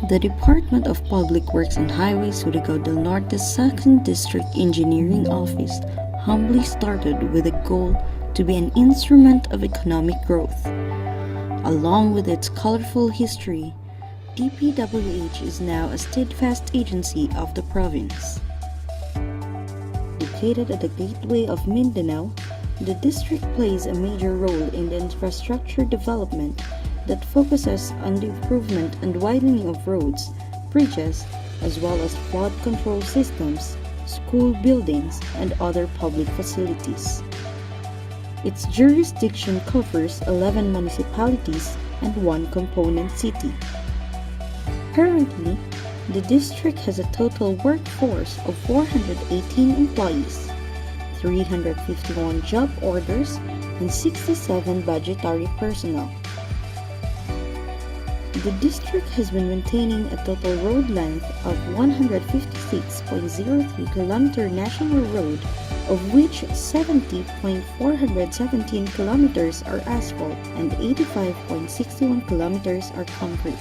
The Department of Public Works and Highways Surigao del Norte's 2nd District Engineering Office humbly started with a goal to be an instrument of economic growth. Along with its colorful history, DPWH is now a steadfast agency of the province. Located at the gateway of Mindanao, the district plays a major role in the infrastructure development that focuses on the improvement and widening of roads, bridges, as well as flood control systems, school buildings, and other public facilities. Its jurisdiction covers 11 municipalities and 1 component city. Currently, the district has a total workforce of 418 employees, 351 job orders, and 67 budgetary personnel. The district has been maintaining a total road length of 156.03 km national road, of which 70.417 kilometers are asphalt and 85.61 kilometers are concrete.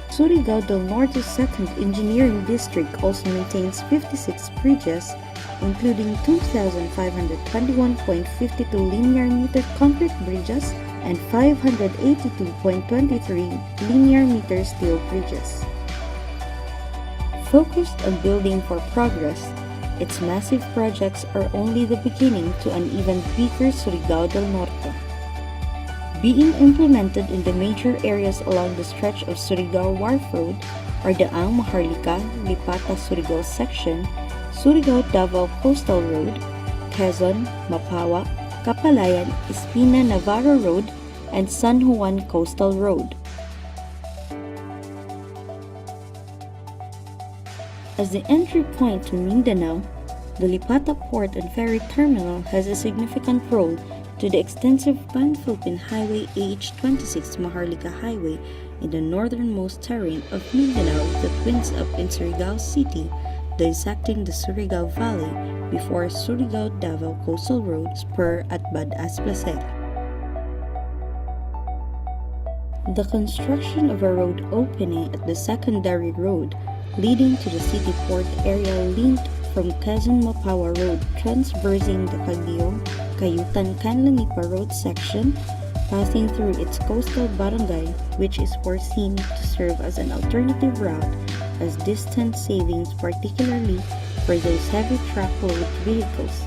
Surigao del Norte's 2nd Engineering District also maintains 56 bridges, including 2,521.52 linear meter concrete bridges and 582.23 linear meter steel bridges. Focused on building for progress, its massive projects are only the beginning to an even bigger Surigao del Norte. Being implemented in the major areas along the stretch of Surigao Wharf Road are the Maharlika, Lipata Surigao section, Surigao Davao Coastal Road, Quezon, Mapawag, Kapalayan, Espina Navarro Road, and San Juan Coastal Road. As the entry point to Mindanao, the Lipata Port and Ferry Terminal has a significant role to the extensive Pan-Philippine Highway H26 Maharlika Highway in the northernmost terrain of Mindanao that winds up in Surigao City, dissecting the Surigao Valley before Surigao Davao Coastal Road spur at Badass Placer. The construction of a road opening at the secondary road leading to the city port area linked from Quezon Mapawag Road transversing the Cagayan Cayutan Canlanipa Road section, passing through its coastal barangay, which is foreseen to serve as an alternative route as distance savings, particularly for those heavy truckload vehicles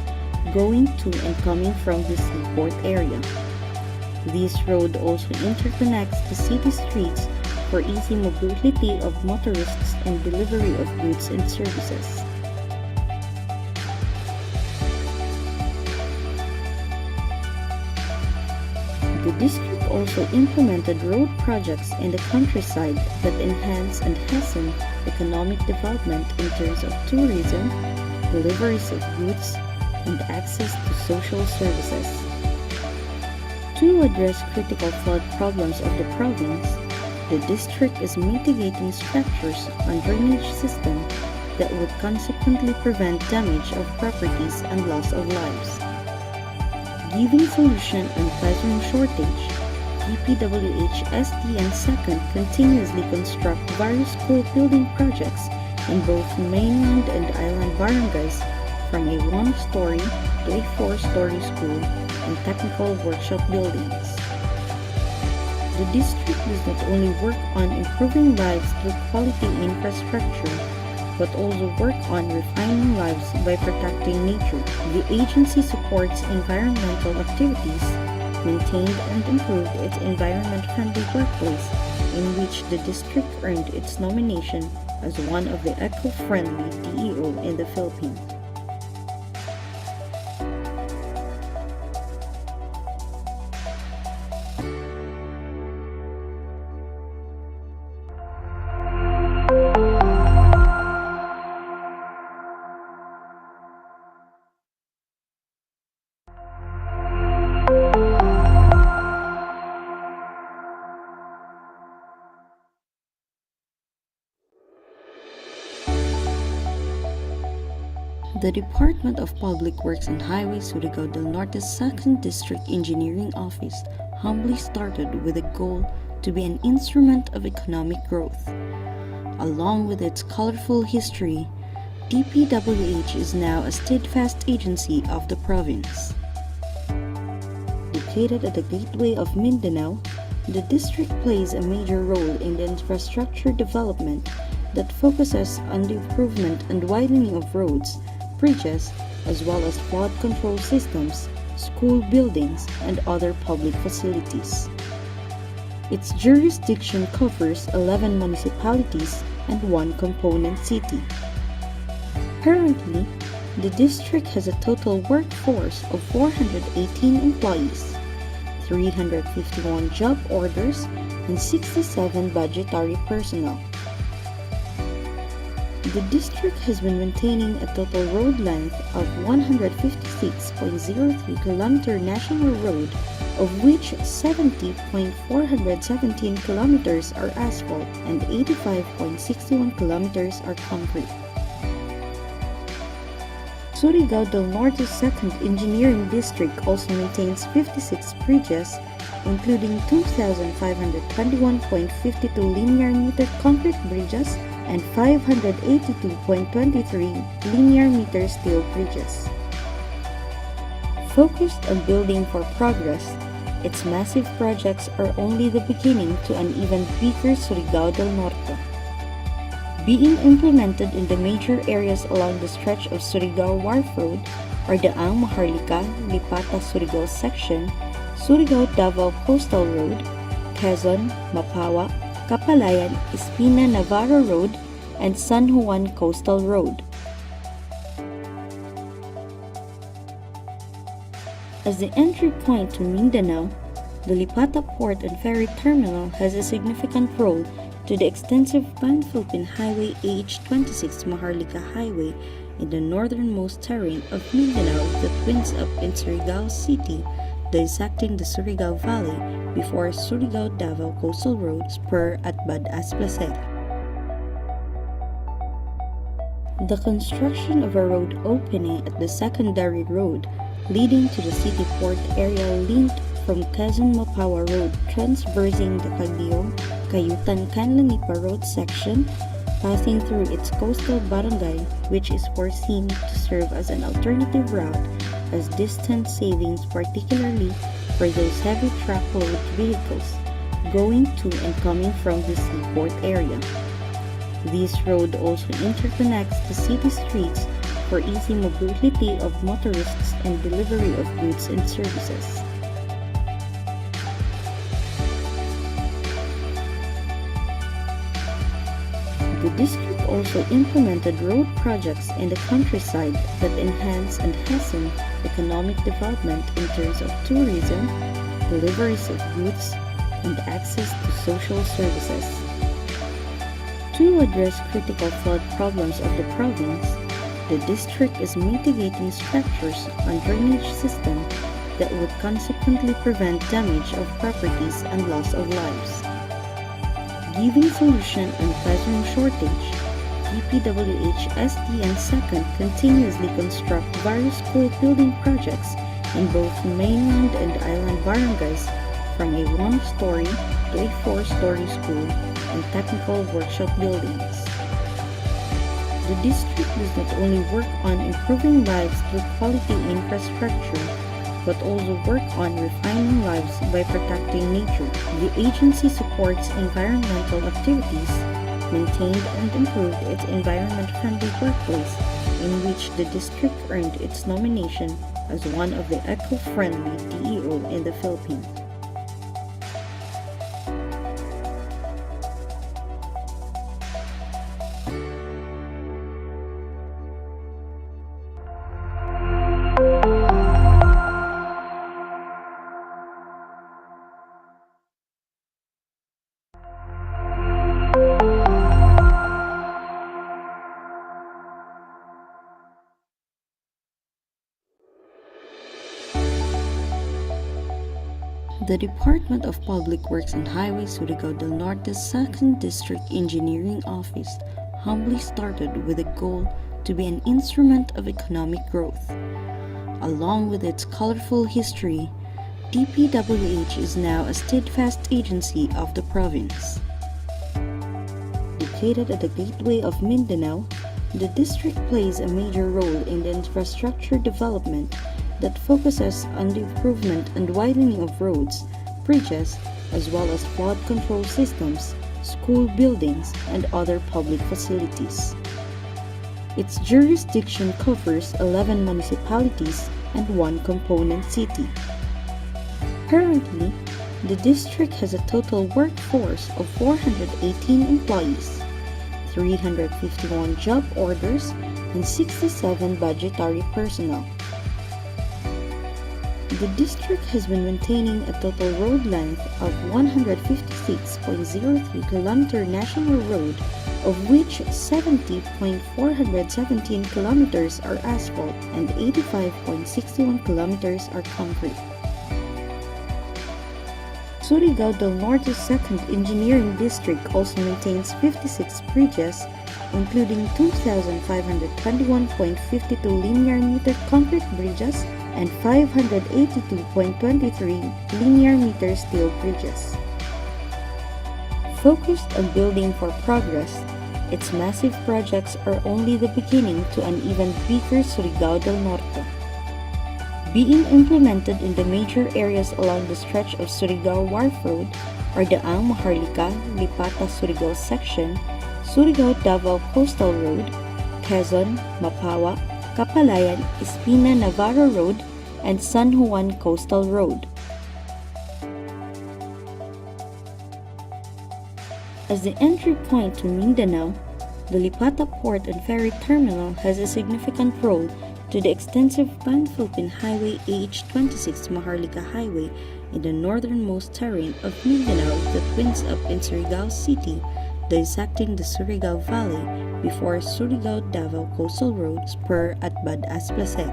going to and coming from the seaport area. This road also interconnects the city streets for easy mobility of motorists and delivery of goods and services. The district also implemented road projects in the countryside that enhance and hasten economic development in terms of tourism, deliveries of goods, and access to social services. To address critical flood problems of the province, the district is mitigating structures on drainage system that would consequently prevent damage of properties and loss of lives. Giving solution on classroom shortage, DPWH-SDN 2nd continuously construct various school building projects in both mainland and island barangays, from a 1-story to a 4-story school and technical workshop buildings. The district does not only work on improving lives through quality infrastructure, but also work on refining lives by protecting nature. The agency supports environmental activities, maintained and improved its environment-friendly workplace, in which the district earned its nomination as one of the eco-friendly DEO in the Philippines. The Department of Public Works and Highways Surigao del Norte's 2nd District Engineering Office humbly started with a goal to be an instrument of economic growth. Along with its colorful history, DPWH is now a steadfast agency of the province. Located at the gateway of Mindanao, the district plays a major role in the infrastructure development that focuses on the improvement and widening of roads, bridges, as well as flood control systems, school buildings, and other public facilities. Its jurisdiction covers 11 municipalities and 1 component city. Currently, the district has a total workforce of 418 employees, 351 job orders, and 67 budgetary personnel. The district has been maintaining a total road length of 156.03 km national road, of which 70.417 kilometers are asphalt and 85.61 kilometers are concrete. Surigao del Norte's 2nd Engineering District also maintains 56 bridges, including 2,521.52 linear meter concrete bridges and 582.23 linear meter steel bridges. Focused on building for progress, its massive projects are only the beginning to an even bigger Surigao del Norte. Being implemented in the major areas along the stretch of Surigao Wharf Road are the Maharlika, Lipata Surigao section, Surigao Davao Coastal Road, Quezon, Mapawag, Kapalayan, Espina Navarro Road, and San Juan Coastal Road. As the entry point to Mindanao, the Lipata Port and Ferry Terminal has a significant role to the extensive Pan-Philippine Highway H26 Maharlika Highway in the northernmost terrain of Mindanao that winds up in Surigao City, dissecting the Surigao Valley before Surigao Davao Coastal Road spur at Badass Placer. The construction of a road opening at the secondary road leading to the city port area linked from Quezon-Mapawag Road transversing the Cayutan-Canlanipa Road section, passing through its coastal barangay, which is foreseen to serve as an alternative route as distance savings, particularly for those heavy truckload vehicles going to and coming from the seaport area. This road also interconnects the city streets for easy mobility of motorists and delivery of goods and services. The district also implemented road projects in the countryside that enhance and hasten economic development in terms of tourism, deliveries of goods, and access to social services. To address critical flood problems of the province, the district is mitigating structures on drainage system that would consequently prevent damage of properties and loss of lives. Giving solution on classroom shortage, DPWH-SDN 2nd continuously construct various school building projects in both mainland and island barangays, from a 1-story to a 4-story school and technical workshop buildings. The district does not only work on improving lives through quality infrastructure, but also work on refining lives by protecting nature. The agency supports environmental activities, maintained and improved its environment-friendly workplace, in which the district earned its nomination as one of the eco-friendly DEO in the Philippines. The Department of Public Works and Highways Surigao del Norte's 2nd District Engineering Office humbly started with a goal to be an instrument of economic growth. Along with its colorful history, DPWH is now a steadfast agency of the province. Located at the gateway of Mindanao, the district plays a major role in the infrastructure development that focuses on the improvement and widening of roads, bridges, as well as flood control systems, school buildings, and other public facilities. Its jurisdiction covers 11 municipalities and 1 component city. Currently, the district has a total workforce of 418 employees, 351 job orders, and 67 budgetary personnel. The district has been maintaining a total road length of 156.03 km national road, of which 70.417 kilometers are asphalt and 85.61 kilometers are concrete. Surigao del Norte's 2nd Engineering District also maintains 56 bridges, including 2,521.52 linear meter concrete bridges and 582.23 linear meter steel bridges. Focused on building for progress, its massive projects are only the beginning to an even bigger Surigao del Norte. Being implemented in the major areas along the stretch of Surigao Wharf Road are the Maharlika, Lipata Surigao section, Surigao-Davao Coastal Road, Quezon, Mapawag, Kapalayan, Espina Navarro Road, and San Juan Coastal Road. As the entry point to Mindanao, the Lipata Port and Ferry Terminal has a significant role to the extensive Pan-Philippine Highway AH-26 Maharlika Highway in the northernmost terrain of Mindanao that winds up in Surigao City, dissecting the Surigao Valley before Surigao-Davao Coastal Road spur at Badass Placer.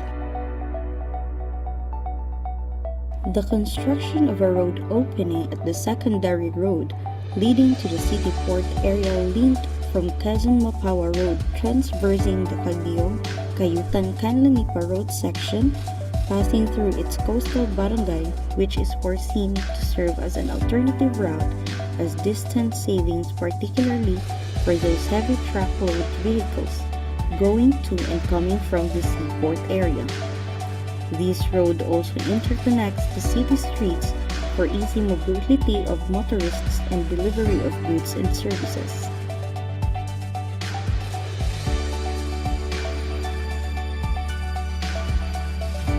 The construction of a road opening at the secondary road leading to the city port area linked from Quezon-Mapawag Road transversing the DEO, Cayutan-Canlanipa Road section, passing through its coastal barangay, which is foreseen to serve as an alternative route as distance savings, particularly for those heavy truckload vehicles going to and coming from the seaport area. This road also interconnects the city streets for easy mobility of motorists and delivery of goods and services.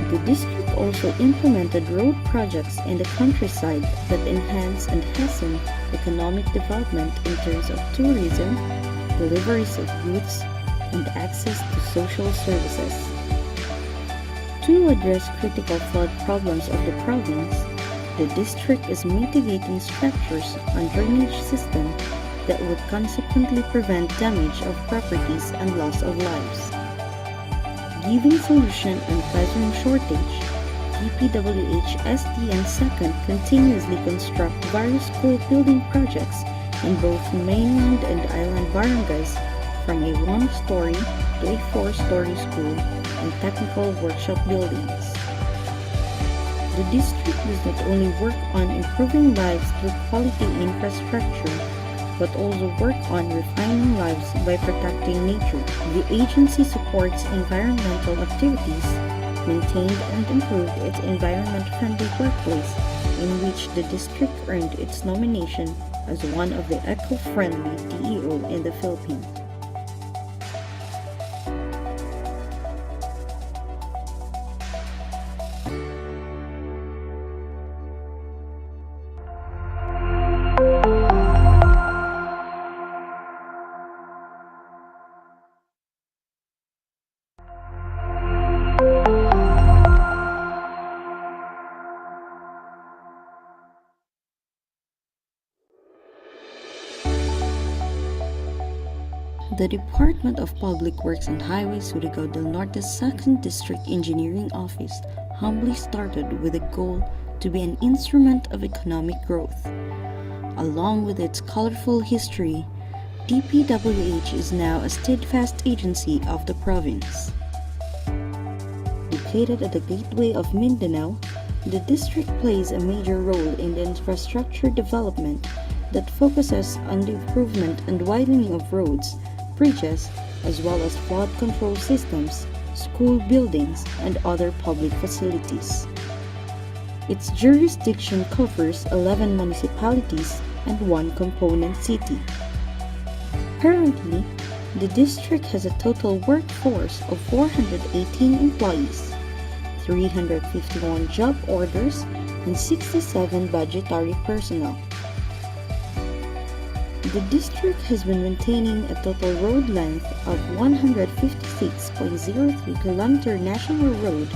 The district also implemented road projects in the countryside that enhance and hasten economic development in terms of tourism, deliveries of goods, and access to social services. To address critical flood problems of the province, the district is mitigating structures on drainage system that would consequently prevent damage of properties and loss of lives. Giving solution on classroom shortage, DPWH-SDN 2nd continuously construct various school building projects in both mainland and island barangays, from a 1-story to a 4-story school and technical workshop buildings. The district does not only work on improving lives through quality infrastructure, but also work on refining lives by protecting nature. The agency supports environmental activities, maintained and improved its environment-friendly workplace, in which the district earned its nomination as one of the eco-friendly DEO in the Philippines. The Department of Public Works and Highways Surigao del Norte's 2nd District Engineering Office humbly started with a goal to be an instrument of economic growth. Along with its colorful history, DPWH is now a steadfast agency of the province. Located at the gateway of Mindanao, The district plays a major role in the infrastructure development that focuses on the improvement and widening of roads, bridges, as well as flood control systems, school buildings, and other public facilities. Its jurisdiction covers 11 municipalities and one component city. Currently, the district has a total workforce of 418 employees, 351 job orders, and 67 budgetary personnel. The district has been maintaining a total road length of 156.03 km national road,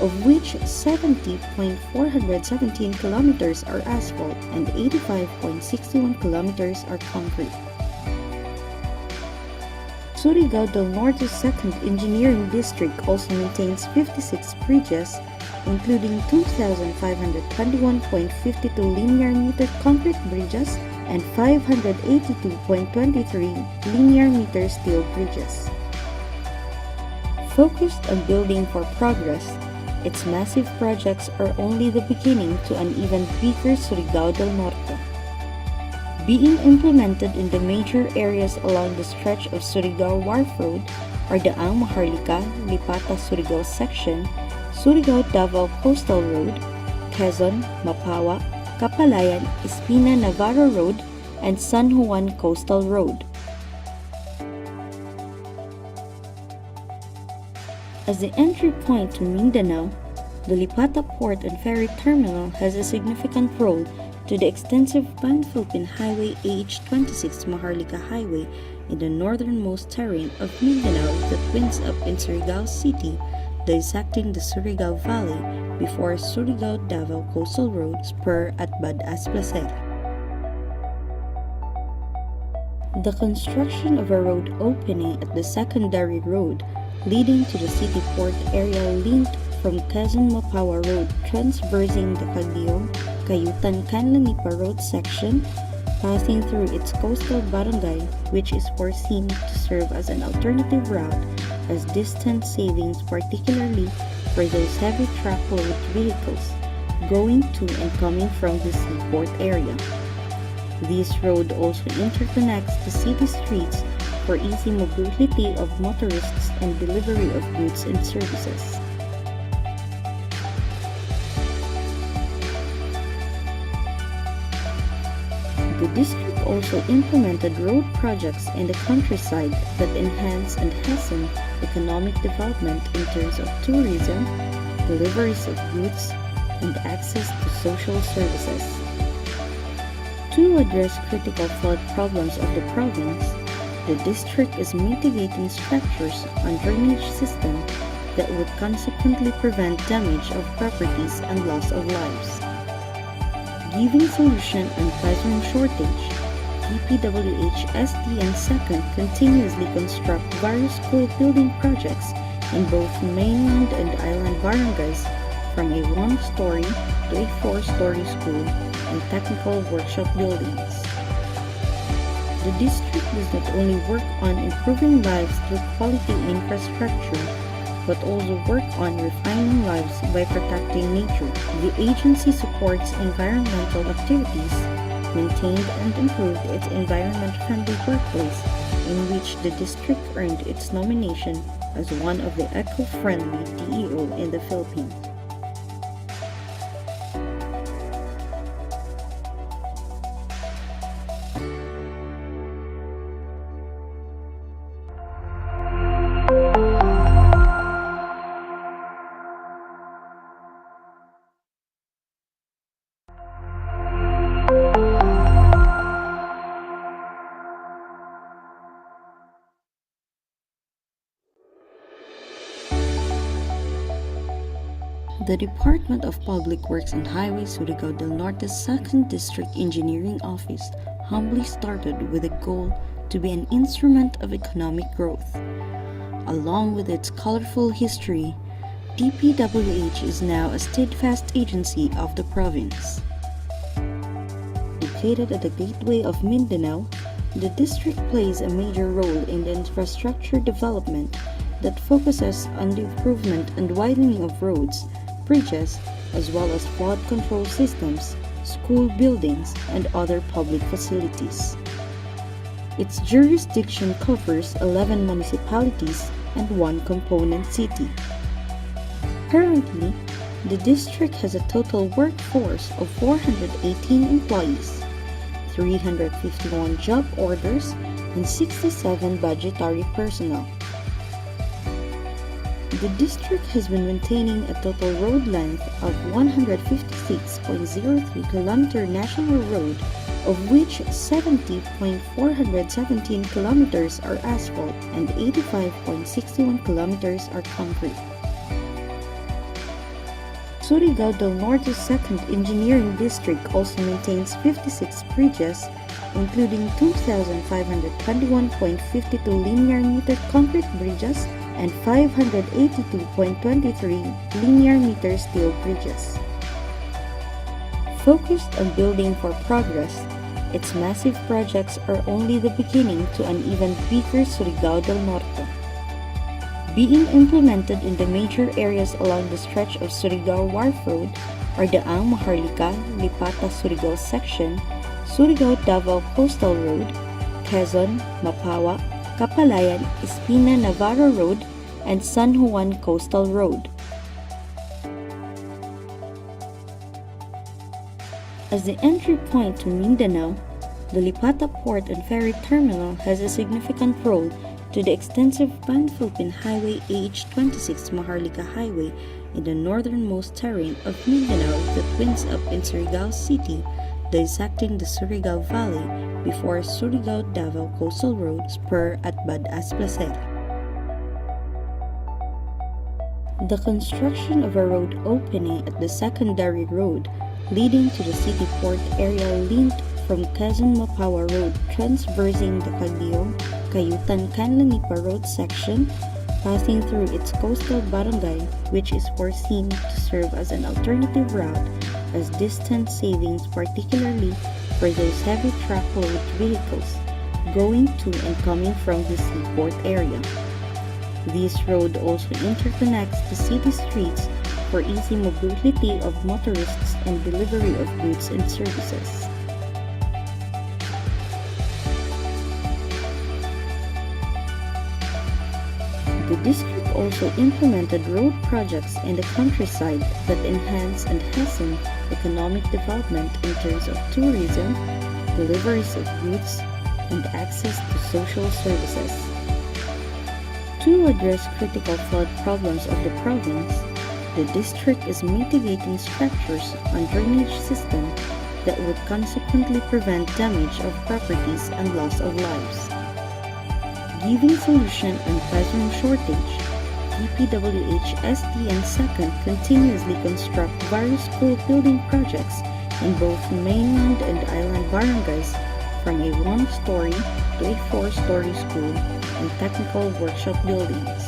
of which 70.417 kilometers are asphalt and 85.61 kilometers are concrete. Surigao del Norte's 2nd Engineering District also maintains 56 bridges, including 2,521.52 linear meter concrete bridges and 582.23 linear meter steel bridges. Focused on building for progress, its massive projects are only the beginning to an even bigger Surigao del Norte. Being implemented in the major areas along the stretch of Surigao Wharf Road are the Maharlika, Lipata Surigao section, Surigao-Davao Coastal Road, Quezon, Mapawag, Kapalayan, Espina Navarro Road, and San Juan Coastal Road. As the entry point to Mindanao, the Lipata Port and Ferry Terminal has a significant role to the extensive Pan-Philippine Highway H26 Maharlika Highway in the northernmost terrain of Mindanao that winds up in Surigao City, dissecting the Surigao Valley before Surigao-Davao Coastal Road spur at Bad Asplacer. The construction of a road opening at the secondary road leading to the city port area linked from Quezon-Mapawag Road transversing the Cayutan-Canlanipa Road section, passing through its coastal barangay, which is foreseen to serve as an alternative route as distance savings, particularly for those heavy truckload vehicles going to and coming from the seaport area. This road also interconnects the city streets for easy mobility of motorists and delivery of goods and services. The district also implemented road projects in the countryside that enhance and hasten economic development in terms of tourism, deliveries of goods, and access to social services. To address critical flood problems of the province, the district is mitigating structures on drainage system that would consequently prevent damage of properties and loss of lives. Giving solution on classroom shortage, DPWH-SDN 2nd continuously construct various school building projects in both mainland and island barangays, from a 1-story to a 4-story school and technical workshop buildings. The district does not only work on improving lives through quality infrastructure, but also work on refining lives by protecting nature. The agency supports environmental activities, maintained and improved its environment-friendly workplace, in which the district earned its nomination as one of the eco-friendly DEO in the Philippines. The Department of Public Works and Highways Surigao del Norte's 2nd District Engineering Office humbly started with a goal to be an instrument of economic growth. Along with its colorful history, DPWH is now a steadfast agency of the province. Located at the gateway of Mindanao, the district plays a major role in the infrastructure development that focuses on the improvement and widening of roads, bridges, as well as flood control systems, school buildings, and other public facilities. Its jurisdiction covers 11 municipalities and 1 component city. Currently, the district has a total workforce of 418 employees, 351 job orders, and 67 budgetary personnel. The district has been maintaining a total road length of 156.03 km national road, of which 70.417 kilometers are asphalt and 85.61 kilometers are concrete. Surigao del Norte's 2nd Engineering District also maintains 56 bridges, including 2,521.52 linear meter concrete bridges and 582.23 linear meter steel bridges. Focused on building for progress, its massive projects are only the beginning to an even bigger Surigao del Norte. Being implemented in the major areas along the stretch of Surigao Wharf Road are the Maharlika-Lipata Surigao section, Surigao-Davao Coastal Road, Quezon, Mapawag, Kapalayan, Espina Navarro Road, and San Juan Coastal Road. As the entry point to Mindanao, the Lipata Port and Ferry Terminal has a significant role to the extensive Pan-Philippine Highway AH-26 Maharlika Highway in the northernmost terrain of Mindanao that winds up in Surigao City, dissecting the Surigao Valley before Surigao-Davao Coastal Road spur at Badass Placer. The construction of a road opening at the secondary road leading to the city port area linked from Quezon-Mapawag Road transversing the Cayutan-Canlanipa Road section, passing through its coastal barangay, which is foreseen to serve as an alternative route as distance savings, particularly for those heavy truckload vehicles going to and coming from the seaport area. This road also interconnects the city streets for easy mobility of motorists and delivery of goods and services. The district also implemented road projects in the countryside that enhance and hasten economic development in terms of tourism, deliveries of goods, and access to social services. To address critical flood problems of the province, the district is mitigating structures on drainage system that would consequently prevent damage of properties and loss of lives. Giving solution on classroom shortage, DPWH-SDN 2nd continuously construct various school building projects in both mainland and island barangays, from a 1-story to a 4-story school and technical workshop buildings.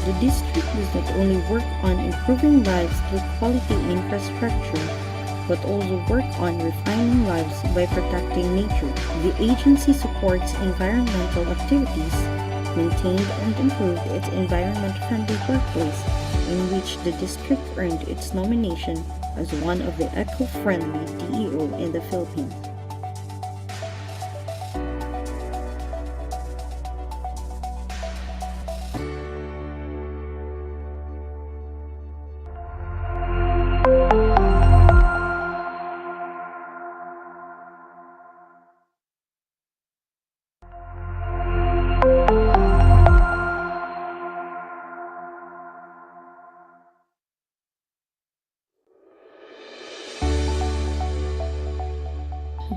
The district does not only work on improving lives through quality infrastructure, but also work on refining lives by protecting nature. The agency supports environmental activities, maintained and improved its environment-friendly workplace, in which the district earned its nomination as one of the eco-friendly DEO in the Philippines.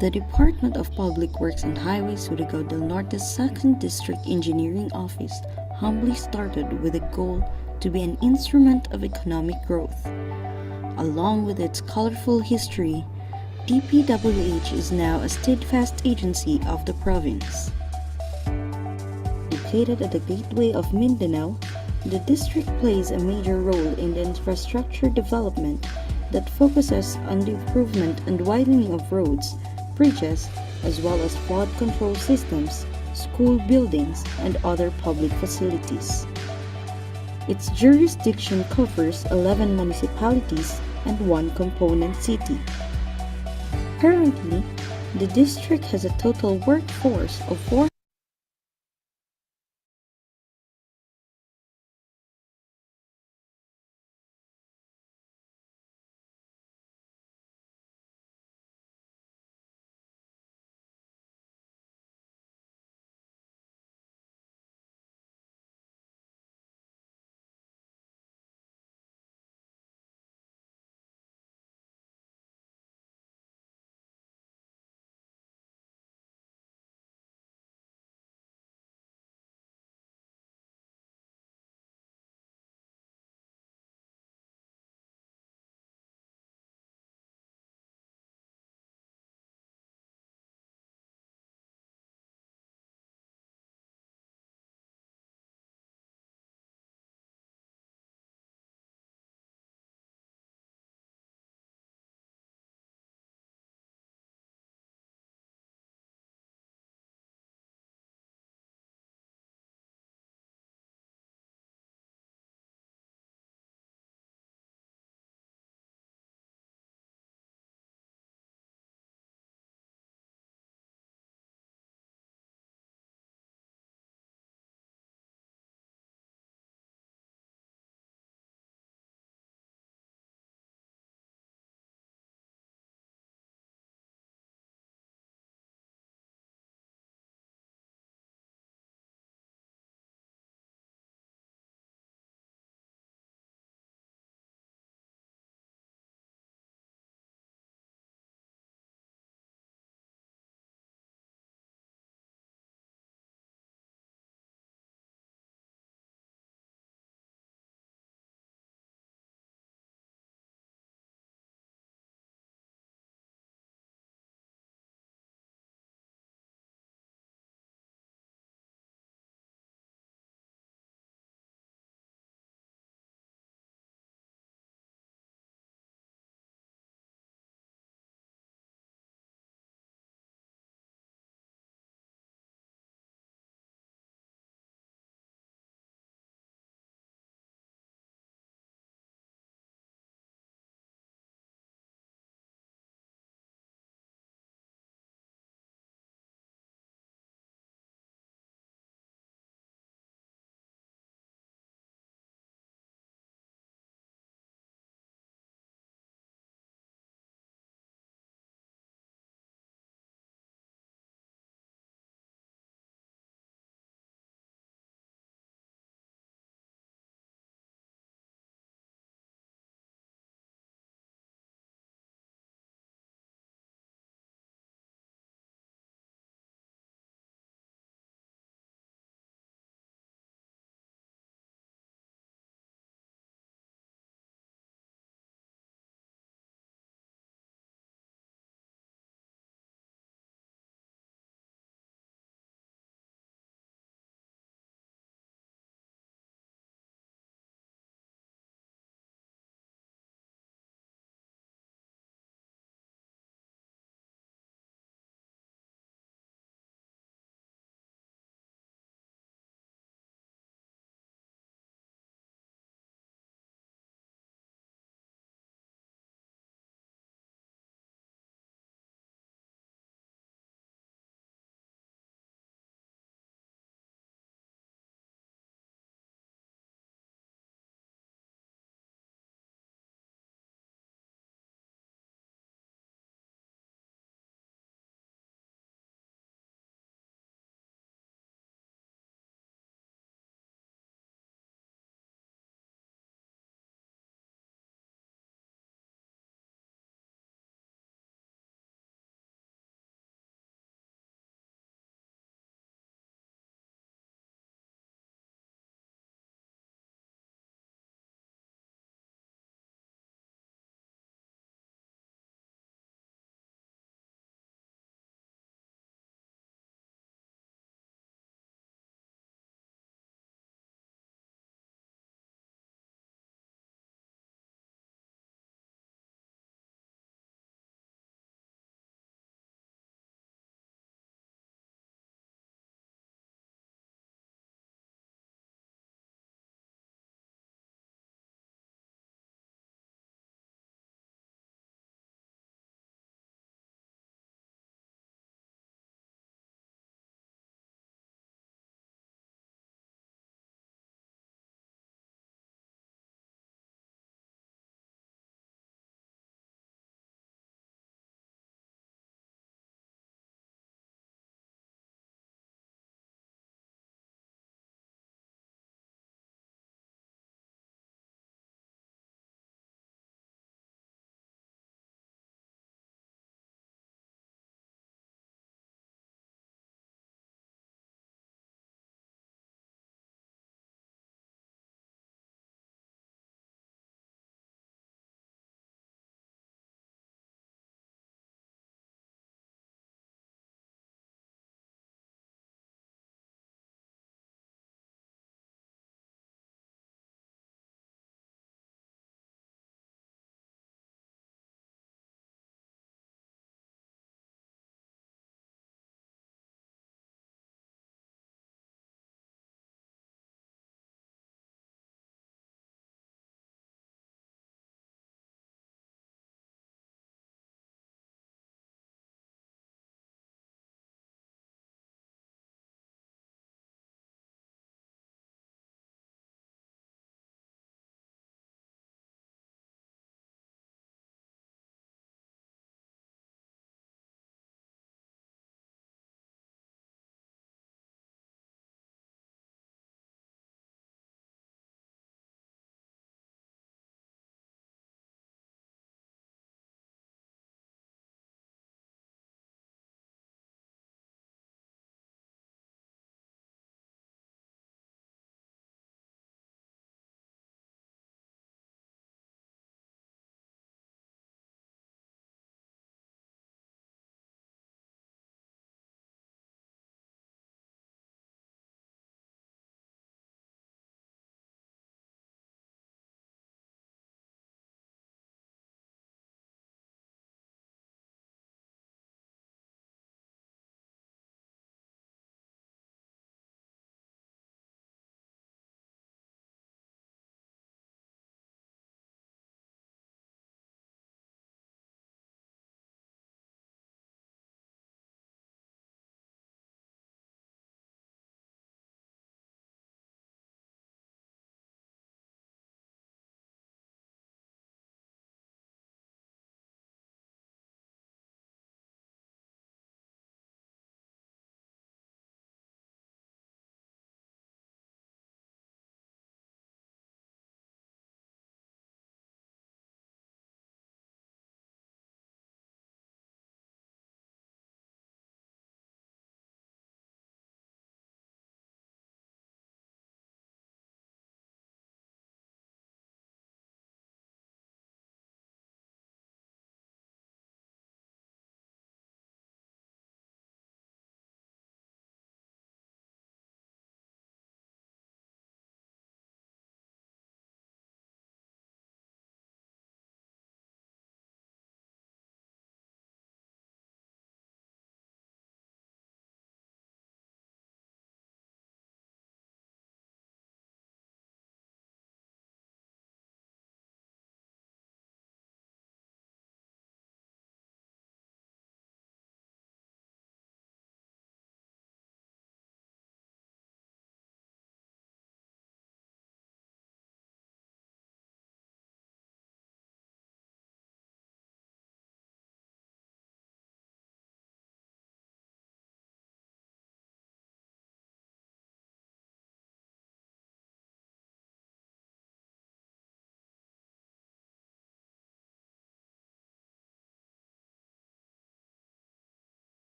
The Department of Public Works and Highways Surigao del Norte's 2nd District Engineering Office humbly started with a goal to be an instrument of economic growth. Along with its colorful history, DPWH is now a steadfast agency of the province. Located at the gateway of Mindanao, the district plays a major role in the infrastructure development that focuses on the improvement and widening of roads, bridges, as well as flood control systems, school buildings, and other public facilities. Its jurisdiction covers 11 municipalities and one component city. Currently, the district has a total workforce of 4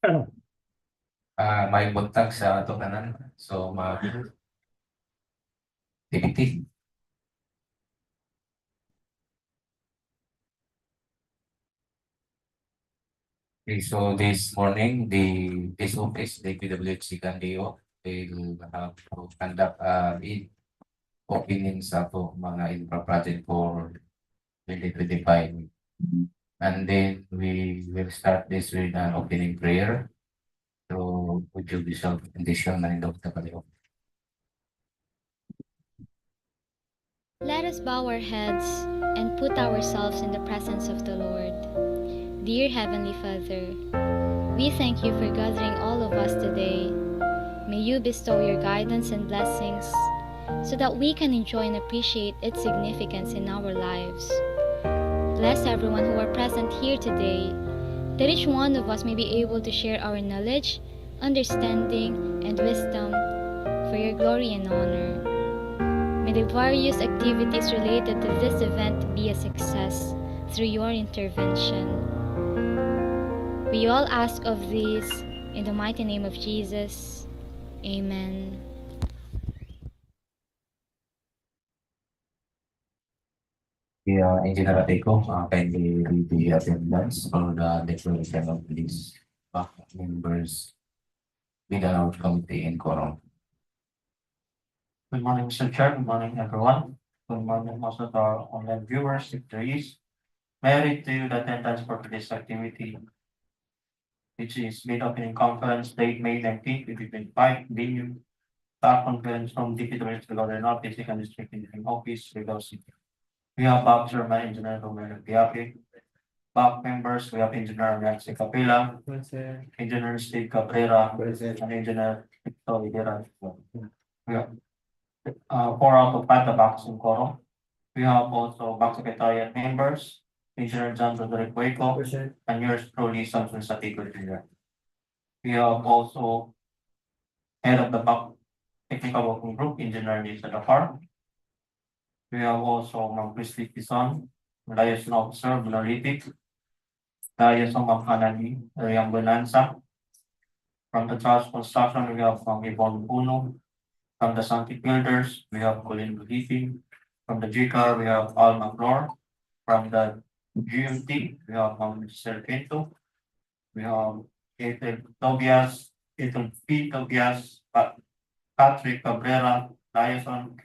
May buntag sa ato kanan. So, activity. Okay, so this morning, this office, the DPWH-SDN DEO, will have to conduct opening sa to mga infra project for 2025. And then we will start this with an opening prayer. So, would you be self-condition na Dr. Kaleo? Let us bow our heads and put ourselves in the presence of the Lord. Dear Heavenly Father, we thank you for gathering all of us today. May you bestow your guidance and blessings so that we can enjoy and appreciate its significance in our lives. Bless everyone who are present here today, that each one of us may be able to share our knowledge, understanding, and wisdom for your glory and honor. May the various activities related to this event be a success through your intervention. We all ask of these in the mighty name of Jesus. Amen. Engineer Ateco, kindly read the attendance for the declaration of these members with our committee in quorum. Good morning, Mr. Chair. Good morning, everyone. Good morning also to our online viewers, if there is. May I read to you the attendance for today's activity, which is bid opening conference date May 19, 2025, venue, staff conference from DPWH to Golden Norte, Second District Engineering Office, Surigao City. We have back Chairman Engineer Romero Piapi. Back members, we have Engineer Nancy Capilla, Engineer Steve Cabrera, and Engineer Victor Higuera. We have 4 out of 5 the backs in quorum. We have also back secretariat members, Engineer John Roderick Waco, and yours truly, Samson Satico Jr. We have also head of the back technical working group, Engineer Lisa Dakar. We have also Ma'am Christy Kison, Liaison Officer, Monolithic, Liaison Ma'am Hanani, Riang Bonanza. From the Trust Construction, we have Ma'am Yvonne Puno. From the Santic Builders, we have Colin Buhiti. From the GCAR, we have Al McLaurin. From the GMT, we have Mr. Pinto. We have Ethel Tobias, Ethel P. Tobias, Patrick Cabrera, Dyson,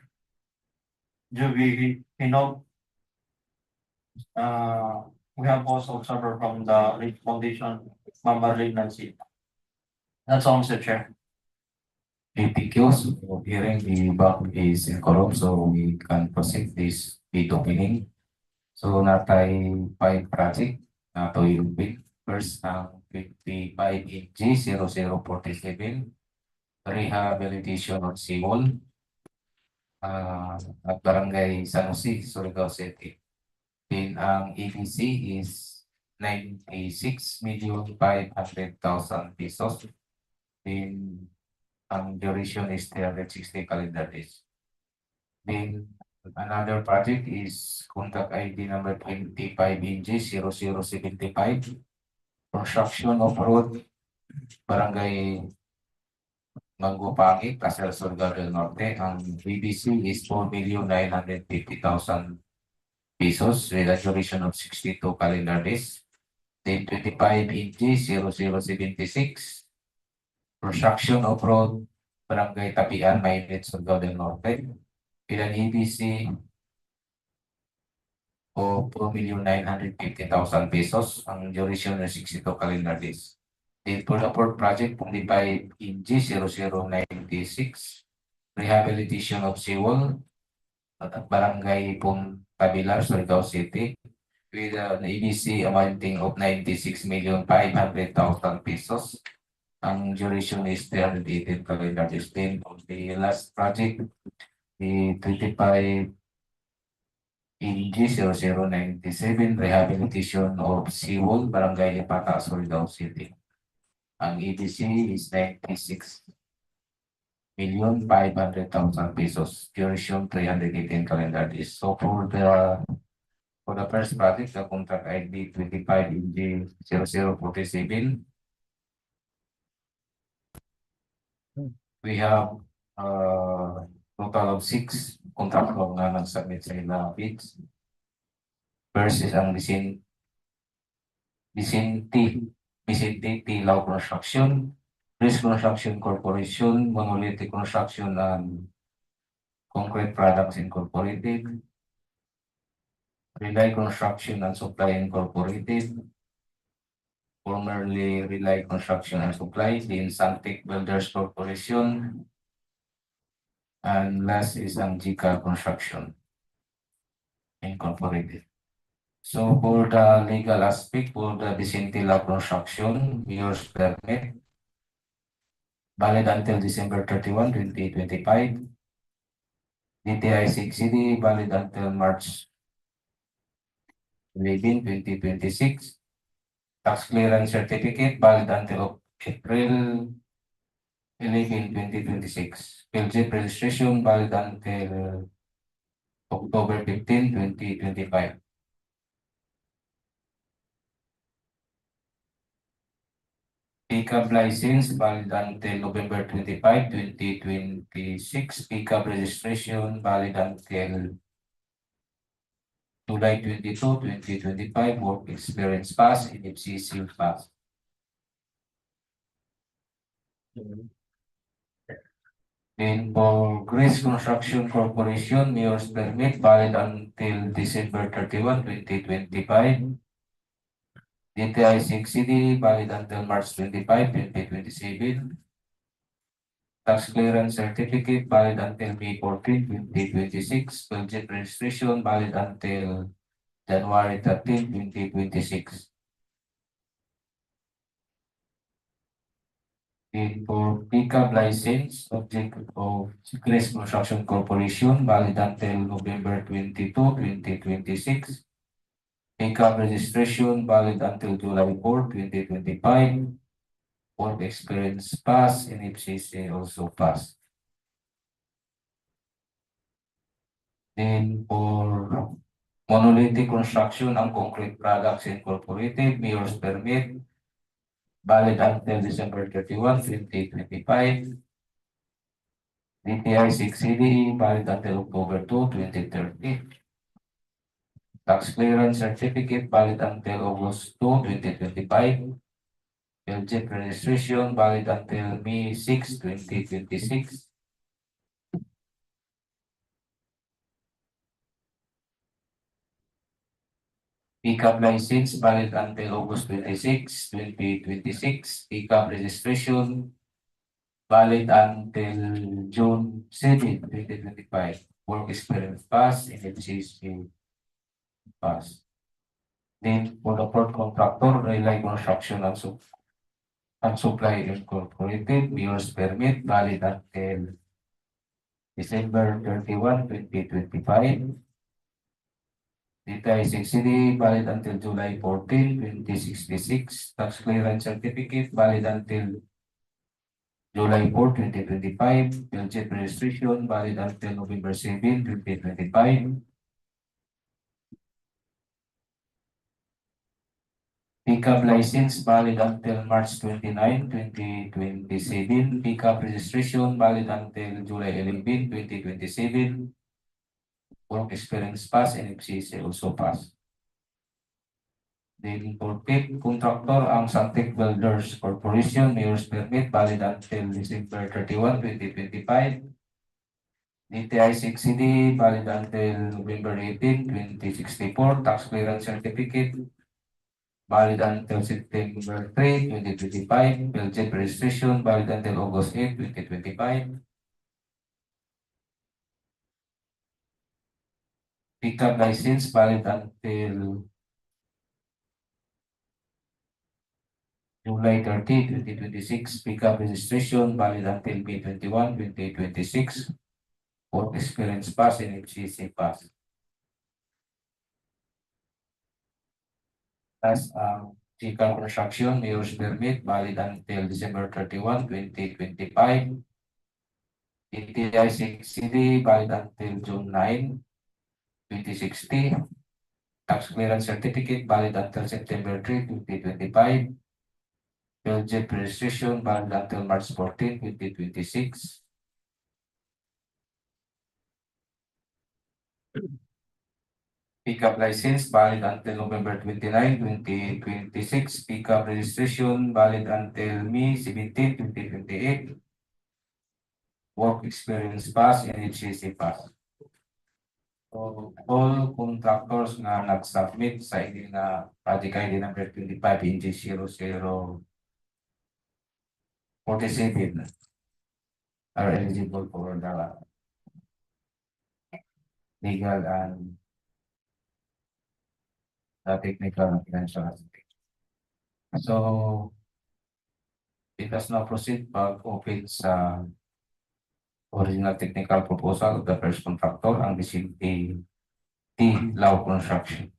Juby Hinog. We have also observer from the Reed Foundation, Mama Nancy. That's all, Mr. Chair. Thank you. So hearing the back is in quorum, so we can proceed this bid opening. So natay 5 project na to yung bid. First, ang 55EG0047, rehabilitation of SEAWALL at Barangay San Jose, Surigao City. Then ang EPC is 96,500,000 pesos. Then ang duration is 360 calendar days. Then another project is contact ID number 25NG0075, construction of road, Barangay MAGUPANGE, Casal Surigao del Norte. Ang BBC is 4,950,000 pesos with a duration of 62 calendar days. Then 25NG0076, construction of road, Barangay Tapian, MAINIT, Surigao del Norte. With an EPC o 2,950,000 pesos. Ang duration na 62 calendar days. Then for the fourth project, 25NG0096, rehabilitation of SEAWALL at Barangay PUNTA, BILAR, Surigao City, with an EBC amounting of 96,500,000 pesos. Ang duration is 318 calendar days. Then the last project, the 25NG0097, rehabilitation of SEAWALL, Barangay LIPATA, Surigao City. Ang EBC is 96,500,000 pesos. Duration 318 calendar days. So for the first project, the contract ID 25NG0047, We have total of 6 contractor na nag-submit sa ilang bids. First is ang Vicente Tilaw Construction, Risk Construction Corporation, Monolithic Construction and Concrete Products Incorporated, Relay Construction and Supply Incorporated, formerly Relay Construction and Supply, then Santec Builders Corporation, and last is ang GCA Construction Incorporated. So for the legal aspect, for the Vicente Tilaw Construction, yours permit, valid until December 31, 2025. DTI 6CD valid until March 11, 2026. Tax clearance certificate valid until April 11, 2026. PLG registration valid until October 15, 2025. Pickup license valid until November 25, 2026. Pickup registration valid until July 22, 2025. Work experience pass, NFCC pass. Then for Grace Construction Corporation, mayor's permit valid until December 31, 2025. DTI 6CD valid until March 25, 2027. Tax clearance certificate valid until May 14, 2026. Budget registration valid until January 13, 2026. And for pickup license object of Grace Construction Corporation valid until November 22, 2026. Pickup registration valid until July 4, 2025. Work experience pass, NFCC also pass. Then for Monolithic Construction and Concrete Products Incorporated, mayor's permit valid until December 31, 2025. DTI 6CD valid until October 2, 2030. Tax clearance certificate valid until August 2, 2025. LG registration valid until May 6, 2026. Pickup license valid until August 26, 2026. Pickup registration valid until June 7, 2025. Work experience pass, NFCC pass. Then for the port contractor, Relay Construction and Supply Incorporated, mayor's permit valid until December 31, 2025. DTI 6CD valid until July 14, 2066. Tax clearance certificate valid until July 4, 2025. Budget registration valid until November 7, 2025. Pickup license valid until March 29, 2027. Pickup registration valid until July 11, 2027. Work experience pass, NFCC also pass. Then for PIP contractor, ang Santec Builders Corporation, mayor's permit valid until December 31, 2025. DTI 6CD valid until November 18, 2064. Tax clearance certificate valid until September 3, 2025. Budget registration valid until August 8, 2025. Pickup license valid until July 30, 2026. Pickup registration valid until May 21, 2026. Work experience pass, NFCC pass. As GCA Construction, mayor's permit valid until December 31, 2025. DTI 6CD valid until June 9, 2060. Tax clearance certificate valid until September 3, 2025. LG registration valid until March 14, 2026. Pickup license valid until November 29, 2026. Pickup registration valid until May 17, 2028. Work experience pass and HCC pass. So, all contractors na nag-submit sa ID na project ID number 25 NG0047 are eligible for the legal and the technical and financial aspect. So, let us now proceed pag-open sa original technical proposal of the first contractor ang received T. Law Construction.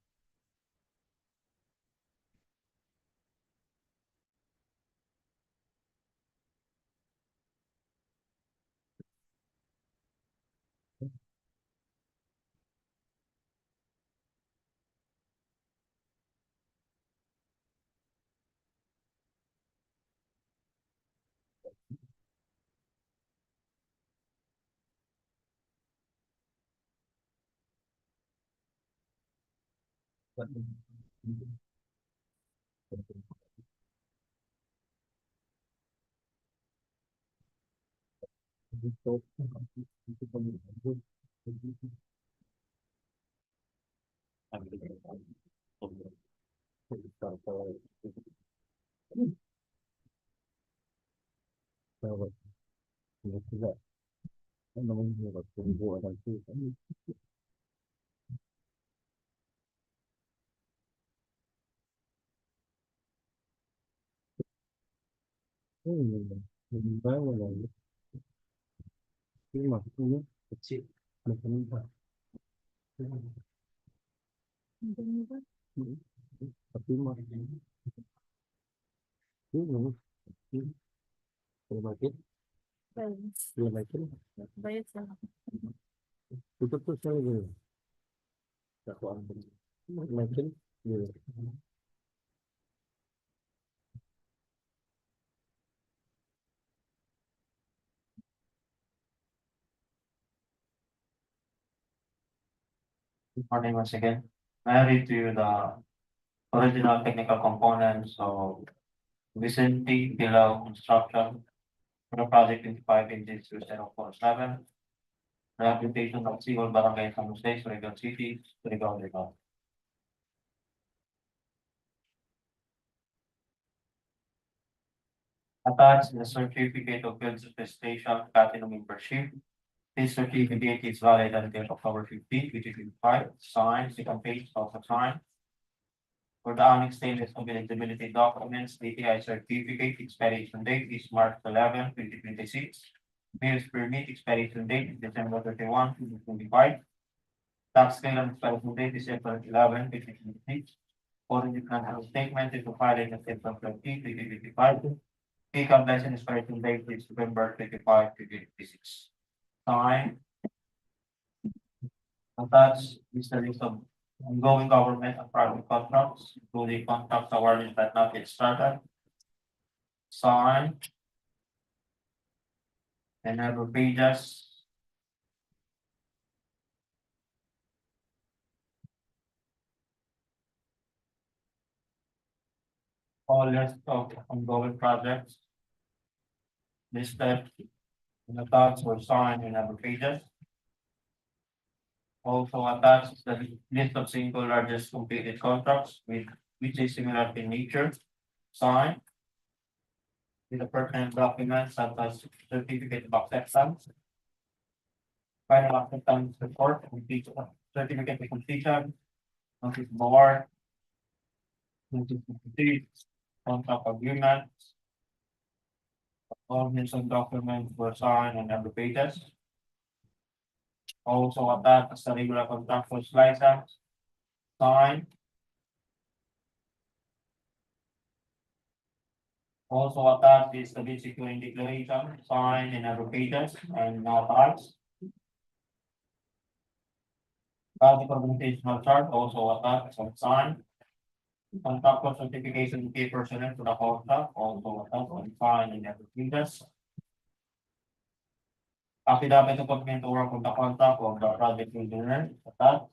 Good morning once again. May I read to you the original technical components of Vicente Bilao construction for the project 25 inches 2047. Rehabilitation of SEAWALL Barangay San Jose, Surigao City, Surigao, Surigao. Attached the certificate of field certification platinum membership. This certificate is valid until October 15, 2025. Signed, second page, also signed. For the annex stainless eligibility documents, DTI certificate expiration date is March 11, 2026. Bills permit expiration date is December 31, 2025. Tax clearance expiration date is April 11, 2026. Audit financial statement is filed in April 13, 2025. Pickup license expiration date is November 25, 2026. Signed. Attached is the list of ongoing government and private contracts, including contracts awarded but not yet started. Signed. And other pages. All list of ongoing projects. Listed. And the attached were signed in other pages. Also attached is the list of single largest completed contracts which is similar in nature. Signed. With the pertinent documents such as certificate of acceptance. Final acceptance report, certificate of completion. Notice of award. Notice of complete. Contract agreement. All mentioned documents were signed on every pages. Also attached is the regular contractor's license. Signed. Also attached is the basic securing declaration, signed in every pages and notarized. Project organizational chart also attached and signed. Contractual certification pay personnel to the contract, also attached on file and everything. Affidavit of commitment to work of the contract of the project engineer, attached.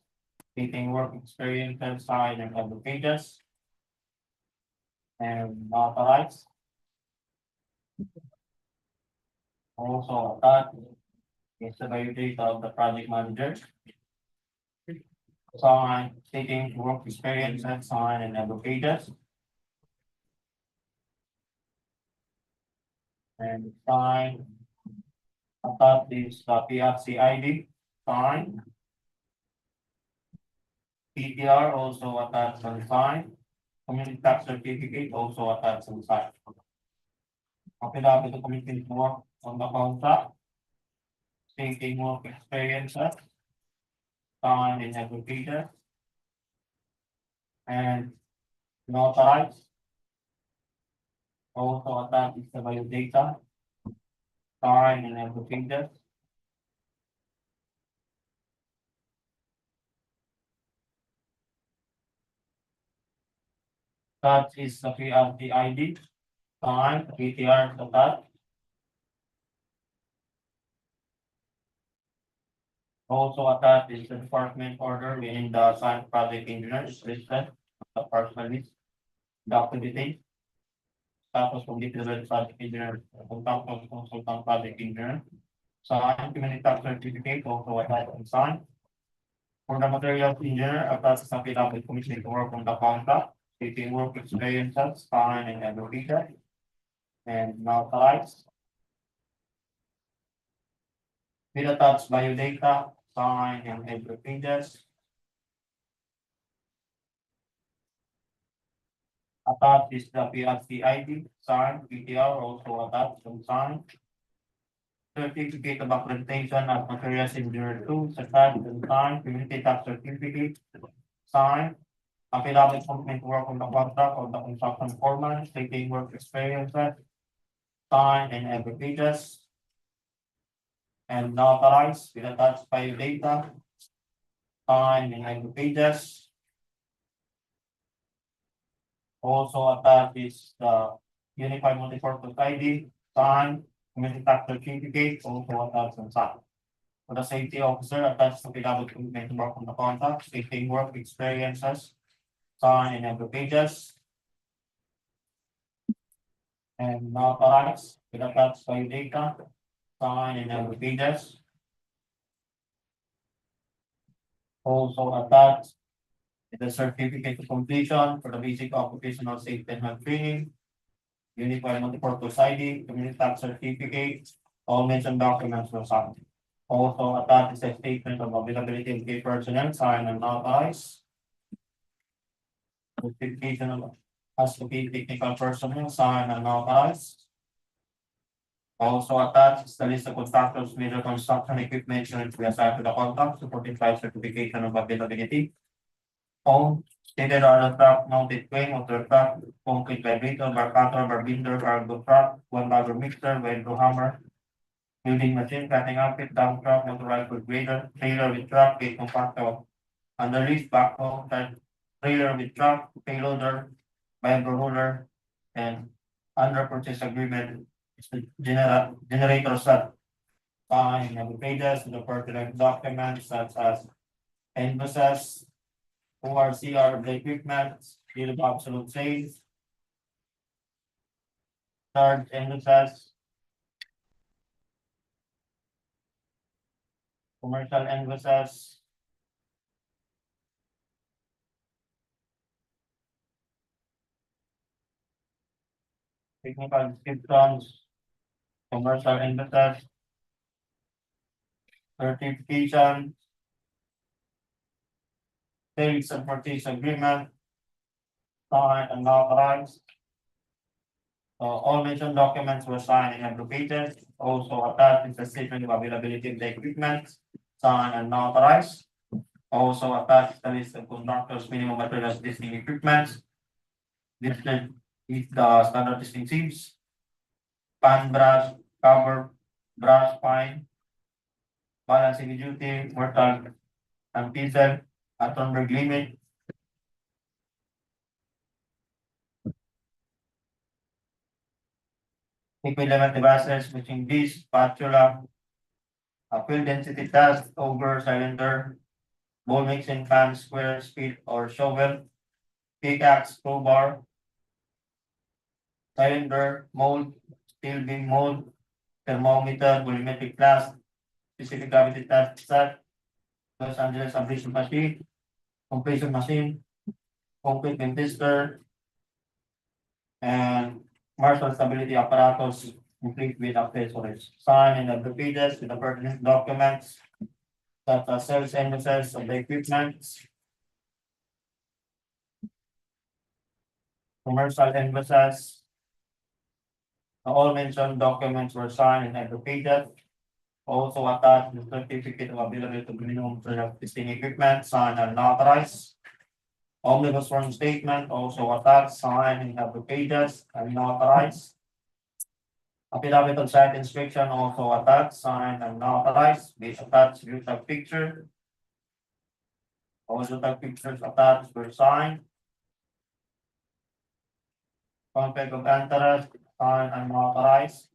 Stating work experience and sign and other pages. And authorized. Also attached is the biodata of the project manager. Sign, stating work experience and sign and other pages. And sign. Attached is the PRC ID, sign. PTR also attached and sign. Community tax certificate also attached and sign. Affidavit of commitment to work on the contract. Stating work experiences. Sign in every pages. And notarized. Also attached is the biodata. Sign in every pages. That is the PRT ID. Sign, PTR attached. Also attached is the department order within the sign project engineers listed, the personal list, documentation. Status completed by the project engineer, consultant project engineer. Sign, community tax certificate, also attached and signed. For the materials engineer, attached sa affidavit commission to work on the contract, stating work experiences, sign and advocated. And notarized. With attached biodata, sign and advocated. Attached is the PRC ID, signed, PTR also attached and signed. Certificate of accreditation of materials engineer two, attached and signed, community tax certificate, signed. Affidavit commitment to work on the contract of the construction foreman, stating work experiences, signed and every pages. And notarized with attached biodata, signed and every pages. Also attached is the unified multi-purpose ID, signed, community tax certificate, also attached and signed. For the safety officer, attached affidavit commitment to work on the contract, stating work experiences, signed in every pages. And notarized with attached biodata, signed in every pages. Also attached is the certificate of completion for the basic occupational safety and health training, unified multi-purpose ID, community tax certificate, all mentioned documents were signed. Also attached is a statement of availability of key personnel, signed and notarized. Notification of has to be technical personnel, signed and notarized. Also attached is the list of contractors, major construction equipment unit to be assigned to the contract, supporting five certification of availability. All stated are the truck mounted crane, motor truck, concrete vibrator, bar cutter, bar binder, cargo truck, one bagger mixer, windrow hammer, building machine, cutting outfit, dump truck, motorized with grader, trailer with truck, gate compactor, underlift, backhoe, trailer with truck, payloader, vibro roller, and under purchase agreement, is the generator set. Fine, and the pages, the pertinent documents such as invoices, ORCR of the equipment, bill of absolute sales, charge invoices, commercial invoices, technical descriptions, commercial invoices, certification, sales and purchase agreement, signed and authorized. All mentioned documents were signed and advocated. Also attached is the statement of availability of the equipment, signed and authorized. Also attached is the list of contractors' minimum materials listing equipment. Listed is the standard listing sieves, pan brush, cover, brush, pine, balancing duty, mortar, and pieces, at Thornburg limit. equivalent devices which in this spatula, a field density test over cylinder, ball mixing pan, square, spit or shovel, pickaxe, crowbar, cylinder, mold, steel beam mold, thermometer, volumetric flask, specific gravity test set, Los Angeles ablation machine, compression machine, concrete beam tester, and Marshall stability apparatus, complete with accessories. Sign and other pages with the pertinent documents, such as sales invoices of the equipment, commercial invoices. All mentioned documents were signed and advocated. Also attached the certificate of availability of minimum product testing equipment, signed and notarized. Omnibus form statement also attached, signed and advocated and notarized. Affidavit of site inspection also attached, signed and notarized, with attached geotag picture. All geotag pictures attached were signed. Conflict of interest, signed and notarized.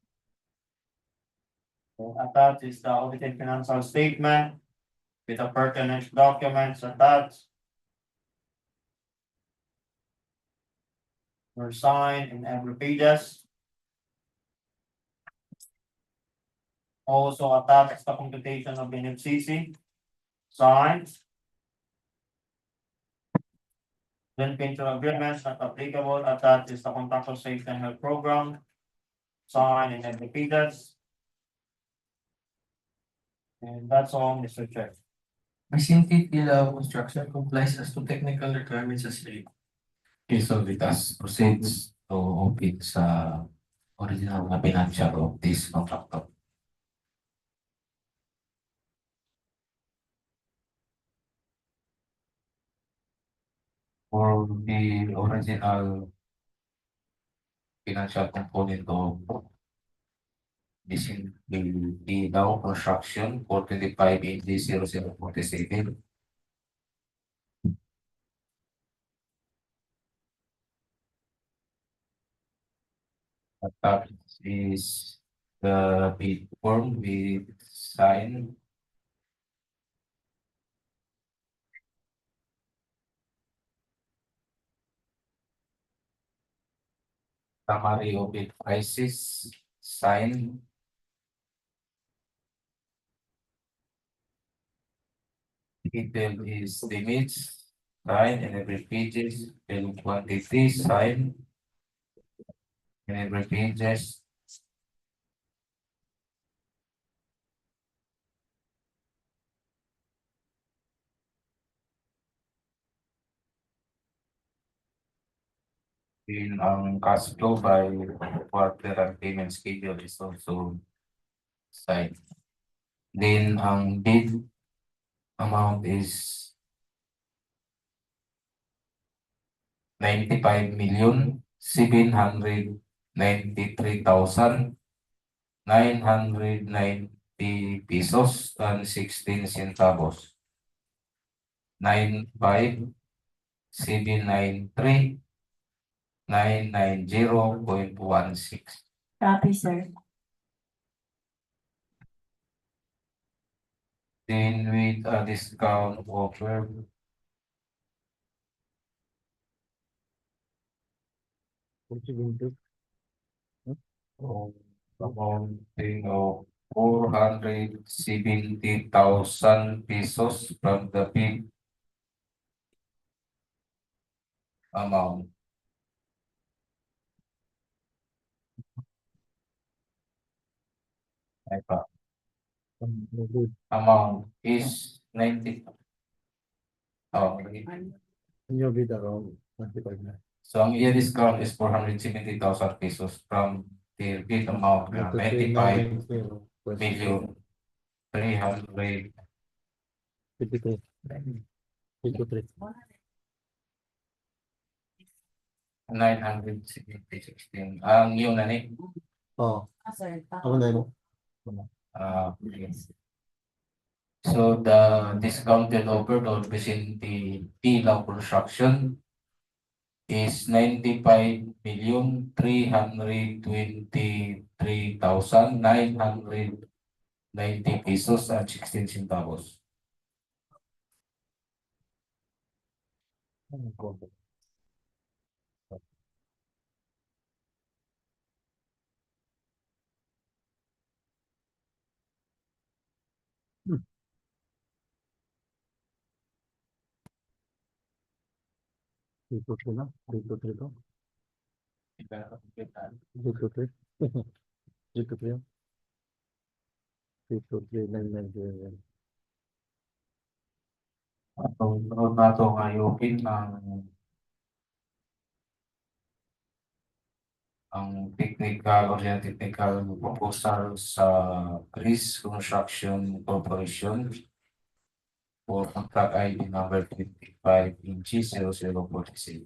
Attached is the audited financial statement with the pertinent documents attached. Were signed in every pages. Also attached the computation of NFCC, signed. Then venture agreements not applicable, attached is the contractual safety and health program, signed in every pages. And that's all, Mr. Chair. Recently, DEO construction complies as to technical requirements as well. Okay, so let us proceed to open sa original na financial of this contractor. For the original financial component of this in the DEO construction 425 AD 0047. Attached is the bid form with sign. Summary of bid prices, sign. Detail is limits, sign, and every pages, bill quantity, sign. And every pages. In cash flow by quarter and payment schedule is also signed. Then bid amount is 95,793,990 pesos and 16 centavos. 95,793,990.16. Copy, sir. Then with a discount offer. Amounting of 470,000 pesos from the bid amount. Amount is 90. Okay. Yung bid around 25 na. So ang year discount is 470,000 pesos from the bid amount na 95,300,970. 52. 53. Ang yun na ni. Oh, Sir, ako na yun. Okay. So the discounted offer of vicinity DEO construction is 95,323,990 pesos at 16 centavos. Atong sunod nato nga ayukin ang technical or yung technical proposal sa Chris Construction Corporation for contract ID number 25-0047.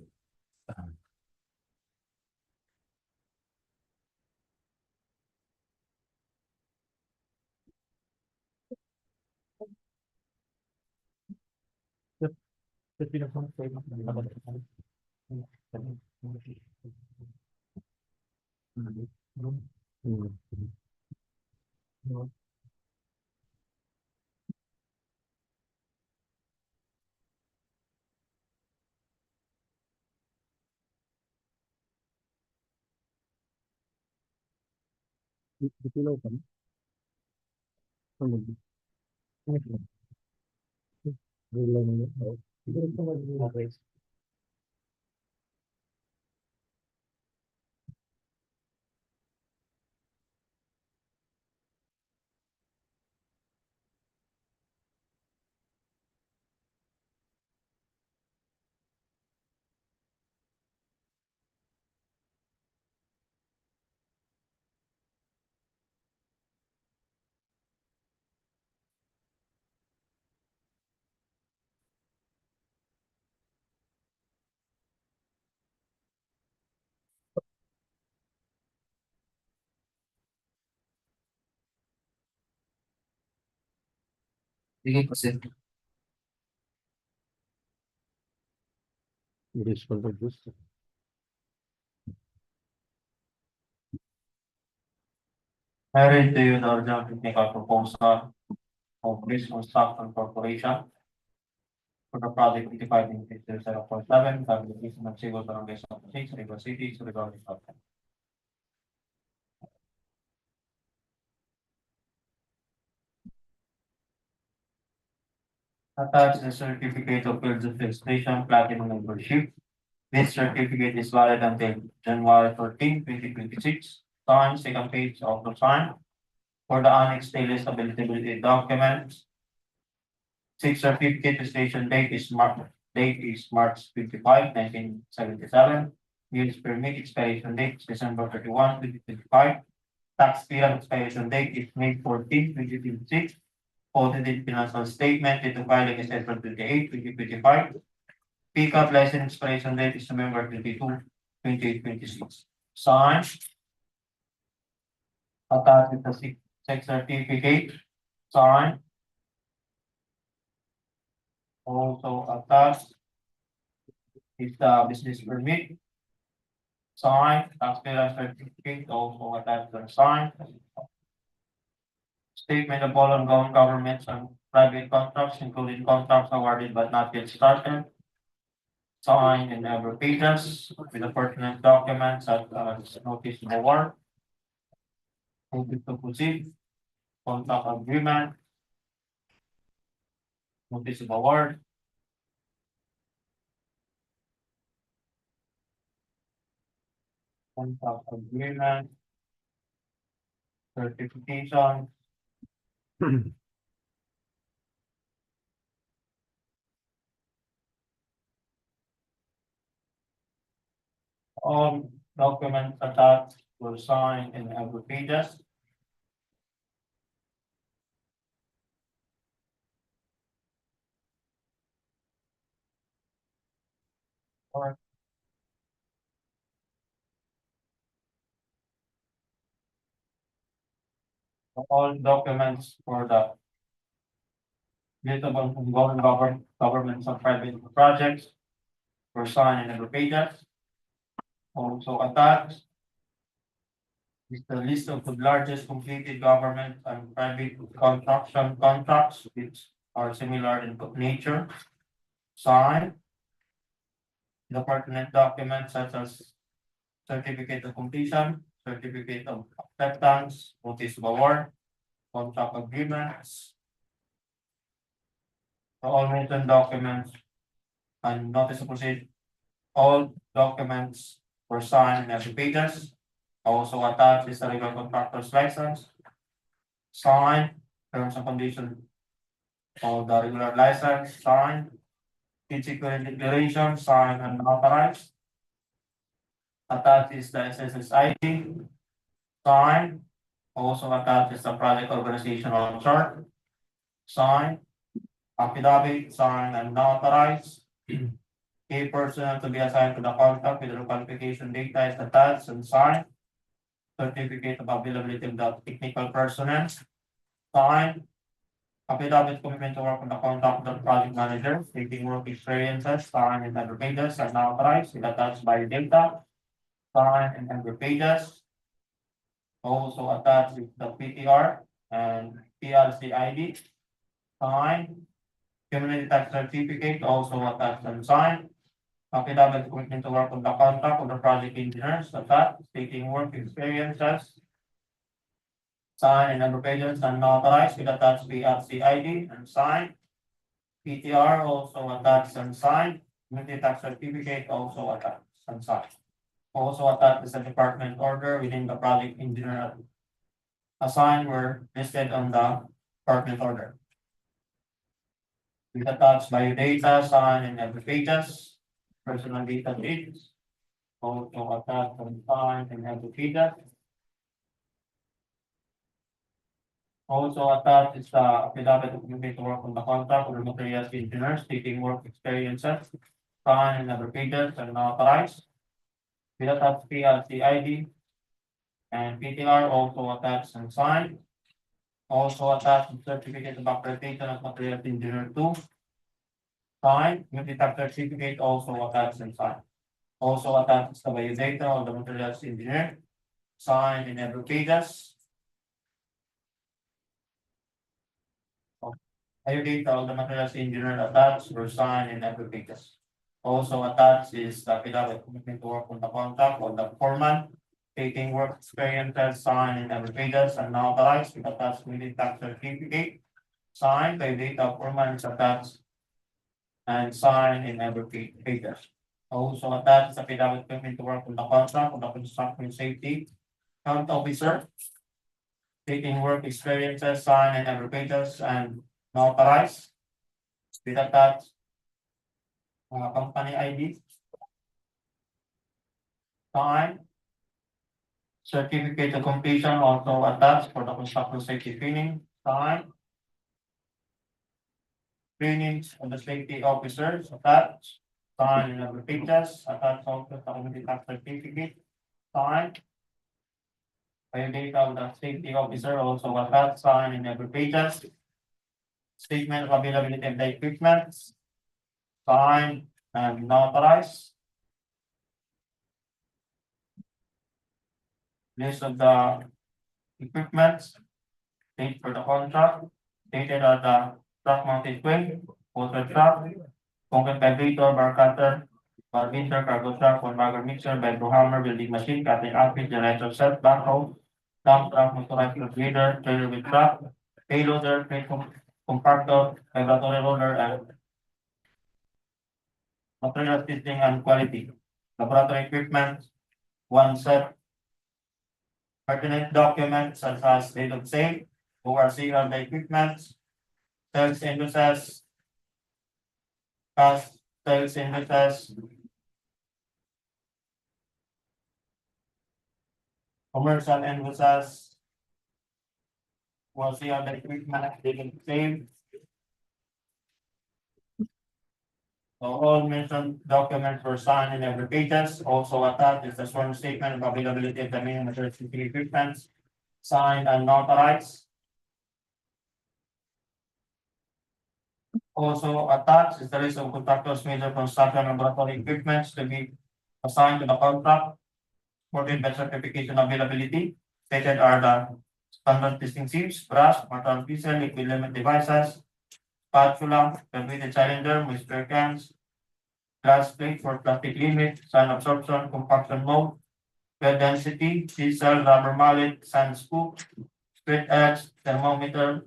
Sige po, sir. I read to you the original technical proposal of Chris Construction Corporation for the project 55-047, fabrication of civil barangay sa 6, Surigao City, Surigao, Lipata. Attached the certificate of field registration platinum membership. This certificate is valid until January 14, 2026. Signed, second page of the sign. For the annexed list of eligibility documents. Six certificate registration date is March 25, 1977. Use permit expiration date is December 31, 2025. Tax period expiration date is May 14, 2026. Audited financial statement date of filing is April 28, 2025. Pickup license expiration date is November 22, 2026. Signed. Attached with the six certificate. Signed. Also attached is the business permit. Signed. Taxpayer certificate also attached and signed. Statement of all ongoing governments and private contracts, including contracts awarded but not yet started. Signed in every pages with the pertinent documents at notice of award. Notice to proceed. Contract agreement. Notice of award. Contract agreement. Certification. All documents attached were signed in every pages. Or all documents for the governments of private projects were signed in every pages. Also attached is the list of the largest completed government and private construction contracts which are similar in nature. Signed. The pertinent documents such as certificate of completion, certificate of acceptance, notice of award, contract agreements. All written documents and notice of proceed. All documents were signed in every pages. Also attached is the regular contractor's license. Signed, terms and conditions of the regular license, signed. Physical declaration, signed and authorized. Attached is the SSSID, signed. Also attached is the project organizational chart, signed. Affidavit, signed and authorized. A person to be assigned to the contract with the qualification data is attached and signed. Certificate of availability of the technical personnel, signed. Affidavit commitment to work on the contract of the project manager, stating work experiences, signed in every pages and authorized, with attached by data, signed in every pages. Also attached with the PTR and PLC ID, signed. Community tax certificate also attached and signed. Affidavit commitment to work on the contract of the project engineers, attached, stating work experiences, signed in every pages and authorized, with attached PLC ID and signed. PTR also attached and signed. Community tax certificate also attached and signed. Also attached is a department order within the project engineer assigned were listed on the department order. With attached biodata signed in every pages, personal data sheets, also attached and signed in every pages. Also attached is the affidavit of commitment to work on the contract of the materials engineer stating work experiences, signed in every pages and authorized. With attached PLC ID and PTR also attached and signed. Also attached certificate of accreditation of materials engineer 2, signed. Community tax certificate also attached and signed. Also attached is the biodata of the materials engineer, signed in every pages. Biodata of the materials engineer attached were signed in every pages. Also attached is the affidavit commitment to work on the contract of the foreman, taking work experiences, signed in every pages and authorized, with attached community tax certificate, signed by data of foreman is attached and signed in every pages. Also attached is affidavit commitment to work on the contract of the construction safety health officer, taking work experiences, signed in every pages and authorized, with attached company ID, signed. Certificate of completion also attached for the construction safety training, signed. Trainings of the safety officers attached, signed in every pages, attached also the community tax certificate, signed. Biodata of the safety officer also attached, signed in every pages. Statement of availability of the equipment, signed and authorized. List of the equipment, date for the contract, dated at the truck mounted crane, water truck, concrete vibrator, bar cutter, bar binder, cargo truck, one bagger mixer, bedroom hammer, building machine, cutting outfit, generator set, backhoe, dump truck, motorized grader, trailer with truck, payloader, crane compactor, laboratory roller, and material testing and quality. Laboratory equipment, one set. Pertinent documents such as date of sale, ORC of the equipment, sales invoices, past sales invoices, commercial invoices, ORC of the equipment, date of sale. So all mentioned documents were signed in every pages. Also attached is the sworn statement of availability of the main material equipment, signed and authorized. Also attached is the list of contractors, major construction and laboratory equipment to be assigned to the contract. supported by certification availability. Stated are the standard testing sieves, brush, mortar pieces, liquid limit devices, spatula, permitted cylinder, moisture cans, glass plate for plastic limit, sand absorption, compaction mode, bed density, chisel, rubber mallet, sand scoop, straight edge, thermometer,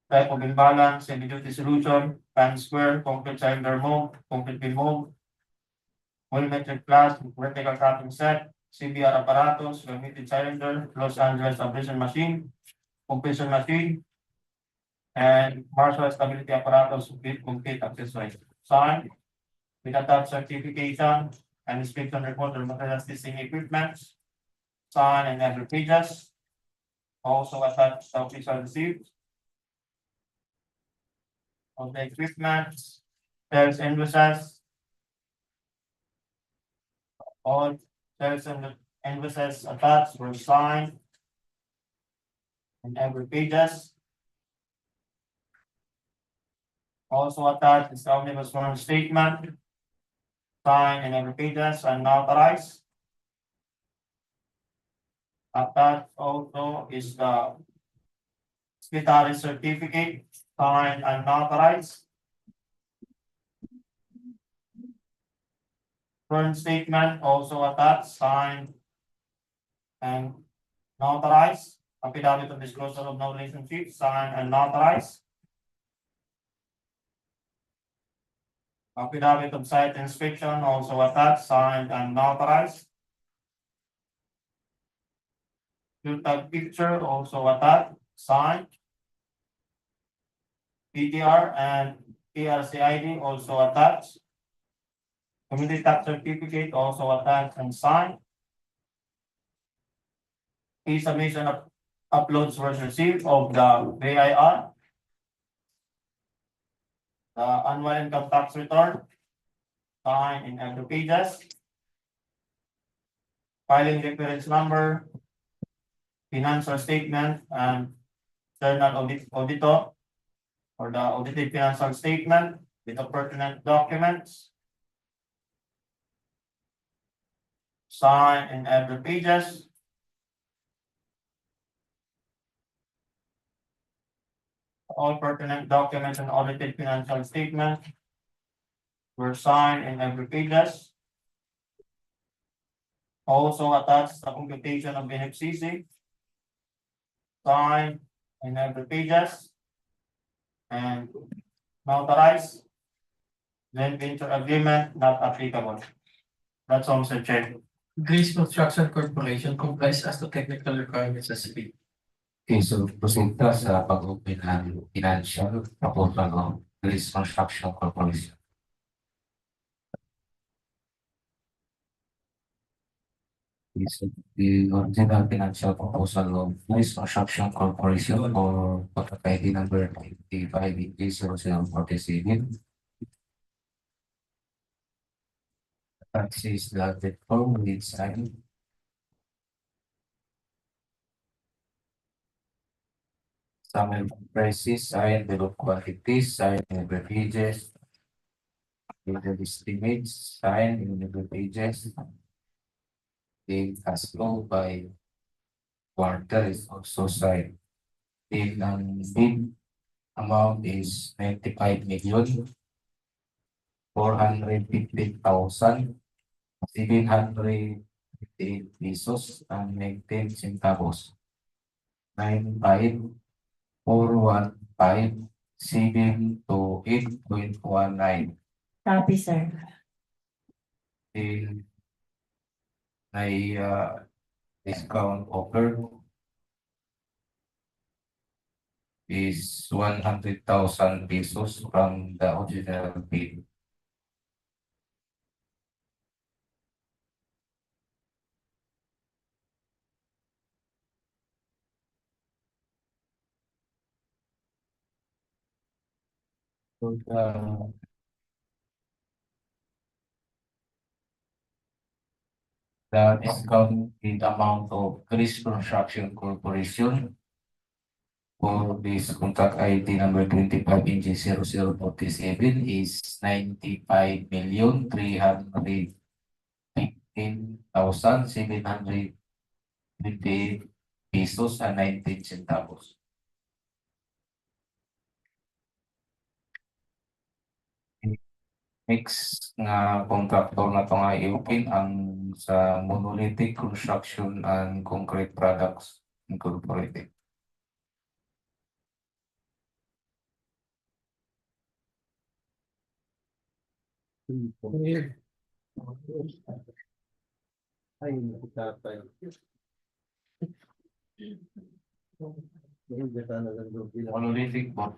type of imbalance, heavy-duty solution, pan square, concrete cylinder mold, concrete beam mold, volumetric glass, vertical cutting set, CBR apparatus, permitted cylinder, Los Angeles abrasion machine, compression machine, and Marshall stability apparatus with complete accessories. Signed, with attached certification and inspection report on materials testing equipment. Signed and every pages. Also attached the official receipt of the equipment, sales invoices. All sales and invoices attached were signed in every pages. Also attached is the omnibus form statement, signed in every pages and notarized. Attached also is the secretary certificate, signed and notarized. Current statement also attached, signed and notarized. Affidavit of disclosure of no relationship, signed and notarized. Affidavit of site inspection also attached, signed and notarized. Tag picture also attached, signed. PTR and PRCID also attached. Community tax certificate also attached and signed. E-submission of uploads was received of the BIR. The annual income tax return, signed in every pages. Filing reference number, financial statement, and journal auditor for the audited financial statement with the pertinent documents. Signed in every pages. All pertinent documents and audited financial statement were signed in every pages. Also attached the computation of beneficiary, signed in every pages and notarized. Joint venture agreement not applicable. That's all, Mr. Chair. Grace Construction Corporation complies as to technical requirements as speed. Okay, so proceed ka sa pag-open ng financial proposal of Grace Construction Corporation. Okay, so the original financial proposal of Grace Construction Corporation for contract ID number 25-0047. Tax is the form with sign. Summary prices, sign below quantities, sign in the pages. In the estimates, sign in the pages. The cash flow by quarter is also signed. The bid amount is 95,450,758 pesos and 19 centavos. 95,415,728.19. Copy, sir. The discount offer is 100,000 pesos from the original bid. So the discounted amount of Grace Construction Corporation for this contract ID number 25-0047 is 95,350,000 19,720 pesos and 19 centavos. Mix nga contractor na to nga i-open ang sa Monolithic Construction and Concrete Products Incorporated. Monolithic board.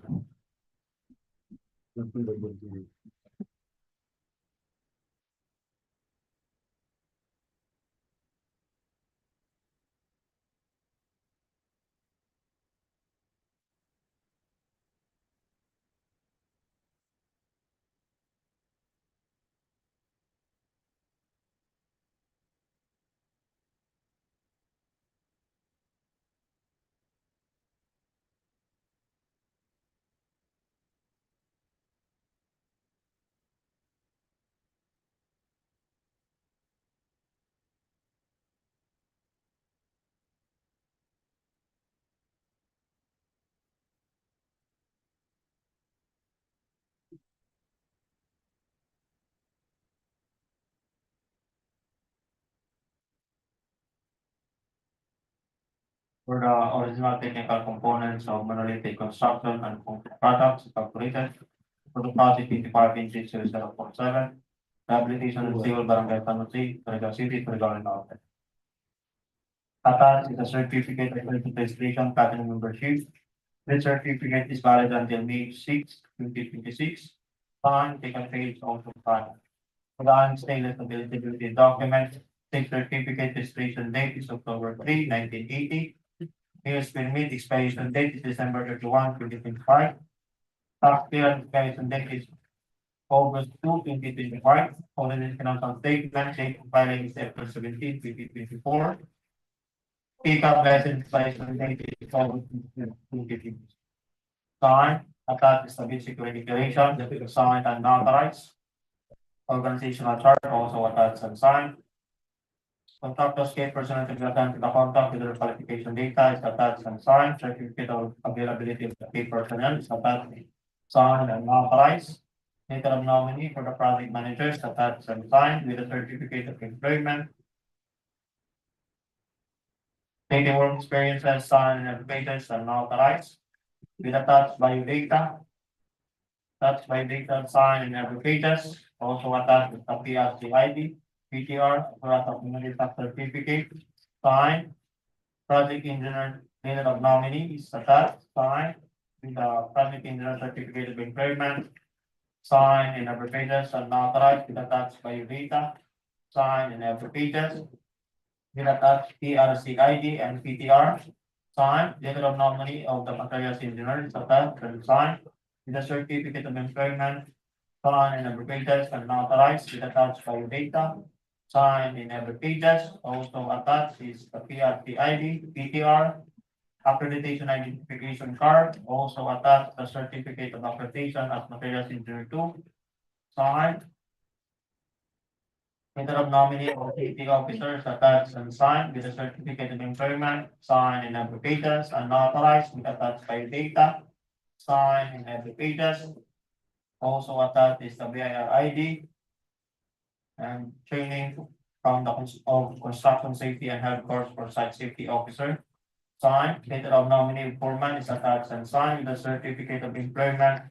For the original technical components of monolithic construction and concrete products incorporated for the project 25-inch series 0.7, rehabilitation and civil barangay Panusi, Surigao City, Surigao and NORTE. Attached is a certificate of registration cabinet membership. This certificate is valid until May 6, 2026. Signed, taken page also signed. For the unstated eligibility document, state certificate registration date is October 3, 1980. Years permit expiration date is December 31, 2025. Tax clearance expiration date is August 2, 2025. Audited financial statement date of filing is April 17, 2024. Pickup license expiration date is August 2025. Signed, attached is the bid security declaration, signed and authorized. Organizational chart also attached and signed. Contractors key personnel to be assigned to the contract with their qualification data is attached and signed. Certificate of availability of the key personnel is attached, signed and authorized. Letter of nominee for the project managers attached and signed with a certificate of employment. Stating work experiences signed and pages and authorized. With attached biodata. Attached biodata signed in every pages. Also attached with the PRC ID. PTR, of community tax certificate, signed. Project engineer, letter of nominee is attached, signed. With the project engineer certificate of employment, signed in every pages and authorized with attached biodata, signed in every pages. With attached PRC ID and PTR, signed. Letter of nominee of the materials engineer is attached and signed. With the certificate of employment, signed in every pages and authorized with attached biodata, signed in every pages. Also attached is the PRT ID, PTR, accreditation identification card. Also attached the certificate of accreditation as materials engineer 2, signed. Letter of nominee of safety officers attached and signed with the certificate of employment, signed in every pages and authorized with attached biodata, signed in every pages. Also attached is the BIR ID and training from the construction safety and health course for site safety officer. Signed, letter of nominee foreman is attached and signed with the certificate of employment,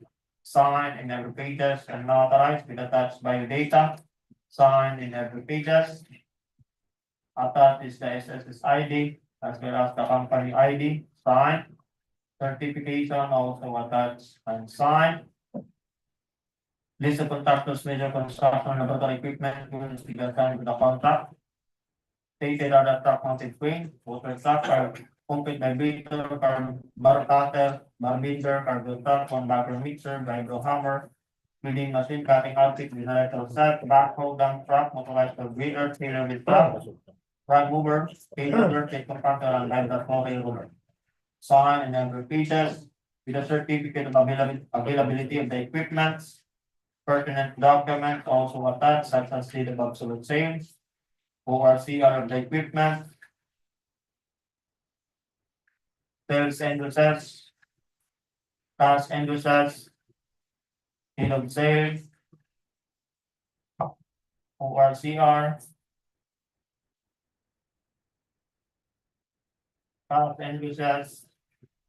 signed in every pages and authorized with attached biodata, signed in every pages. Attached is the SSS ID as well as the company ID, signed. Certification also attached and signed. List of contractors, major construction, laboratory equipment, will be assigned to the contract. Stated are the truck mounted crane, water truck, concrete vibrator, bar cutter, bar bender, cargo truck, one bagger mixer, vibro hammer, building machine, cutting outfit, generator set, backhoe, dump truck, motorized grader, trailer with truck, rag mover, payloader, take contractor, and driver railroader. Sign and then repeated with a certificate of availability of the equipment. Pertinent documents also attached, such as state of absolute sales. ORCR of the equipment, sales and users, cash and users, bill of sale, ORCR, cash and users,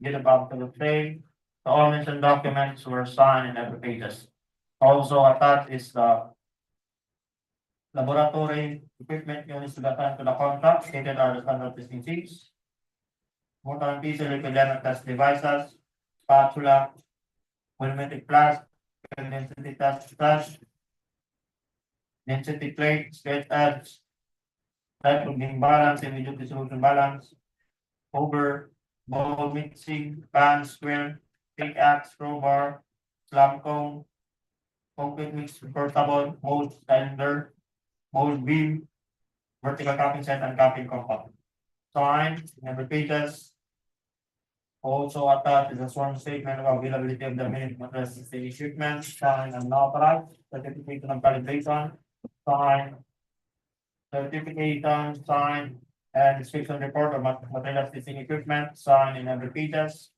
get about the trade. The all mentioned documents were signed in every pages. Also attached is the laboratory equipment units to the contract, stated are the standard testing sheets. Motor and PC equivalent test devices, spatula, volumetric flask, density test flash, density plate, stretch edge, type of being balance, and medium dissolution balance, over, ball mixing, pan, square, pickaxe, crowbar, slam cone, concrete mix, portable, mold cylinder, mold beam, vertical capping set, and capping compound. Sign, number pages. Also attached is a sworn statement of availability of the minute address system equipment, signed and authorized, certification of calibration, signed, certification, signed, and inspection report of material testing equipment, signed in every pages.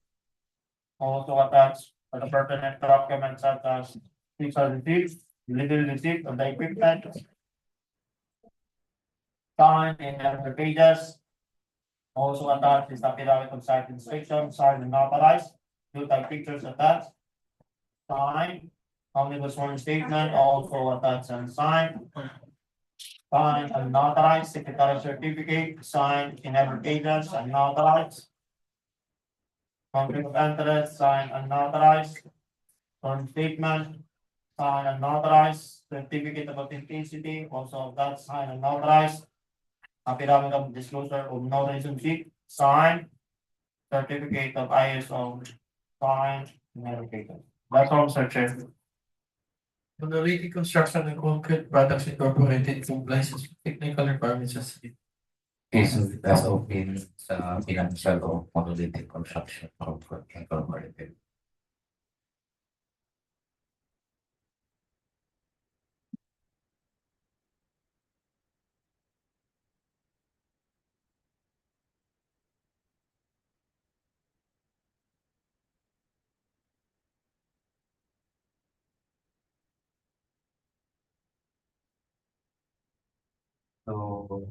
Also attached are the pertinent documents such as picture receipt, legal receipt of the equipment, signed in every pages. Also attached is affidavit of site inspection, signed and authorized, two type pictures attached, signed, omnibus sworn statement, also attached and signed. Signed and authorized, secretary certificate, signed in every pages and authorized. Conflict of interest, signed and authorized. Sworn statement, signed and authorized, certificate of authenticity, also attached, signed and authorized. Affidavit of disclosure of no relationship, signed. Certificate of ISO, signed, and everything. That's all, Mr. Chair. Monolithic Construction and Concrete Products Incorporated complies with technical requirements as Is as open sa financial o monolithic construction incorporated. So,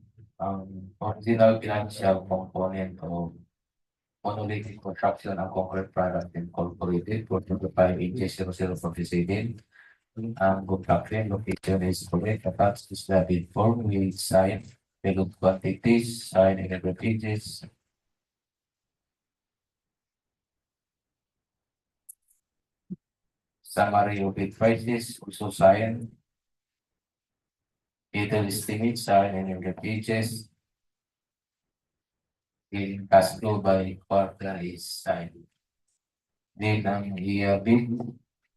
original financial component of monolithic construction and concrete product incorporated for 25 inches 0047. Ang contraction location is correct. Attached is the bid form with sign, bill of quantities, sign and every pages. Summary of bid prices, also sign. Detail estimate, sign and every pages. In cash flow by quarter is signed. Then ang bid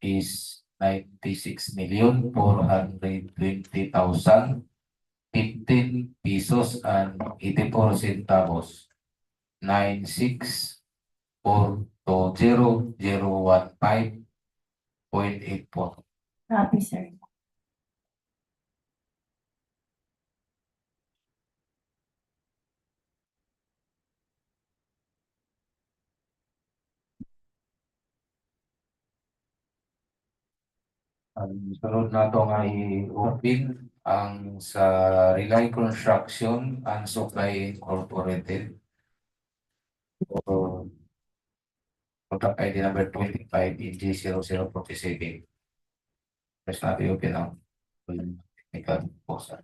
is 96,420,015 pesos and 84 centavos. 96,420,015.84. Copy, sir. Ang sunod na ito nga i-open ang sa Relay Construction and Supply Incorporated. So, contract ID number 25EG0047. Press natin open ang technical proposal.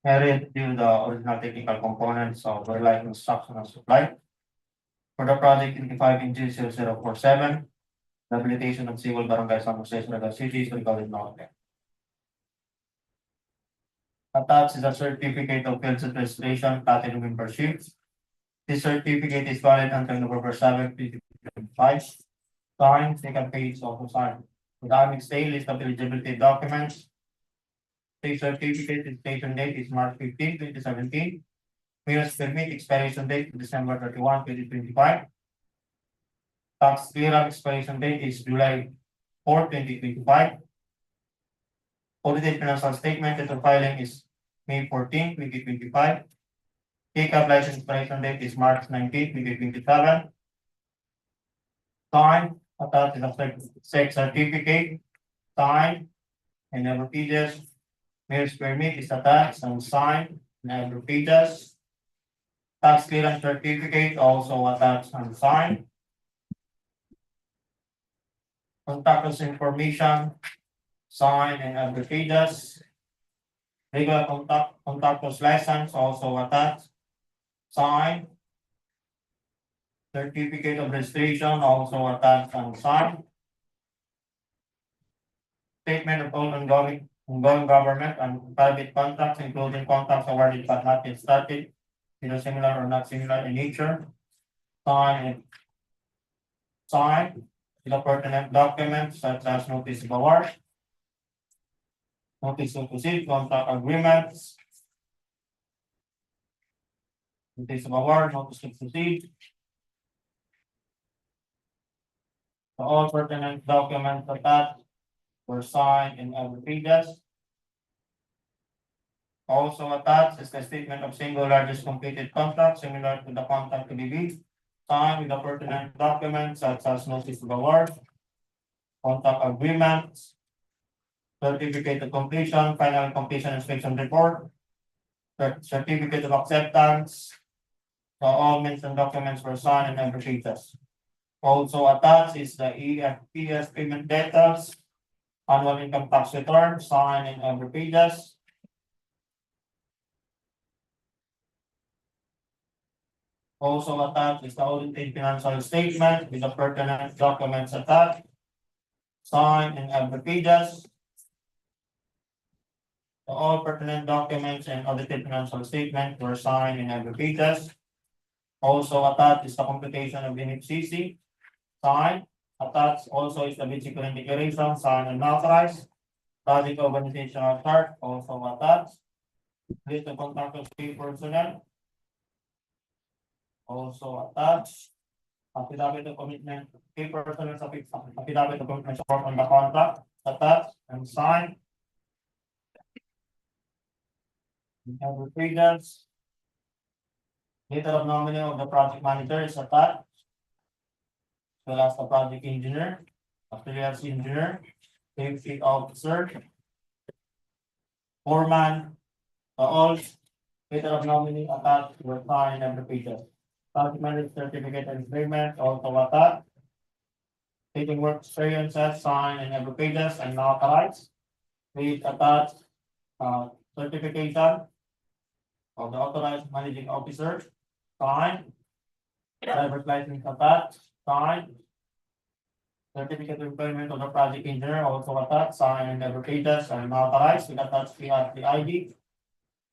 I review the original technical components of the light construction and supply. For the project 25NG0047, rehabilitation of SEAWALL Barangay San Jose, Surigao City, Surigao Norte. Attached is a certificate of field registration, platinum membership. This certificate is valid until November 7, 2025. Signed, second page also signed. The annex A list of eligibility documents. The certificate expiration date is March 15, 2017. Meals permit expiration date December 31, 2025. Tax clearance expiration date is July 4, 2025. Audited financial statement and filing is May 14, 2025. Take-up license expiration date is March 19, 2027. Signed, attached is a sex certificate, signed, and never pages. Meals permit is attached and signed, never pages. Tax clearance certificate also attached and signed. Contactless information, signed and other pages. Regular contactless license also attached, signed. Certificate of registration also attached and signed. Statement of all ongoing government and private contracts, including contracts awarded but not yet started, either similar or not similar in nature. Signed. The pertinent documents such as notice of award, notice of proceed, contract agreements, notice of award, notice of proceed. All pertinent documents attached were signed in every pages. Also attached is the statement of single largest completed contract similar to the contract to be signed with the pertinent documents such as notice of award, contract agreements, certificate of completion, final completion inspection report, certificate of acceptance. So all mentioned documents were signed in every pages. Also attached is the EFPS payment details, annual income tax return, signed in every pages. Also attached is the audited financial statement with the pertinent documents attached, signed in every pages. All pertinent documents and audited financial statement were signed in every pages. Also attached is the computation of NFCC, signed. Attached also is the basic declaration, signed and authorized. Project organizational chart also attached. List of contractors pay personnel also attached. Affidavit of commitment, pay personnel affidavit of commitment support on the contract attached and signed. We have the pages. Letter of nominee of the project manager is attached. As well as the project engineer, auxiliary engineer, safety officer, foreman, all letter of nominee attached were signed in every pages. Project manager certificate and agreement also attached. Taking work experiences signed in every pages and authorized. Please attach certification of the authorized managing officer, signed. Driver's license attached, signed. Certificate of employment of the project engineer also attached, signed in every pages and authorized. We attach the ID.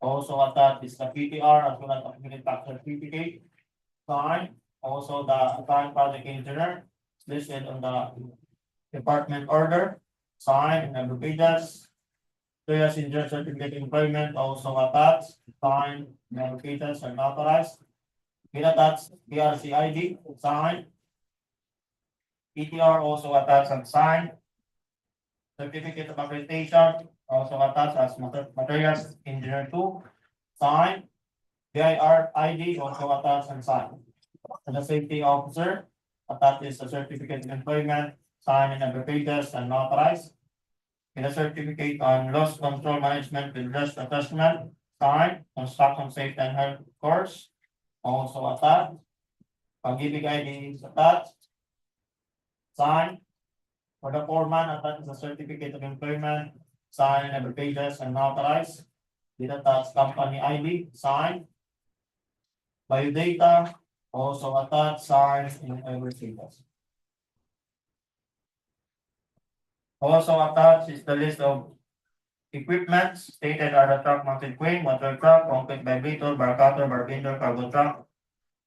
Also attached is the PTR as well as the community tax certificate, signed. Also the assigned project engineer listed on the department order, signed in every pages. Serious engineer certificate of employment also attached, signed in every pages and authorized. We attach BRGY ID, signed. PTR also attached and signed. Certificate of accreditation also attached as materials engineer 2, signed. BIR ID also attached and signed. And the safety officer attached is the certificate of employment, signed in every pages and authorized. In a certificate on loss control management with risk assessment, signed. Construction safety and health course also attached. Pag-ibig ID is attached, signed. For the foreman, attached is a certificate of employment, signed in every pages and authorized. with attached company ID, signed. Biodata, also attached, signed in every status. Also attached is the list of equipment stated are the truck mounted crane, motor truck, concrete vibrator, bar cutter, bar bender, cargo truck,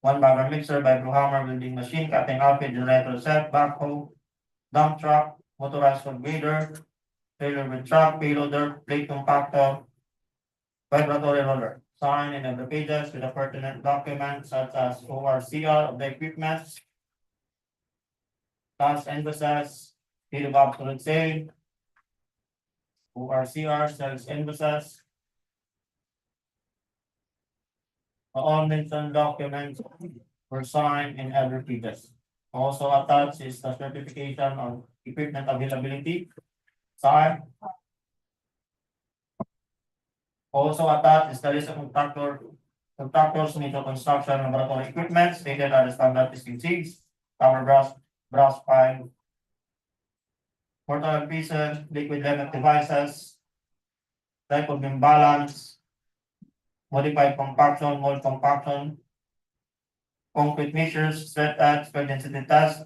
one bagger mixer, vibro hammer, welding machine, cutting outfit, generator set, backhoe, dump truck, motorized foot grader, trailer with truck, payloader, plate compactor, vibratory roller. Sign in every pages with the pertinent documents such as ORCR of the equipment, task invoices, deed of absolute sale, ORCR, sales invoices. All mentioned documents were signed in every pages. Also attached is the certification of equipment availability, signed. Also attached is the list of contractors, major construction laboratory equipment stated are the standard testing seats, cover brass pipe, mortar pieces, liquid limit devices, type of imbalance, modified compaction, mold compaction, concrete measures, straight edge, square density test,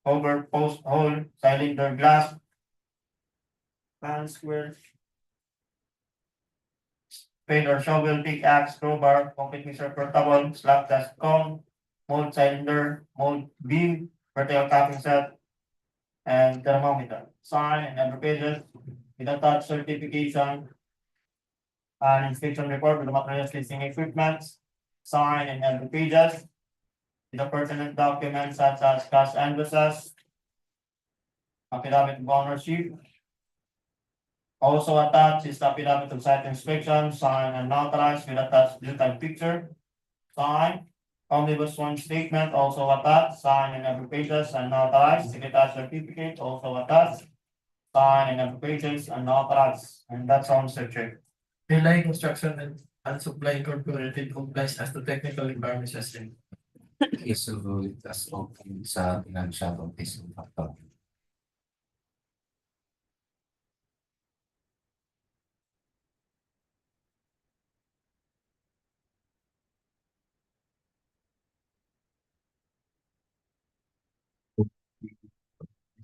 over post hole, cylinder glass, pan square, spade or shovel, pickaxe, crowbar, concrete mixer portable, slab test cone, mold cylinder, mold beam, vertical capping set, and thermometer. Sign and every pages with attached certification and inspection report with the materials listing equipment. Sign and every pages with the pertinent documents such as cash invoices, affidavit of ownership. Also attached is the affidavit of site inspection, signed and notarized with attached detailed picture. Signed. Omnibus one statement also attached, signed in every pages and notarized. Secretary certificate also attached, signed in every pages and notarized. And that's all, Mr. Chair. Rely Construction and Supply Incorporated complies as to technical requirements as in. Isusunod as open sa financial office ng factor.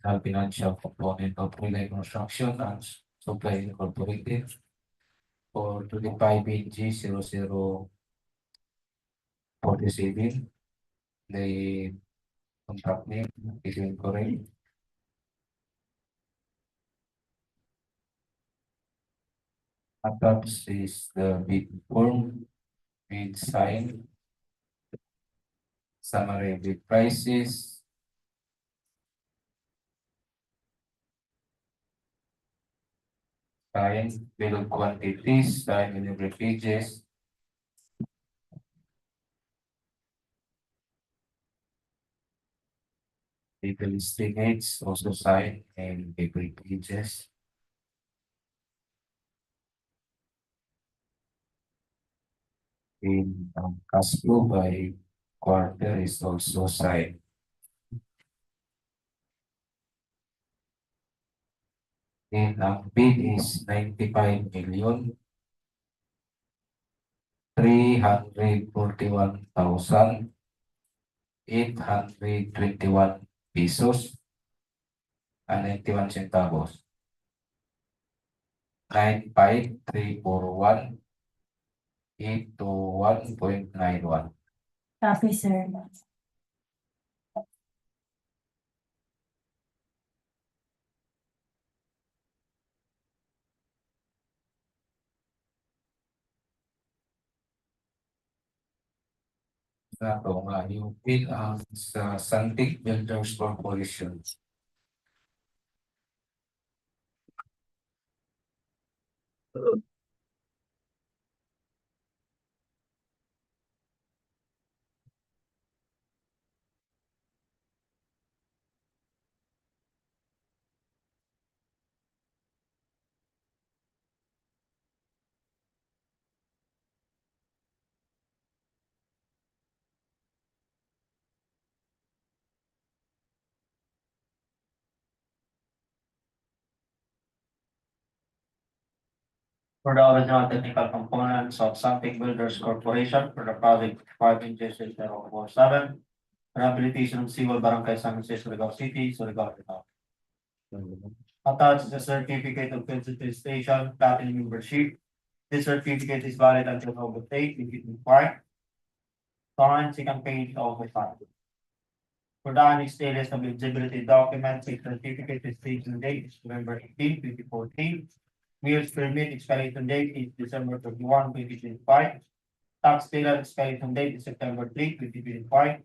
Financial component of Relay Construction and Supply Incorporated for 25 BG 0047. The contract name is incorrect. Attached is the bid form, bid sign, summary bid prices, sign, bill of quantities, sign in every pages. People estimates also sign in every pages. In cash flow by quarter is also signed. And ang bid is 95,341,821 pesos and 91 centavos. 95,341,821.91. Copy, sir. Na ito nga yung bid sa Santic Builders Corporation. For the original technical components of Something Builders Corporation for the project 5 inches 047, rehabilitation of SEAWALL Barangay San Jose, Surigao City, Surigao. Attached is a certificate of station platinum membership. This certificate is valid until August 8, 2025. Signed, second page of the file. For the annex status of eligibility documents, a certificate is station date is November 18, 2014. Meals permit expiration date is December 31, 2025. Tax data expiration date is September 3, 2025.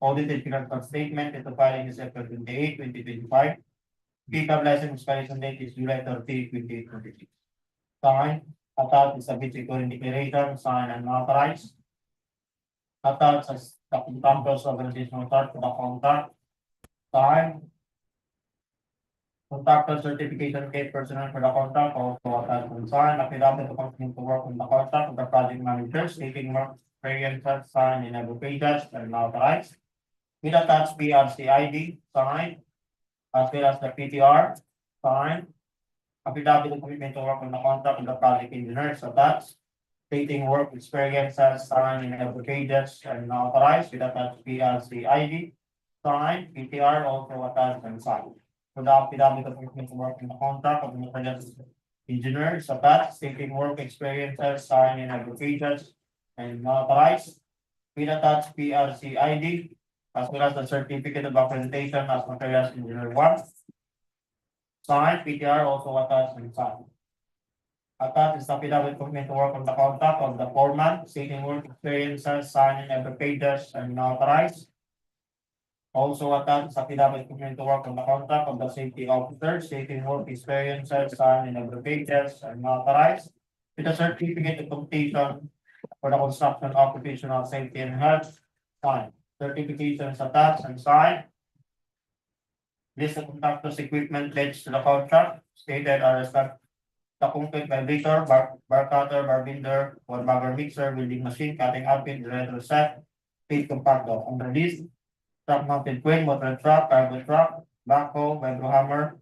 Audited financial statement is the filing is April 28, 2025. Pickup license expiration date is July 30, 2026. Signed, attached is a security declaration, signed and authorized. Attached as the campus organizational chart for the contract. Signed. Contractor certification case personnel for the contract also attached and signed. Affidavit to continue to work on the contract of the project manager stating work experiences signed in every pages and authorized. With attached BRC ID signed, as well as the PTR signed. Affidavit of commitment to work on the contract of the project engineers attached. Stating work experiences signed in every pages and authorized with attached BRC ID signed. PTR also attached and signed. For the affidavit of commitment to work in the contract of the project engineers attached. Stating work experiences signed in every pages and authorized with attached PRC ID as well as the certificate of accreditation as materials engineer 1. Signed, PTR also attached and signed. Attached is affidavit commitment to work on the contract of the foreman, stating work experiences signed in every pages and authorized. Also attached is affidavit commitment to work on the contract of the safety officer, stating work experiences signed in every pages and authorized. With a certificate of completion for the construction of occupational safety and health, signed. Certifications attached and signed. List of contractors' equipment pledged to the contract stated are as the concrete vibrator, bar cutter, bar binder, one bagger mixer, welding machine, cutting outfit, generator set, feed compactor. On the list, truck mounted crane, motor truck, cargo truck, backhoe, vibro hammer,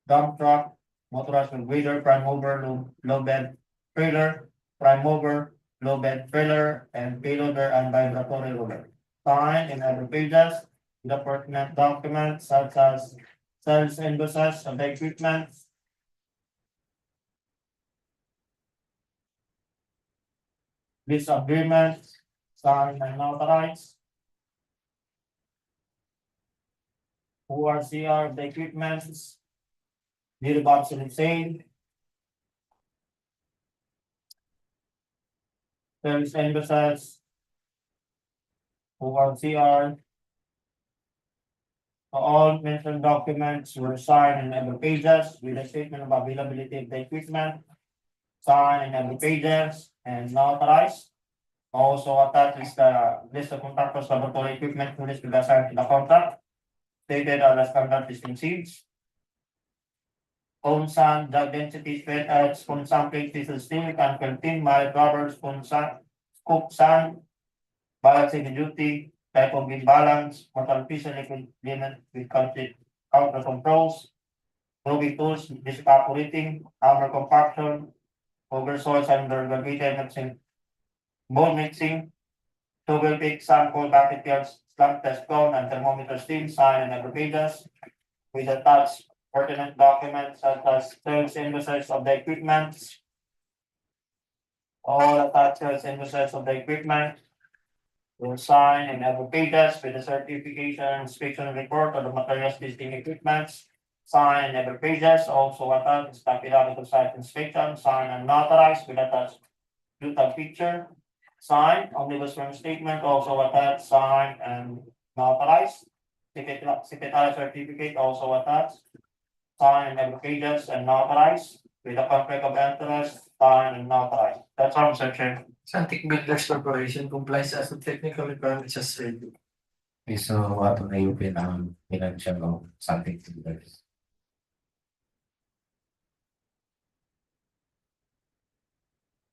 dump truck, motorized grader, prime mover, low bed trailer, prime mover, low bed trailer, and payloader and vibratory loader. Signed in every pages. The pertinent documents such as sales invoices of the equipment. Lease agreements, signed and authorized. ORCR of the equipments. Deed of absolute sale. Sales invoices. ORCR. All mentioned documents were signed in every pages with a statement of availability of the equipment. Signed in every pages and authorized. Also attached is the list of contractors laboratory equipment list to be assigned to the contract. Stated are the standard testing seeds. Cone sand, drug density, sweat edge, spoon sampling, diesel steel, can 15 mile rubber, spoon sand, scoop sand, balancing duty, type of imbalance, mortal piece and liquid limit with conflict counter controls, moving tools, disapparating, hammer compaction, oversoils under graduated mixing, bone mixing, shovel pick, sample, bucket yards, slump test cone, and thermometer steam, sign and every pages with attached pertinent documents such as sales invoices of the equipment. All attached sales invoices of the equipment will sign in every pages with the certification inspection report of the materials testing equipments. Sign in every pages, also attached the affidavit of site inspection, sign and notarized with attached detailed picture. Sign omnibus firm statement, also attached, sign and notarized. Secretary certificate also attached. Sign in every pages and notarized with a conflict of interest, sign and notarized. That's all, Mr. Chair. Something Builders Corporation complies as with technical requirements as stated. Okay, so what na yung financial of something builders?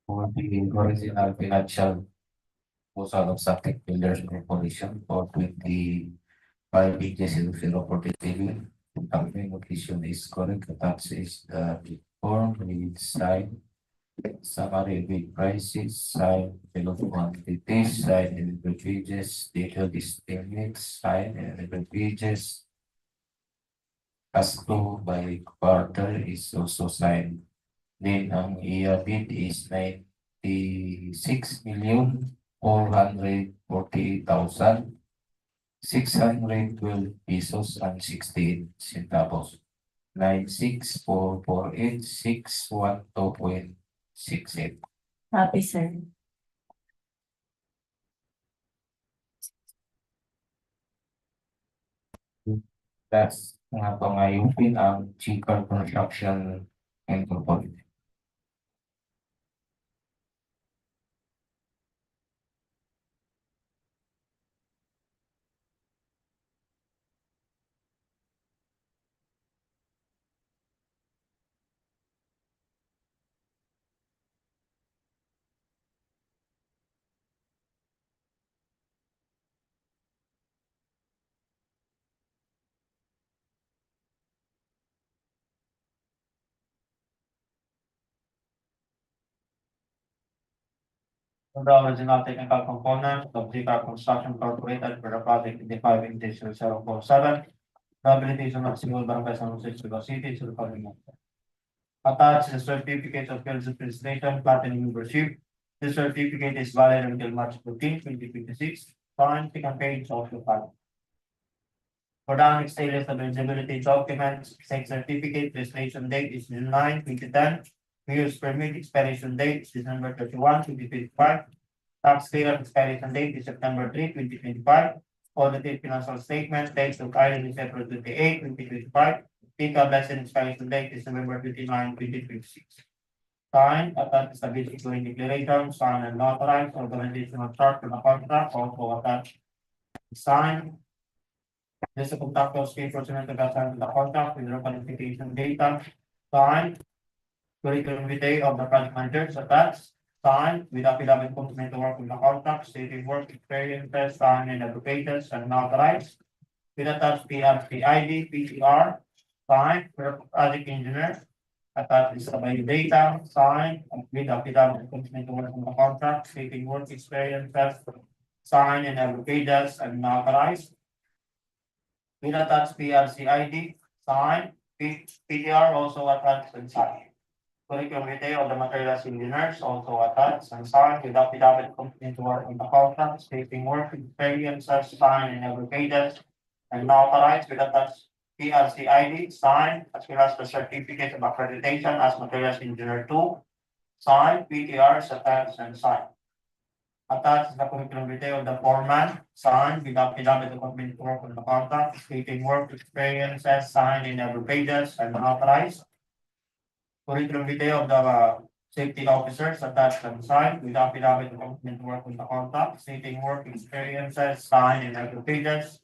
For the original financial proposal of something builders corporation for 25 inches 047. The company location is correct, attached is the form with sign Summary with prices, sign, bill of quantities, sign and pages, detailed estimates, sign and pages. As to by quarter is also signed. Then ang bid is 96,448,612 pesos and 68 centavos. 96,448,612.68. Copy, sir. That's nga pangayupin ang cheaper construction incorporated. The original technical components of Zika Construction Incorporated for the project identified in this 047, rehabilitation of single barangay San Jose, Surigao City, Surigao City. Attached the certificate of field registration, platinum membership. This certificate is valid until March 14, 2026. Signed, second page of the file. For the annex list of eligibility documents, state certificate, registration date is June 9, 2010. Use permit expiration date is December 31, 2025. Tax clearance expiration date is September 3, 2025. Audited financial statement dates of item is April 28, 2025. Pickup license expiration date is November 29, 2026. Signed, attached is the basic going declaration, signed and notarized, organizational chart for the contract, also attached. Signed. This is a contractual scheme for cement to the contract with the qualification data. Signed. Curriculum vitae of the project manager is attached. Signed with affidavit commitment to work with the contract, stating work experiences, signed and advocates and notarized. With attached PRC ID, PCR, signed for project engineer. Attached is by data, signed with affidavit commitment to work with the contract, stating work experiences, signed and advocates and notarized. With attached PRC ID, signed, PDR also attached and signed. Curriculum vitae of the materials engineers also attached and signed with affidavit commitment to work in the contract, stating work experiences, signed and advocated and authorized with attached PRC ID, signed, as well as the certificate of accreditation as materials engineer 2, signed, PTRs attached and signed. Attached is the curriculum vitae of the foreman, signed with affidavit of commitment to work in the contract, stating work experiences, signed in every pages and authorized. Curriculum vitae of the safety officers attached and signed with affidavit of commitment to work in the contract, stating work experiences, signed in every pages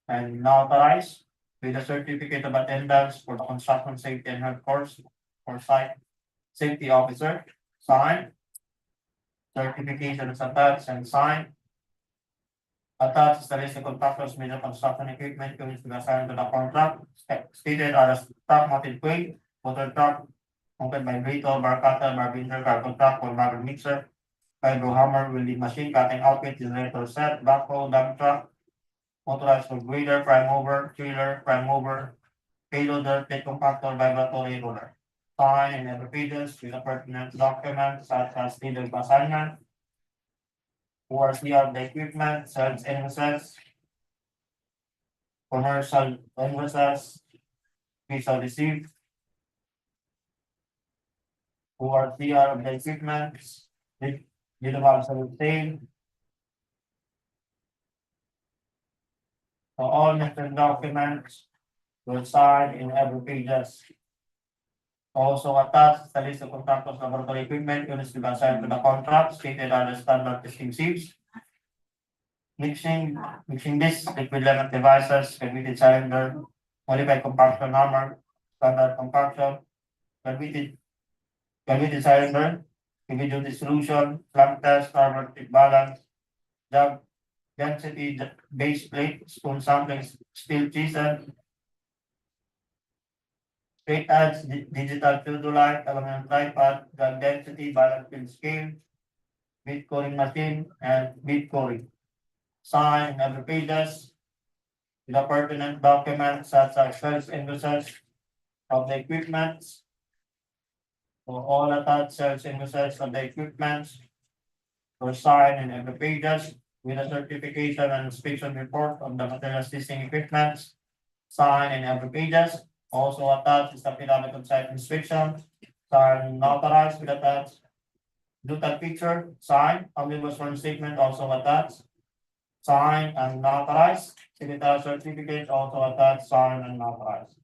and authorized. With a certificate of attendance for the construction safety and health course for site safety officer, signed. Certification is attached and signed. Attached is the list of contractors, major construction equipment units to be assigned to the contract, stated are the truck mounted crane, water truck, mounted vibrator, bar cutter, bar binder, cargo truck, or bar mixer, hydro hammer, welding machine, cutting outfit, generator set, backhoe, dump truck, motorized for grader, prime mover, trailer, prime mover, payloader, pit compactor, vibratory roller. Sign and every pages with the pertinent documents such as deed of assignment, warranty of the equipment, sales invoices, commercial invoices, visa received, warranty of the equipment, deed of absolute sale. So all necessary documents will sign in every pages. Also attached the list of contractors laboratory equipment units to be assigned to the contract, stated are the standard testing sieves. Mixing this liquid lemon devices, permitted cylinder, modified compaction hammer, standard compaction, permitted cylinder, individual dissolution, clamp test, thermoelectric balance, job density, base plate, spoon sampling, steel chisel, straight edge, digital tubular, aluminum tripod, drug density, balance field scale, bead coring machine, and bead coring. Sign in every pages, the pertinent documents such as shells and usage of the equipment. For all attached shells and usage of the equipment were signed in every pages with a certification and inspection report of the materials testing equipment. Signed in every pages. Also attached is the affidavit of site inspection. Signed and notarized with attached. Dutal picture, signed, omnibus form statement also attached. Signed and notarized. Signature certificate also attached, signed and notarized.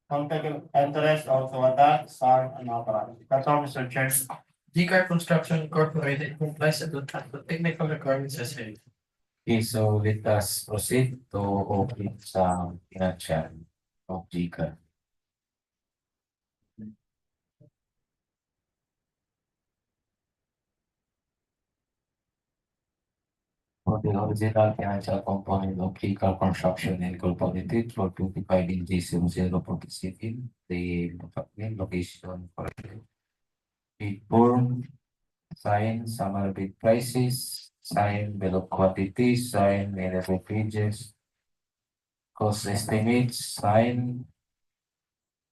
Conflict of interest also attached, signed and notarized. That's all, Mr. Chair. GCAR Construction Incorporated complies with the technical requirements as well. Okay, so let us proceed to open sa financial of GCA. For the original financial component of GCA Construction Incorporated for 25 inches 0047, the location for bid form, sign, summary bid prices, sign bill of quantity, sign minimum pages, cost estimates, sign,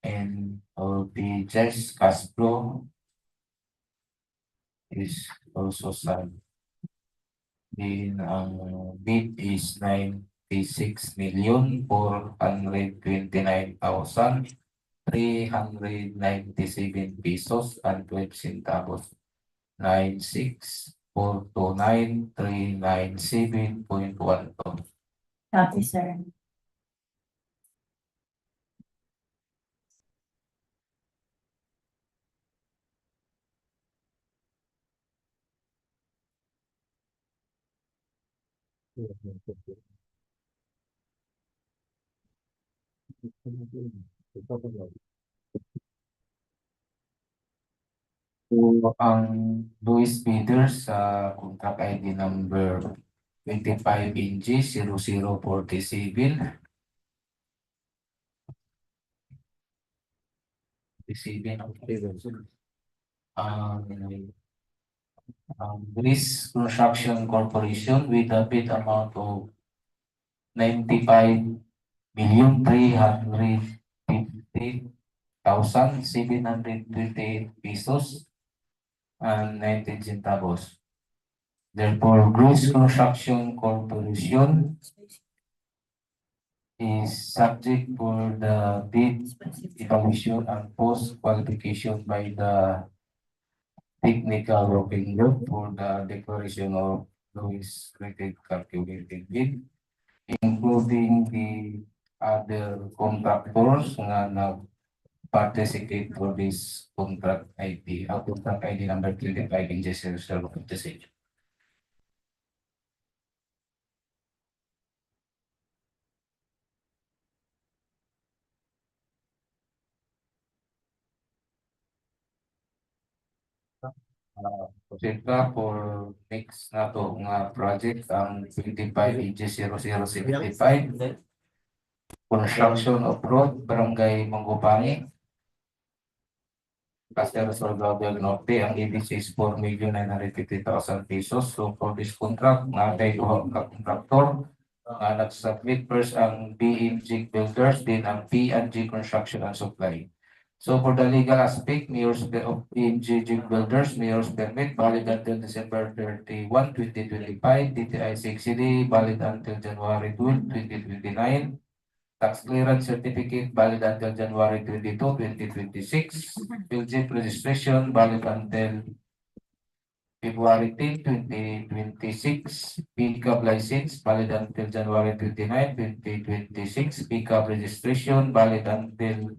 and all pages, cash flow is also signed. Then ang bid is 96,429,397 pesos and 12 centavos. 96,429,397.12. Copy, sir. So, ang lowest bidder sa contract ID number 25NG0047. 47 Greece Construction Corporation with a bid amount of 95,350,728 pesos and 19 centavos. Therefore, Greece Construction Corporation is subject for the bid evaluation and post qualification by the technical working group for the declaration of lowest rated calculated bid, including the other contractors nga nag-participate for this contract ID, contract ID number 25 in Jessel of the city. Proceed ka for next na to nga project ang 25EG0075 construction of road Barangay MAGUPANGE Castel Surigao del Norte. Ang EBC is 4,950,000 pesos. So for this contract nga kay duha ka contractor nga nag-submit first ang BMG Builders then ang P&G Construction and Supply. So for the legal aspect, Mayor's of PMG Builders, Mayor's permit valid until December 31, 2025, DTI 6CD valid until January 12, 2029, tax clearance certificate valid until January 22, 2026, PLG registration valid until February 10, 2026, pickup license valid until January 29, 2026, pickup registration valid until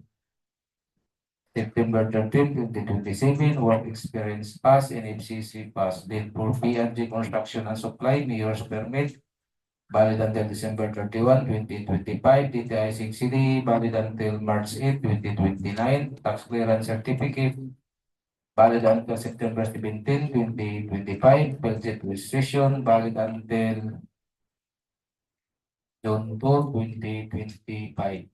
September 13, 2027, work experience pass and FCC pass. Then for P&G Construction and Supply, Mayor's permit, valid until December 31, 2025, DTI 6CD, valid until March 8, 2029, tax clearance certificate, valid until September 17, 2025, budget registration, valid until June 2, 2025.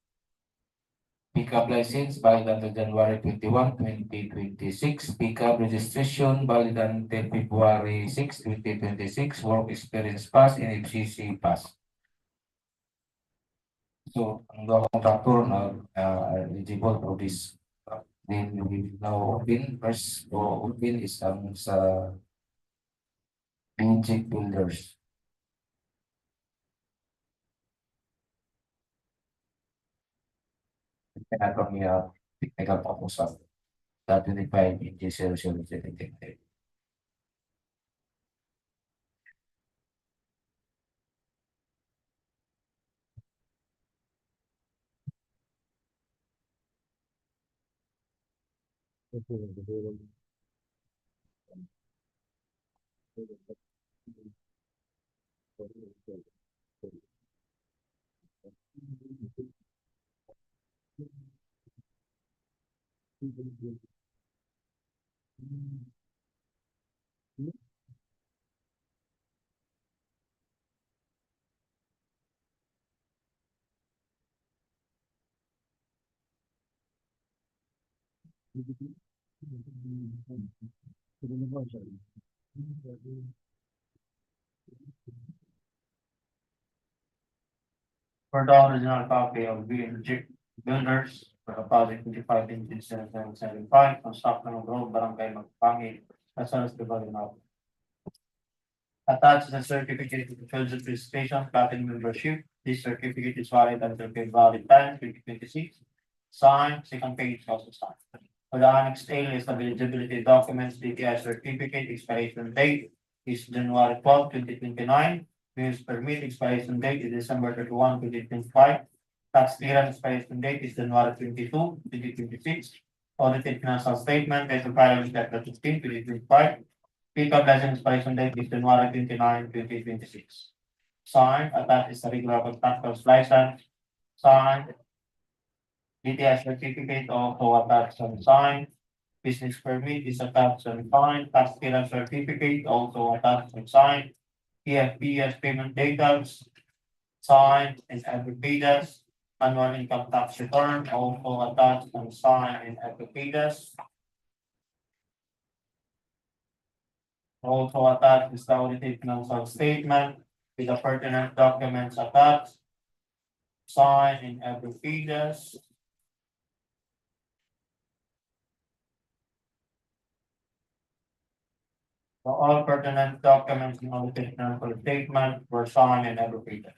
Pickup license valid until January 21, 2026. Pickup registration valid until February 6, 2026. Work experience pass and FCC pass. So, ang mga contractor na eligible for this. Then we now open. First open is ang sa BRGY builders. Kaya kami technical proposal. 25 inches 00 For the original copy of BRGY Builders for the project 25 inches 775, construction of road, Barangay MAGUPANGE, Quezon City, Balilar. Attached the certificate of field registration, platinum membership. This certificate is valid until February 10, 2026. Signed, second page also signed. For the Annex A list of eligibility documents, DTI certificate expiration date is January 12, 2029. Use permit expiration date is December 31, 2025. Tax clearance expiration date is January 22, 2026. Audited financial statement, based on filing December 15, 2025. Pickup license expiration date is January 29, 2026. Signed, attached is the regular contractor's license. Signed. DTI certificate also attached and signed. Business permit is attached and signed. Tax clearance certificate also attached and signed. PFPS payment details, signed in every pages. Annual income tax return also attached and signed in every pages. Also attached is the audited financial statement with the pertinent documents attached. Signed in every pages. So all pertinent documents in audited financial statement were signed in every pages.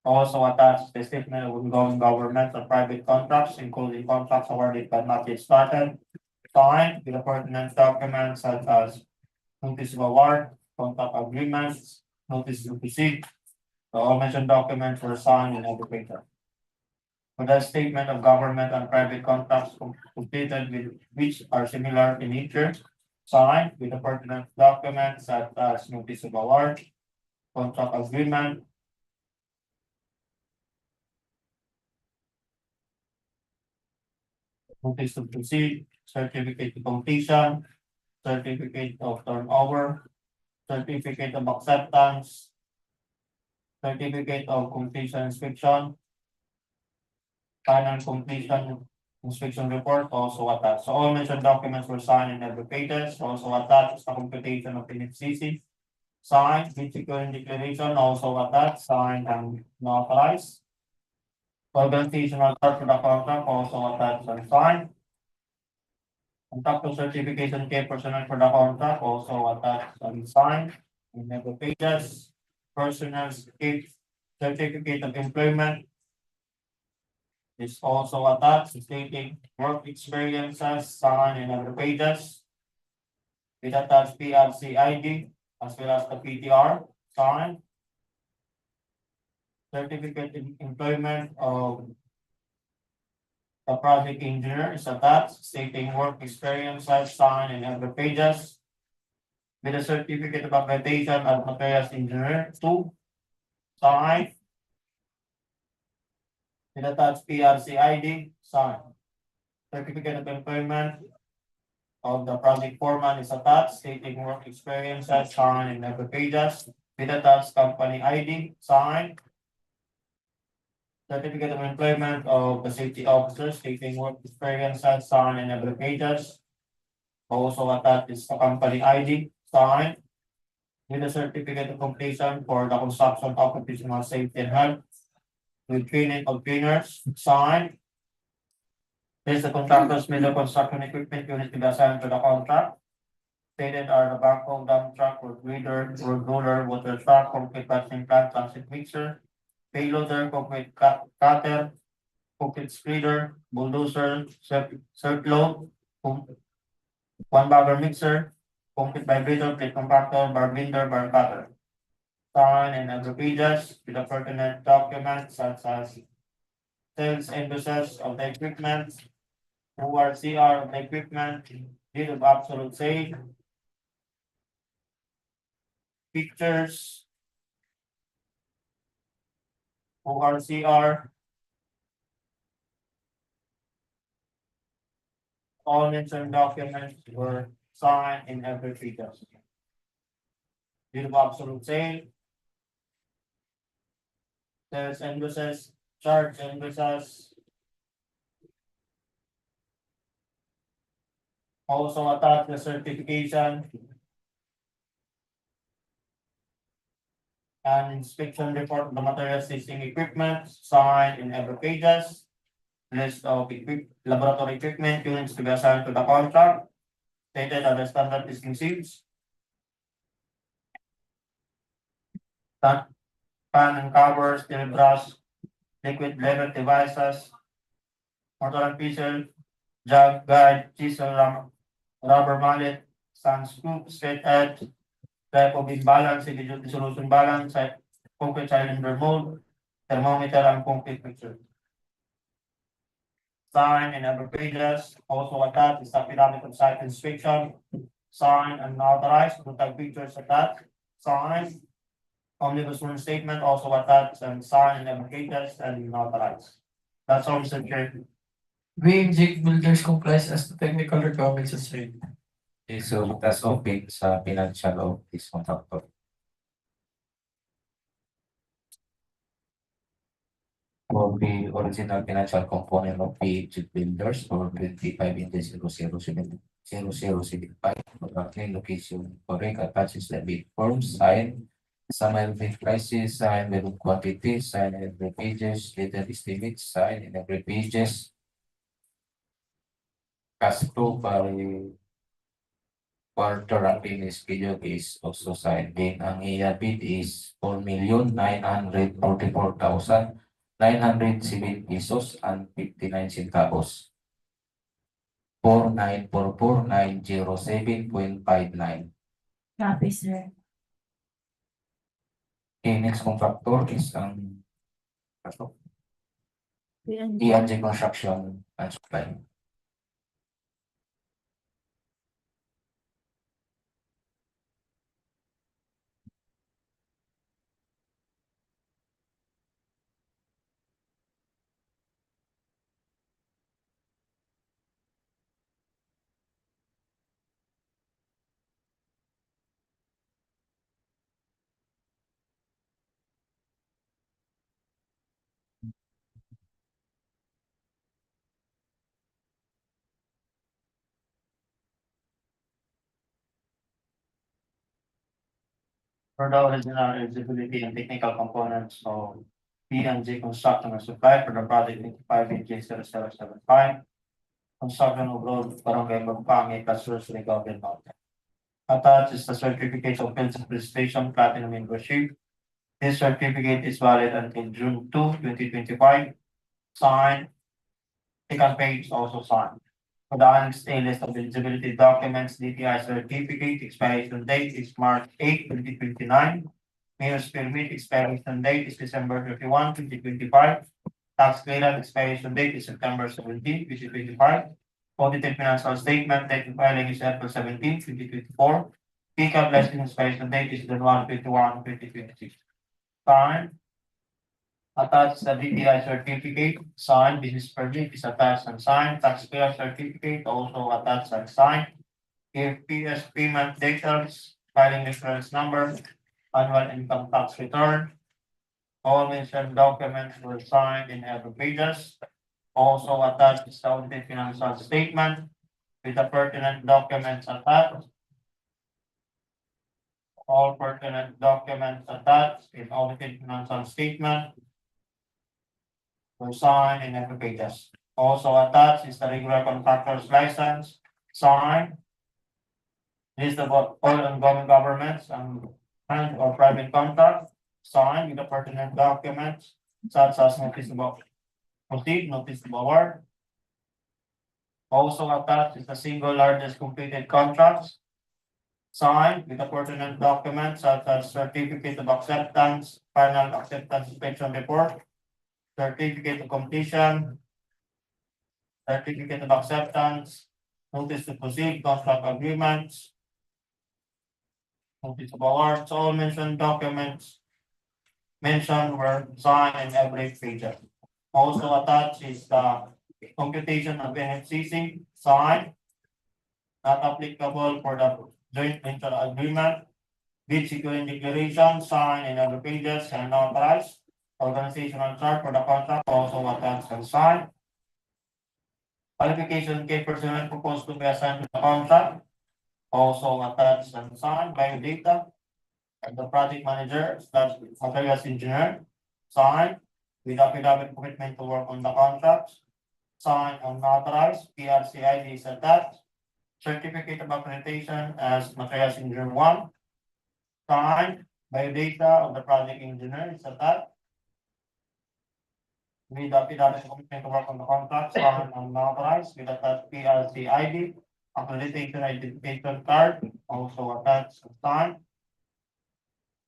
Also attached the statement of ongoing government and private contracts, including contracts awarded but not yet started. Signed with the pertinent documents such as notice of award, contract agreements, notice to proceed. The all mentioned documents were signed in every paper. For the statement of government and private contracts completed with which are similar in nature, signed with the pertinent documents such as notice of award, contract agreement, notice to proceed, certificate of completion, certificate of turnover, certificate of acceptance, certificate of completion inspection, final completion inspection report also attached. So all mentioned documents were signed in every pages, also attached the computation of NFCC. Signed, with securing declaration also attached, signed and notarized. Organizational chart for the contract also attached and signed. Contractor certification key personnel for the contract also attached and signed in every pages. Personnel certificate of employment is also attached, stating work experiences signed in every pages. With attached PRC ID as well as the PTR signed. Certificate of employment of the project engineer is attached, stating work experiences signed in every pages. With a certificate of accreditation as materials engineer 2 signed. With attached PRC ID signed. Certificate of employment of the project foreman is attached, stating work experiences signed in every pages. With attached company ID signed. Certificate of employment of the safety officers stating work experience at signed in every pages. Also attached is the company ID signed with the certificate of completion for the construction occupational safety and health with training of trainers signed. This the contractors made the construction equipment unit to be assigned to the contract. Stated are the backhoe, dump truck, road grader, road roller, water truck, concrete batching plant, transit mixer, payloader, concrete cutter, concrete spreader, bulldozer, circle, one bagger mixer, concrete vibrator, plate compactor, bar binder, bar cutter. Sign and other pages with the pertinent documents such as sales invoices of the equipment, ORCR of the equipment, deed of absolute sale, pictures, ORCR, all mentioned documents were signed in every pages. Deed of absolute sale, sales invoices, charge invoices. Also attach the certification and inspection report of the material testing equipment signed in every pages. List of laboratory equipment units to be assigned to the contract. Stated that the standard testing seals. Pan and cover, steel brush, liquid level devices, mortar and pestle, jug, guide, chisel, rubber mallet, sand scoop, straight edge, type of imbalance, dissolution balance, concrete cylinder mold, thermometer, and concrete mixture. Sign in every pages, also attached is affidavit of site inspection, signed and authorized, to take pictures attached, signed. Omnibus one statement also attached and signed in every pages and authorized. That's all, Mr. Chair. BMG Builders complies as to technical requirements as said. So that's open sa financial of this contractor. For the original financial component of PH Builders for 25/00/0075, contracting location correct attaches the bid form, sign, summary bid prices, sign with quantity, sign in every pages, later estimates, sign in every pages. Cash flow by quarter ang schedule is also signed. Then ang iya bid is 4,944,907 pesos and 59 centavos. 4,944,907.59. Copy, sir. Okay, next contractor is ang Yan. DNG Construction and Supply. For the original eligibility and technical components of PNG Construction and Supply for the project 25/00/075. Construction of road Barangay MAGUPANGE, Surigao del Norte. Attached is the certificate of principal station platinum membership. This certificate is valid until June 2, 2025. Signed. Second page also signed. For the annexed A list of eligibility documents, DTI certificate expiration date is March 8, 2029. Mayor's permit expiration date is December 31, 2025. Tax clearance expiration date is September 17, 2025. Audited financial statement date of filing is April 17, 2024. Pickup license expiration date is January 21, 2026. Signed. Attached the DTI certificate, signed, business permit is attached and signed, taxpayer certificate also attached and signed. KPS payment details, filing reference number, annual income tax return. All mentioned documents were signed in every pages. Also attached is the audited financial statement with the pertinent documents attached. All pertinent documents attached in audited financial statement were signed in every pages. Also attached is the regular contractor's license, signed. List of all ongoing governments and or private contracts, signed with the pertinent documents such as notice of proceed, notice of award. Also attached is the single largest completed contracts, signed with the pertinent documents such as certificate of acceptance, final acceptance inspection report, certificate of completion, certificate of acceptance, notice to proceed, contract agreements, notice of awards, all mentioned documents mentioned were signed in every page. Also attached is the computation of NFCC, signed, not applicable for the joint venture agreement, bid securing declaration, signed in every pages and authorized, organizational chart for the contract, also attached and signed. Qualification key personnel proposed to be assigned to the contract, also attached and signed. Biodata and the project manager slash materials engineer, signed with affidavit commitment to work on the contracts, signed and authorized. PRCID is attached. Certificate of accreditation as materials engineer one, signed. Biodata of the project engineer is attached. With affidavit commitment to work on the contract, signed and authorized with attached PRCID, accreditation identification card, also attached and signed.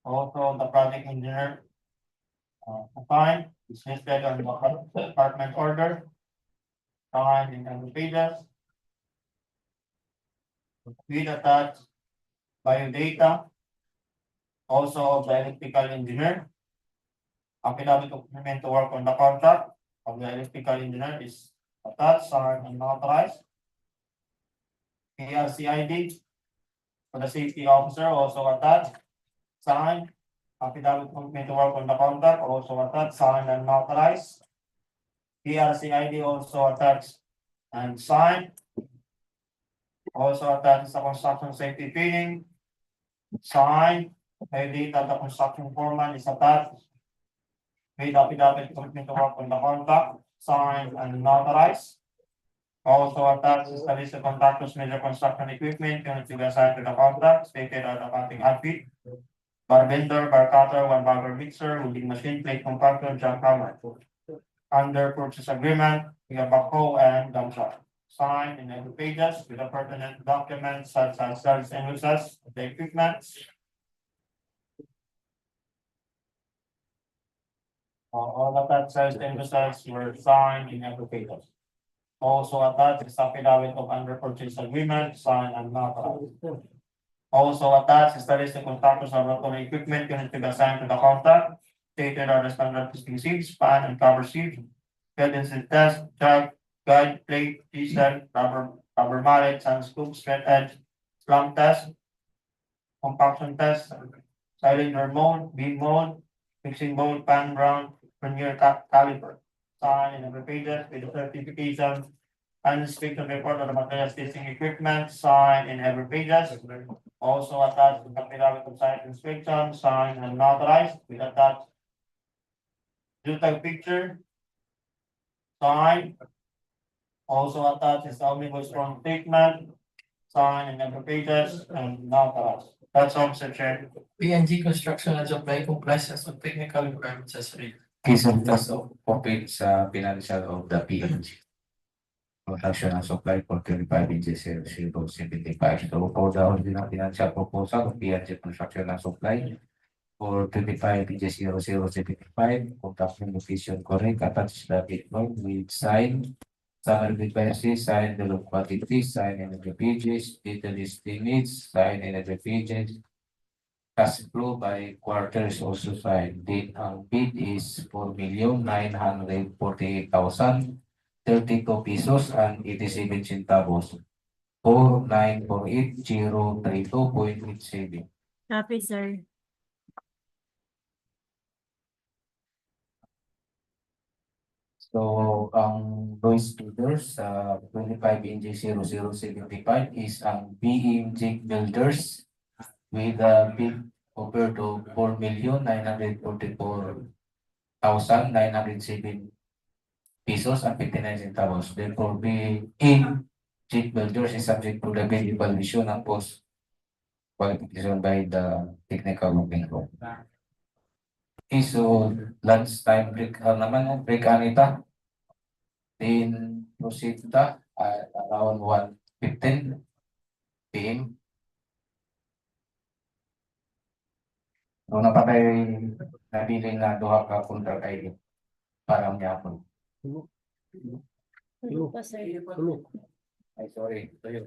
Also, the project engineer assigned is listed on the department order, signed in every pages. With attached biodata, also of the electrical engineer. Affidavit of commitment to work on the contract of the electrical engineer is attached, signed and authorized. PRCID for the safety officer, also attached, signed. Affidavit commitment to work on the contract, also attached, signed and authorized. PRCID also attached and signed. Also attached is the construction safety training, signed. Biodata, the construction foreman is attached. With affidavit commitment to work on the contract, signed and authorized. Also attached is the list of contractors, major construction equipment, unit to be assigned to the contract, stated at the accounting outfit. Bar vendor, bar cutter, one bagger mixer, welding machine, plate compactor, jackhammer. Under purchase agreement, we have backhoe and dump truck. Signed in every pages with the pertinent documents such as sales and uses of the equipment. All of that sales and uses were signed in every pages. Also attached is affidavit of under purchase agreement, signed and notarized. Also attached is the list of contractors of rotor equipment unit to be assigned to the contract, stated are the standard testing seats, span and cover seats, cadence test, jug, guide, plate, diesel, rubber mallets and scoops, straight edge, slump test, compaction test, cylinder mold, beam mold, fixing mold, pan round, vernier caliper. Signed in every pages with the certification and inspection report of the materials testing equipment, signed in every pages. Also attached the affidavit of site inspection, signed and notarized with attached detailed picture, signed. Also attached is the omnibus form statement, signed in every pages and notarized. That's all, Mr. Chair. PNG Construction has applied compliance with technical requirements as written. Case of trust of profit sa financial of the PNG. Production and supply for 25 inches 0075. So for the original financial proposal of PNG Construction and Supply for 25 inches 0075, contraction location correct, attached the deployed with sign, summary requirements, sign the quantity, sign in the pages, detail estimates, sign in the pages. Cash flow by quarters also signed. Date ang bid is 4,948,032 pesos and 87 centavos. 4,948,032.87. Copy, sir. So, ang noise builders sa 25NG0075 is ang BMG Builders with a bid over to 4,944,907 pesos and 59 centavos. Therefore, BMG Builders is subject to the bid evaluation and post qualification by the technical working group. Okay, so lunchtime break naman, break Anita. Then proceed ta at around 1:15 PM. Doon na pa tayo nabili na duha ka contract ID para ang yapon. Ano pa, sir? Ay, sorry. Tuyo.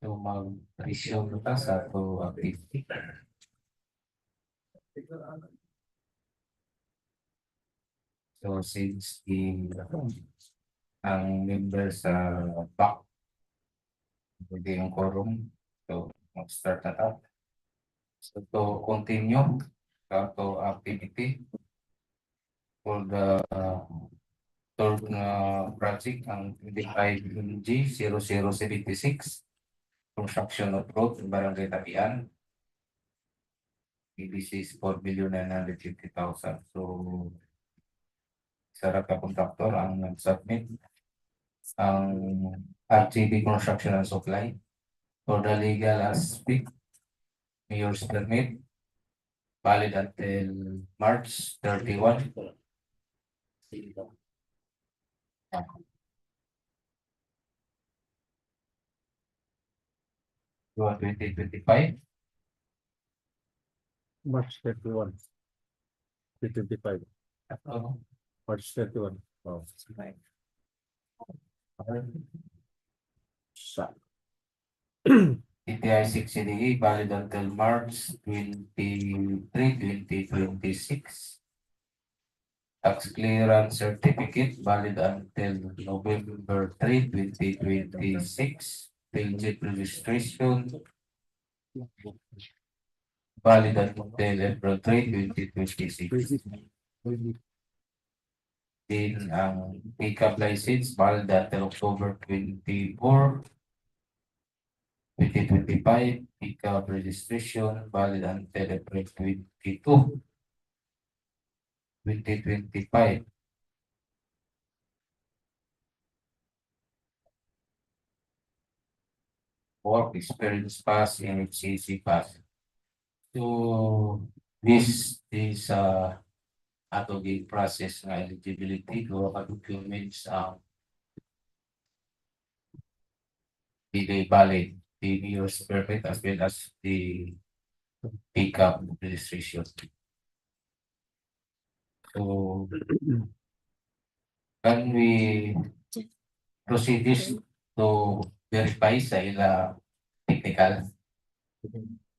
So mag-resume na sa to activity. So since ang member sa back, hindi yung quorum, so mag-start na tayo. So to continue to activity for the third project ang BRGY-0076 construction of road in Barangay Tapian. PBC is 4,950,000. So sarap ka contractor ang nag-submit ang RTB Construction and Supply for the legal aspect, mayor's permit valid until March 31. 2025. March 31, 2025. Oh, March 31. Wow. Sa TTI 6CDE valid until March 23, 2026. Tax clearance certificate valid until November 3, 2026. Legit registration valid until April 3, 2026. Then ang pickup license valid until October 24, 2025. Pickup registration valid until April 22, 2025. Work experience pass and HCC pass. So this is atogate process ng eligibility ko documents the valid the year's permit as well as the pickup registration. So can we proceed this to verify sa ila technical?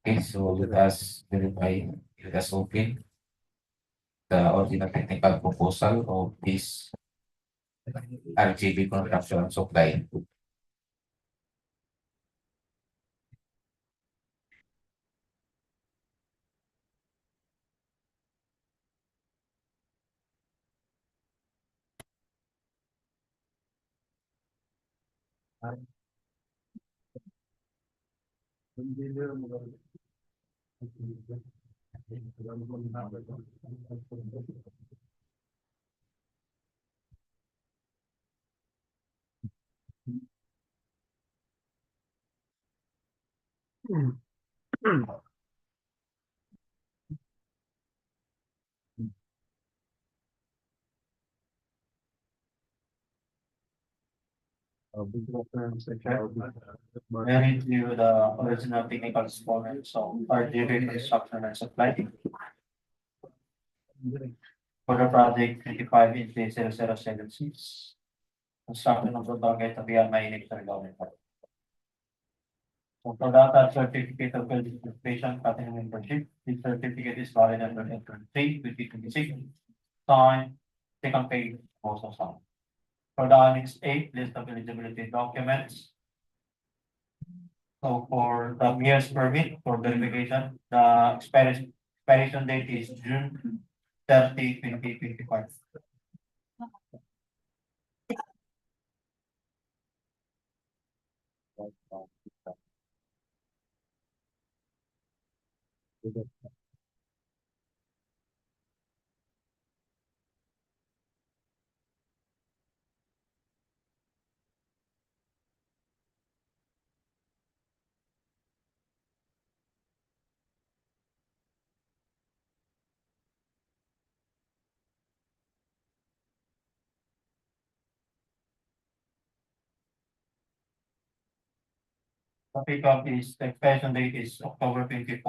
Okay, so let us verify, let us open the original technical proposal of this RGB construction supply. Very to the original technical components of RGB construction and supply for the project 25-0076. Construction of the Barangay Tapian, MAINIT, Surigao. So for that certificate of qualification, cutting membership, this certificate is valid until April 3, 2026. Signed, second page, also signed. For the Annex 8, list of eligibility documents. So for the year's permit for verification, the expiration date is June 30, 2025. The pickup is, the expiration date is October 24,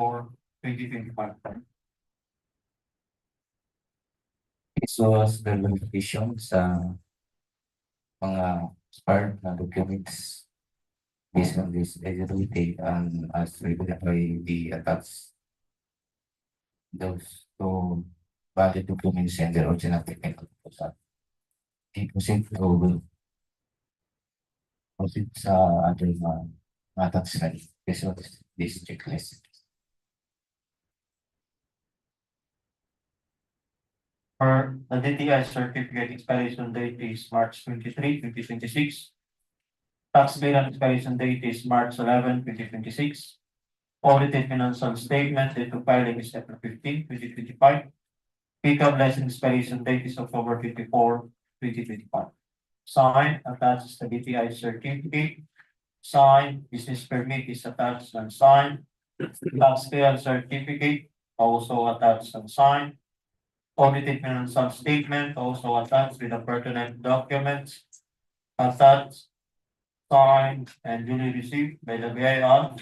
2025. So as the verification sa mga expired na documents based on this eligibility and as required by the attached those two valid documents and the original technical proposal. Proceed to proceed sa other attached study based on this checklist. For the DTI certificate expiration date is March 23, 2026. Tax bill expiration date is March 11, 2026. Audited financial statement date of filing is April 15, 2025. Pickup license expiration date is October 24, 2025. Signed, attached the DTI certificate. Signed, business permit is attached and signed. Tax bill certificate also attached and signed. Audited financial statement also attached with the pertinent documents. Attached, signed, and duly received by the BIR.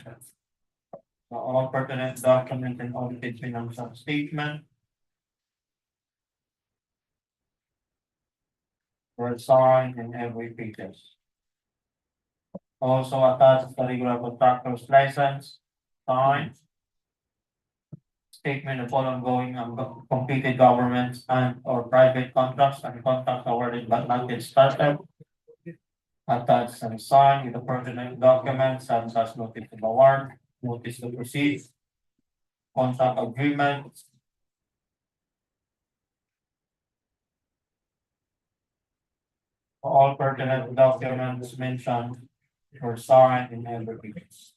All pertinent documents and audited financial statement were signed in every pages. Also attached the regular contractor's license, signed. Statement of all ongoing and completed government and or private contracts and contracts awarded but not yet started. Attached and signed with the pertinent documents such as notice of award, notice to proceed, contract agreement. All pertinent documents mentioned were signed in every case.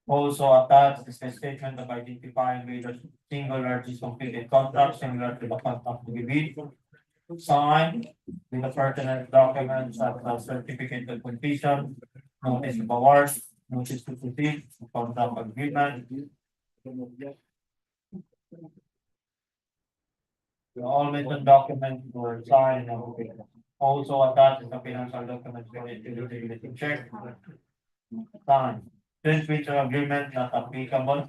Also attached is the statement of identifying with the single largest completed contract similar to the contract to be bid. Signed with the pertinent documents such as certificate of completion, notice of award, notice to proceed, contract agreement. All mentioned documents were signed and okay. Also attached is the financial documents for utility check. Signed. Since which agreement not applicable.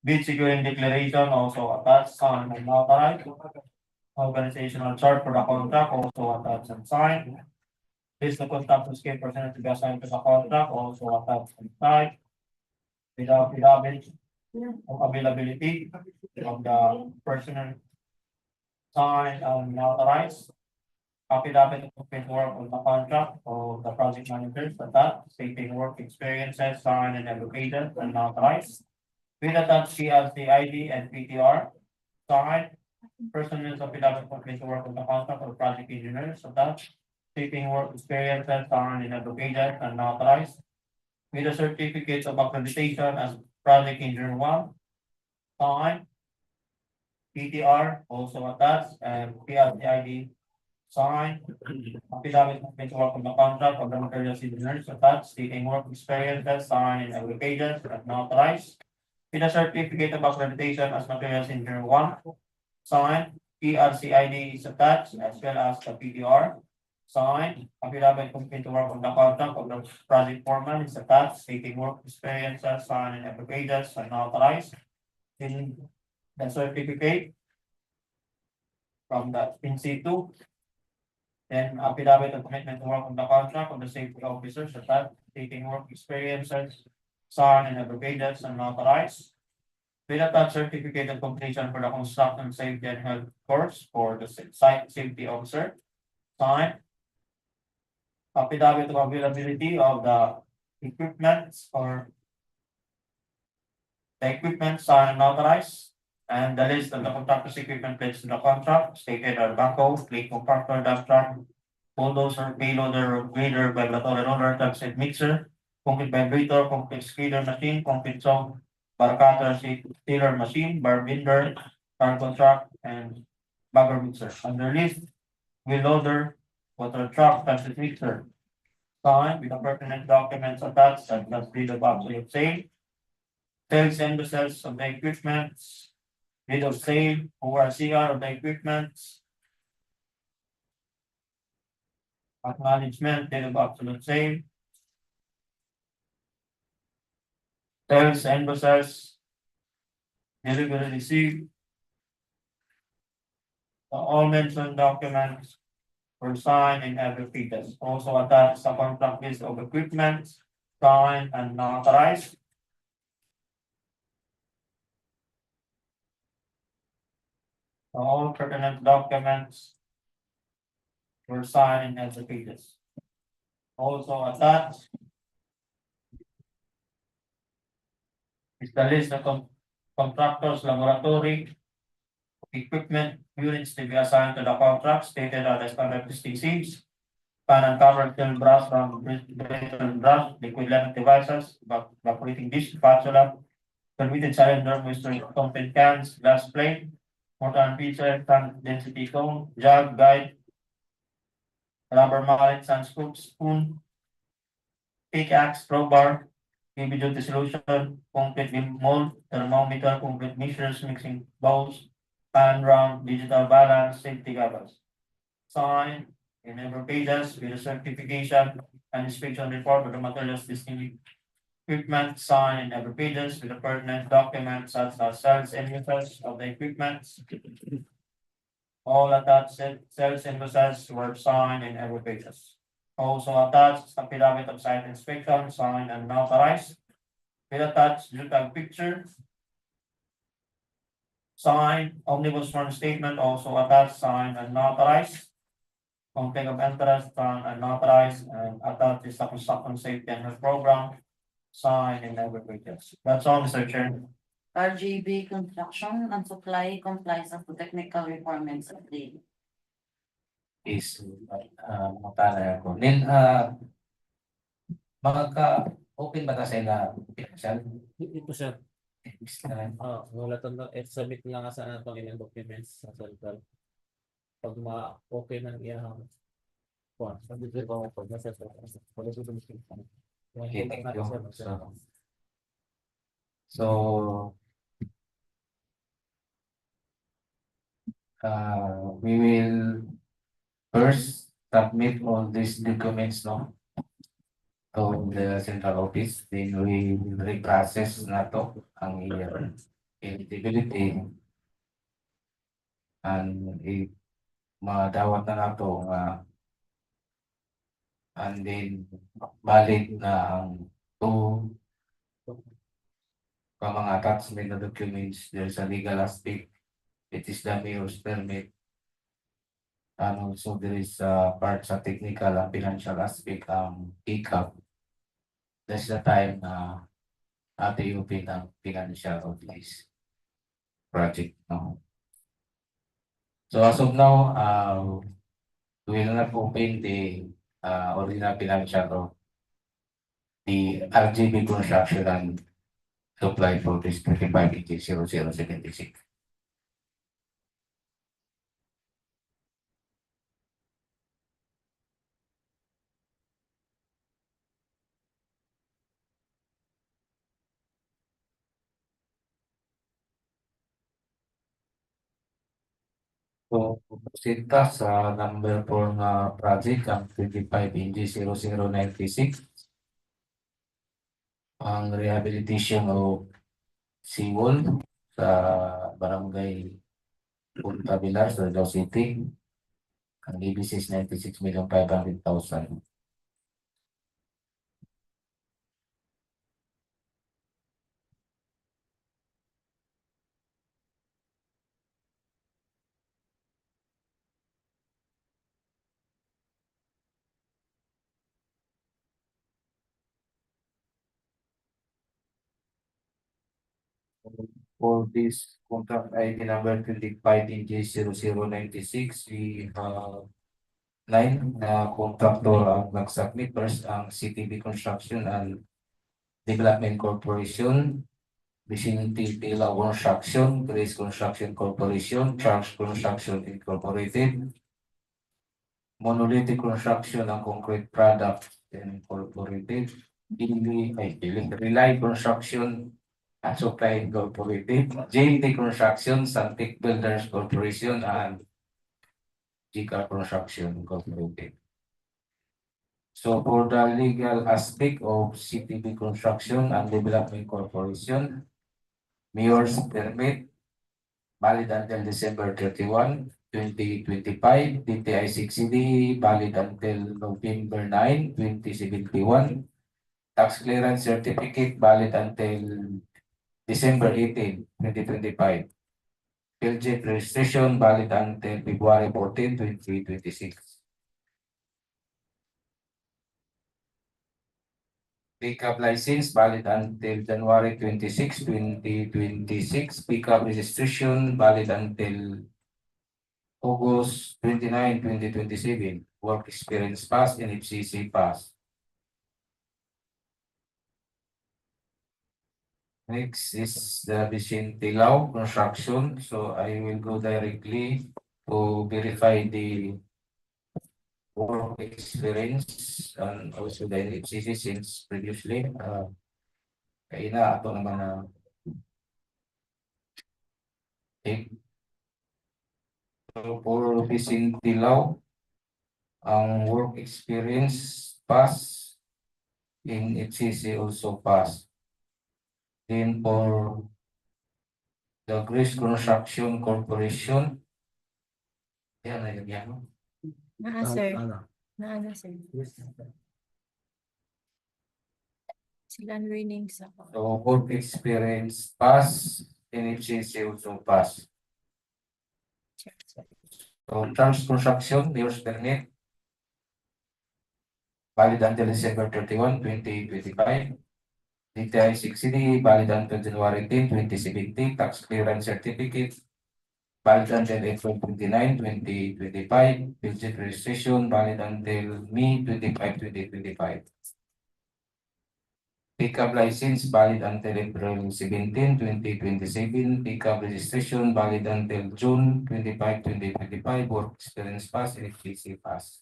Bid securing declaration also attached, signed and authorized. Organizational chart for the contract also attached and signed. List of contractor scale percentage to be assigned to the contract also attached and signed. Without affidavit of availability of the personnel signed and authorized. Affidavit of paperwork on the contract of the project managers attached, stating work experiences signed and allocated and authorized. With attached PLC ID and PTR signed. Personnel affidavit of paperwork on the contract of project engineers attached, stating work experiences signed and allocated and authorized. With a certificate of accreditation as project engineer one signed. PTR also attached and PLC ID signed. Affidavit of paperwork on the contract of the materials engineers attached, stating work experiences signed and allocated and authorized. With a certificate of accreditation as materials engineer one signed. PRC ID is attached as well as the PTR signed. Affidavit of paperwork on the contract of the project foreman is attached, stating work experiences signed and allocated and authorized. In the certificate from the in situ. Then affidavit of commitment to work on the contract of the safety officers attached, stating work experiences signed and abrogated and authorized. With attached certificate of completion for the construction safety and health course for the site safety officer signed. Affidavit of availability of the equipment or the equipment signed and authorized. And the list of the contractor's equipment pledged to the contract stated are backhoe, plate compactor, dump truck, bulldozer, payloader, grader, vibratory roller, tug set mixer, concrete vibrator, concrete skidder machine, concrete saw, bar cutter, sealer machine, bar binder, cargo truck, and bagger mixer. Under list, wheel loader, water truck, tug set mixer. Signed with the pertinent documents attached and that's deed of absolute sale. Sales and the sales of the equipment. Deed of sale, ORCR of the equipment. Acknowledgement, deed of absolute sale. Sales and the sales. Delivery received. All mentioned documents were signed in every pages. Also attached a contract list of equipment, signed and notarized. All pertinent documents were signed in every pages. Also attached is the list of contractors, laboratory, equipment, units to be assigned to the contract stated at the standard STCs. Pan and covered film brush from brittle brush, liquid lemon devices, evaporating dish, spatula, permitted cylinder, moisture content cans, glass plate, mortar and pizza, tan density cone, jug, guide, rubber mallet, sand scoop, spoon, pickaxe, crowbar, heavy duty solution, concrete mold, thermometer, concrete mixers, mixing bowls, pan round, digital balance, safety goggles. Sign in every pages with a certification and inspection report with the materials listing equipment, sign in every pages with the pertinent documents such as sales and uses of the equipment. All attached sales and uses were signed in every pages. Also attached affidavit of site inspection, signed and notarized. With attached JPEG picture. Signed omnibus form statement also attached, signed and notarized. Conflict of interest, signed and notarized, and attached is the construction safety and health program, signed in every pages. That's all, Mr. Chair. RGB construction and supply complies with the technical requirements of the Is mutala ako. Then magka-open ba ta sila financial? Ito siya. Wala tanda, submit lang sa atong ilang documents sa central. Pag okay man iyang kuan, sabi ko pag nasa wala sa submission. Okay, thank you. So, we will first submit all these documents, no, to the central office. Then we will reprocess na to ang eligibility and madawat na nato and then balik na ang two mga attachment na documents. There's a legal aspect, it is the mayor's permit, and also there is part sa technical and financial aspect ICAP. That's the time na ating open ang financial of this project, no? So as of now, we will not open the original financial of the RGB construction and supply for this 25-0076. So, sinta sa number 4 na project, ang 25-0096, ang rehabilitation of SEAWALL sa Barangay PUNTA BILAR, Surigao City. Ang EBC is 96,500,000. For this contract ID number 25-0096, we have 9 na contractor ang nag-submit. First, ang CTB Construction and Development Corporation, Vicinity Tila Construction, Grace Construction Corporation, Charles Construction Incorporated, Monolithic Construction and Concrete Products Incorporated, Relay Construction and Supply Incorporated, JT Construction, Santic Builders Corporation, and GCAR Construction Incorporated. So for the legal aspect of CTB Construction and Development Corporation, mayor's permit valid until December 31. 2025, DTI 6CD valid until November 9, 2071. Tax clearance certificate valid until December 18, 2025. Field registration valid until February 14, 2026. Pickup license valid until January 26, 2026. Pickup registration valid until August 29, 2027. Work experience pass and FCC pass. Next is the Vicente Lau construction. So I will go directly to verify the work experience and also the FCC since previously. Kaya na ato naman na take. So for Vicente Lau, ang work experience pass in FCC also pass. Then for the Grace Construction Corporation, yan na yan. Sir. Ano? Sir. Sila learnings ako. So work experience pass, NFCC also pass. So Charles Construction, years permit, valid until December 31, 2025. DTI 6CD, valid until January 10, 2070. Tax clearance certificate, valid until April 29, 2025. Budget registration, valid until May 25, 2025. Pickup license valid until April 17, 2027. Pickup registration valid until June 25, 2025. Work experience pass and FCC pass.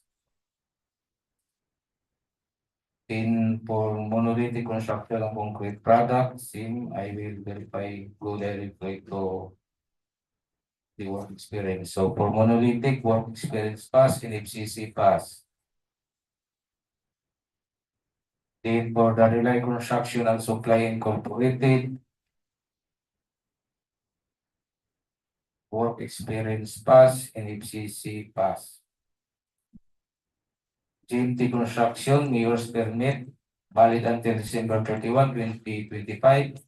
In for monolithic construction of concrete products, I will verify, go directly to the work experience. So for monolithic, work experience pass and FCC pass. Then for the Relay Construction and Supply Incorporated, work experience pass and FCC pass. GMT Construction, mayor's permit, valid until December 31, 2025.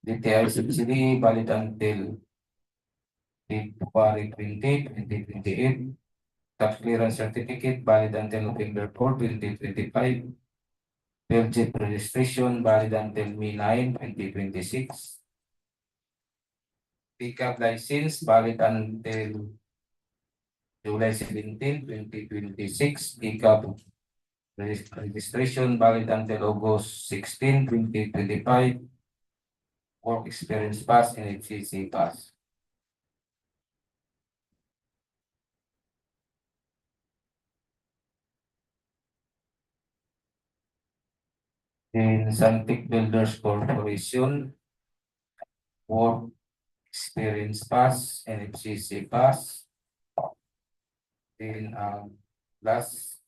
DTI subsidy, valid until February 20, 2028. Tax clearance certificate, valid until November 4, 2025. Budget registration, valid until May 9, 2026. Pickup license, valid until July 17, 2026. Pickup registration, valid until August 16, 2025. Work experience pass and FCC pass. In Santic Builders Corporation, work experience pass and FCC pass. Then last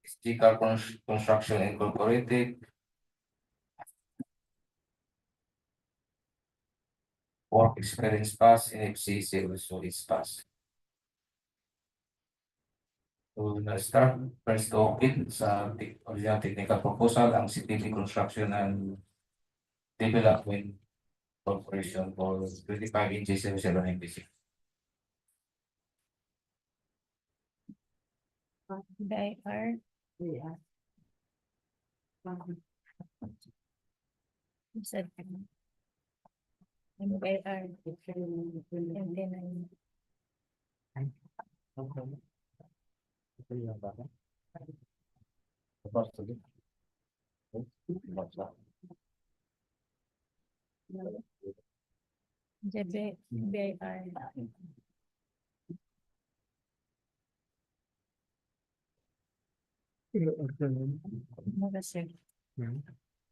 Sticker Construction Incorporated, work experience pass and FCC also is pass. So na-start first open sa original technical proposal ang CTP Construction and Development Corporation for 25 inches 0796. BILAR. Said BILAR. And then BILAR. Sir.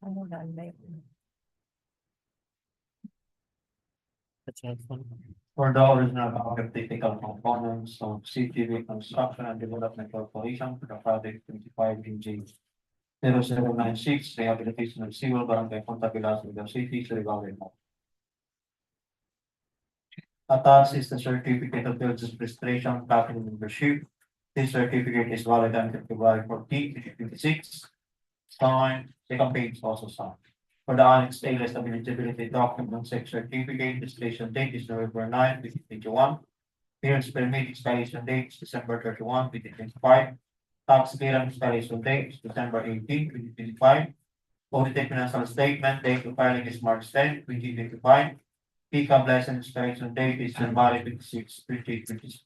Ano ba ang For the original technical components of CTV Construction and Development Corporation for the project 25 0096, rehabilitation of SEAWALL, Barangay PUNTA, BILAR, Surigao City, Surigao. Attached is the certificate of business registration, capital membership. This certificate is valid until February 14, 2026. Signed, second page also signed. For the Annex A list of eligibility document, sex certificate, installation date is November 9, 2021. Clearance permit expiration date is December 31, 2025. Tax clearance expiration date is December 18, 2025. Audited financial statement, date of filing is March 10, 2025. Pickup license expiration date is January 26, 2026.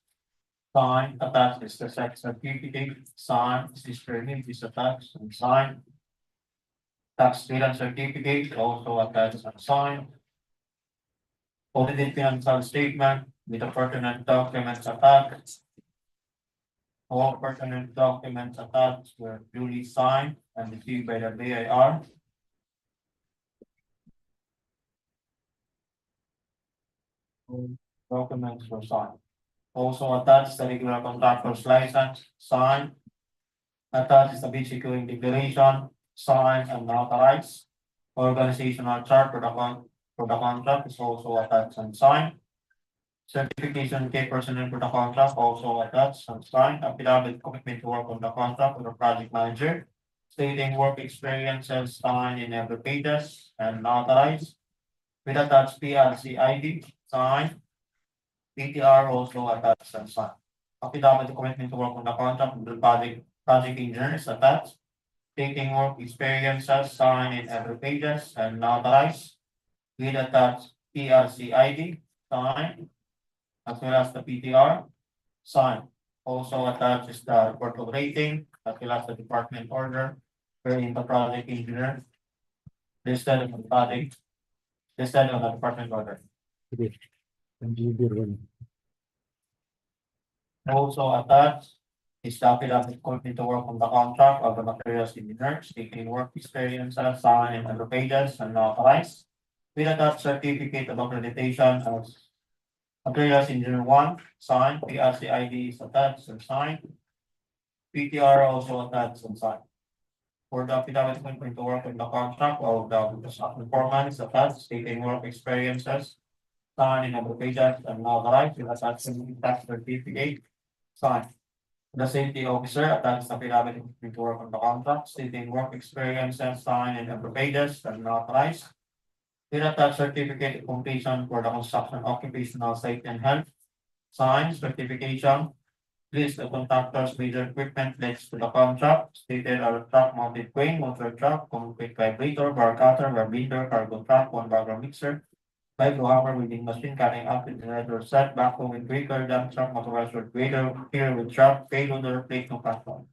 Signed, attached is the sex certificate, signed, this permit is attached and signed. Tax clearance certificate also attached and signed. Audited financial statement with the pertinent documents attached. All pertinent documents attached were duly signed and received by the BIR. All documents were signed. Also attached the regular contractor's license, signed. Attached is the bid securing declaration, signed and notarized. Organizational chart for the contract is also attached and signed. Certification key personnel for the contract also attached and signed. Affidavit commitment to work on the contract with the project manager. Stating work experiences signed in every pages and notarized. With attached PLC ID, signed. PTR also attached and signed. Affidavit commitment to work on the contract with the project engineer is attached. Stating work experiences signed in every pages and notarized. With attached PLC ID, signed. As well as the PTR, signed. Also attached is the report of rating, as well as the department order, wherein the project engineer listed on the project, listed on the department order. Also attached is the affidavit commitment to work on the contract of the materials engineer, stating work experience signed in every pages and authorized. With attached certificate of accreditation as materials engineer 1, signed. PLC ID is attached and signed. PTR also attached and signed. For the affidavit commitment to work on the contract of the foreman is attached, stating work experiences signed in every pages and authorized. With attached tax certificate, signed. The safety officer attached affidavit commitment to work on the contract, stating work experiences signed in every pages and authorized. With attached certificate of completion for the construction occupational safety and health. Signed certification. List of contractors major equipment next to the contract. Stated are truck mounted crane, motor truck, concrete vibrator, bar cutter, bar bender, cargo truck, 1 background mixer. 5 hammer welding machine cutting up with generator set, backhoe with breaker, dump truck, motorized grader, here with truck, payloader, plate no platform.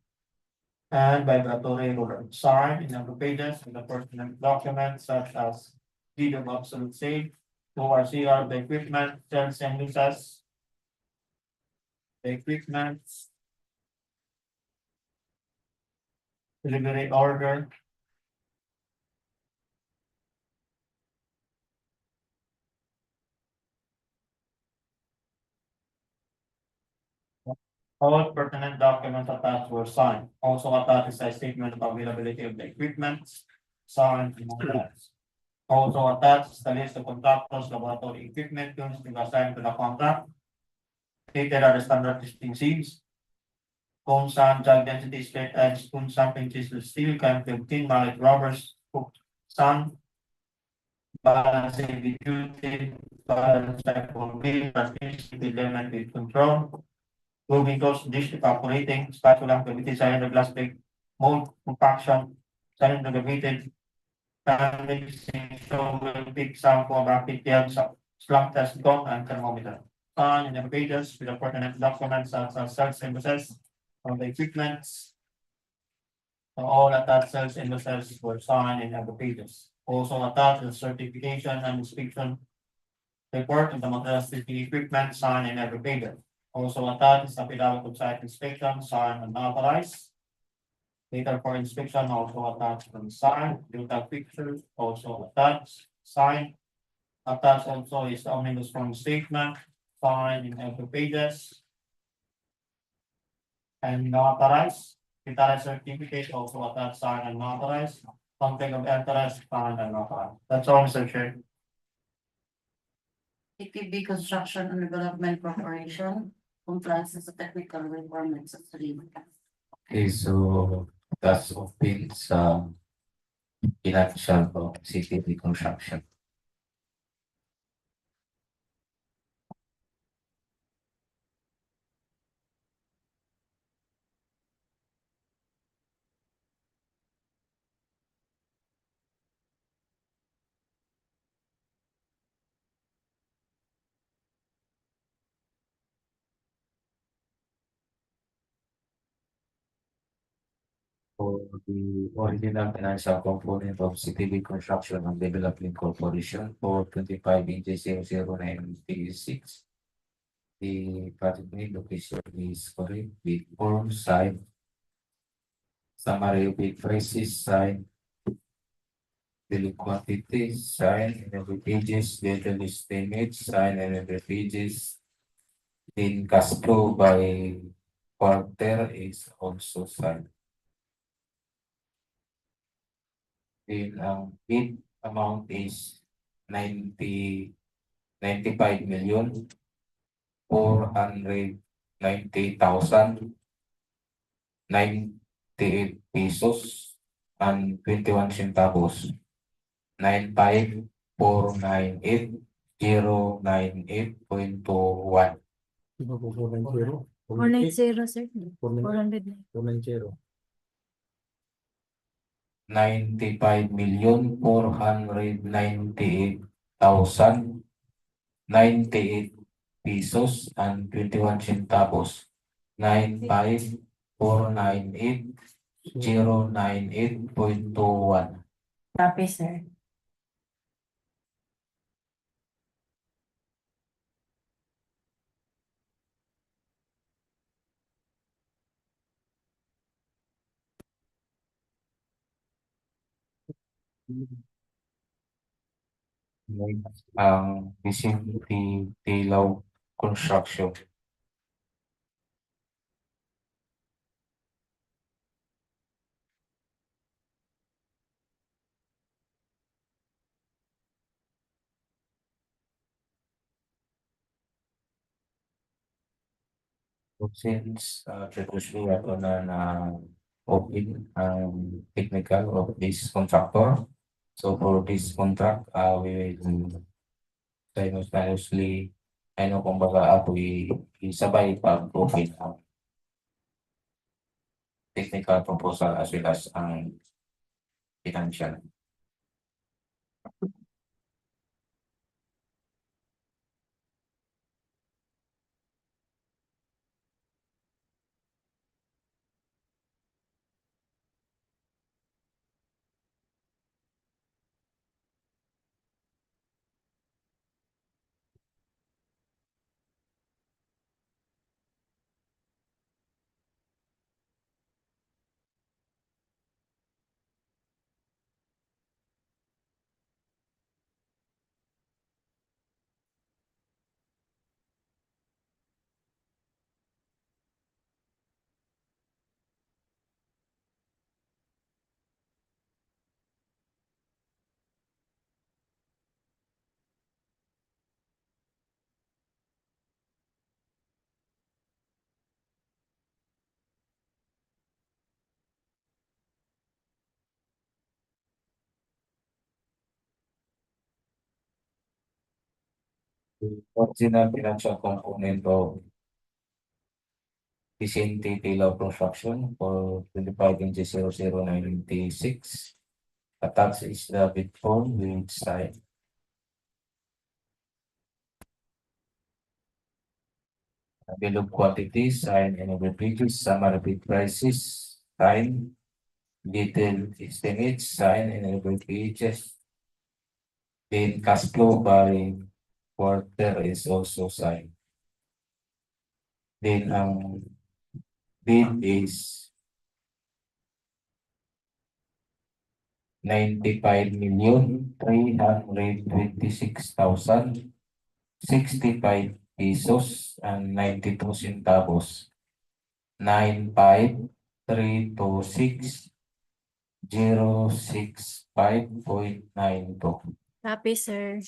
And vibratory roller. Signed in number pages with the pertinent documents such as deed of absolute sale, ORCR, the equipment, sales and uses, the equipment, delivery order, all pertinent documents attached were signed. Also attached is a statement of availability of the equipment, signed and attached. Also attached is the list of contractors, laboratory equipment used to be assigned to the contract. Stated are the standard testing seals. Cone sand, jug density, straight edge, spoon sampling, chisel steel, can 15, mallet rubbers, hooked sand. Balance duty, balance cycle wheel, transmission, element with control. Moving tools, dish evaporating, spatula, gravity, cylinder, glass plate, mold, compaction, cylinder, gravitated. Mixing, shovel, pick, sample, bracket, yells, slump test, gun, and thermometer. Signed in the pages with the pertinent documents such as sales invoices from the equipment. All attached sales invoices were signed in the pages. Also attached the certification and inspection report of the materials equipment signed in every page. Also attached is affidavit of site inspection signed and authorized. Later for inspection also attached and signed. Data pictures also attached, signed. Attached also is the omnibus form statement signed in every pages. And notarized. Data certificate also attached, signed and notarized. Conflict of interest signed and notarized. That's all, Mr. Chair. ATB Construction and Development Corporation complies with the technical requirements of the league. Okay, so that's open sa financial of city reconstruction. For the original financial component of city reconstruction and development corporation for 25/00/986. The project name location is correct with form side, summary with prices side, the quantity sign in every pages, detail estimate sign in every pages. In cash flow by quarter is also signed. Then bid amount is 95,490,098 pesos and 21 centavos. 95,498,098.21. 490, sir. 400. 95,498,098 pesos and 21 centavos. 95,498,098.21. Copy, sir. Vicinity Tilaw Construction. So since previously ako na open ang technical of this contractor. So for this contract, we will simultaneously, kumbaga ako isabay pag-open ang technical proposal as well as ang financial. Original financial component of Vicente Tilaw Construction for 25/00/996. Attached is the bid form with side. Bill of quantities, sign and every pages, summary bid prices, sign, detailed estimates, sign and every pages. Then cash flow by quarter is also signed. Then bid is 95,326,065 pesos and 92 centavos. 95,326,065.92. Copy, sir.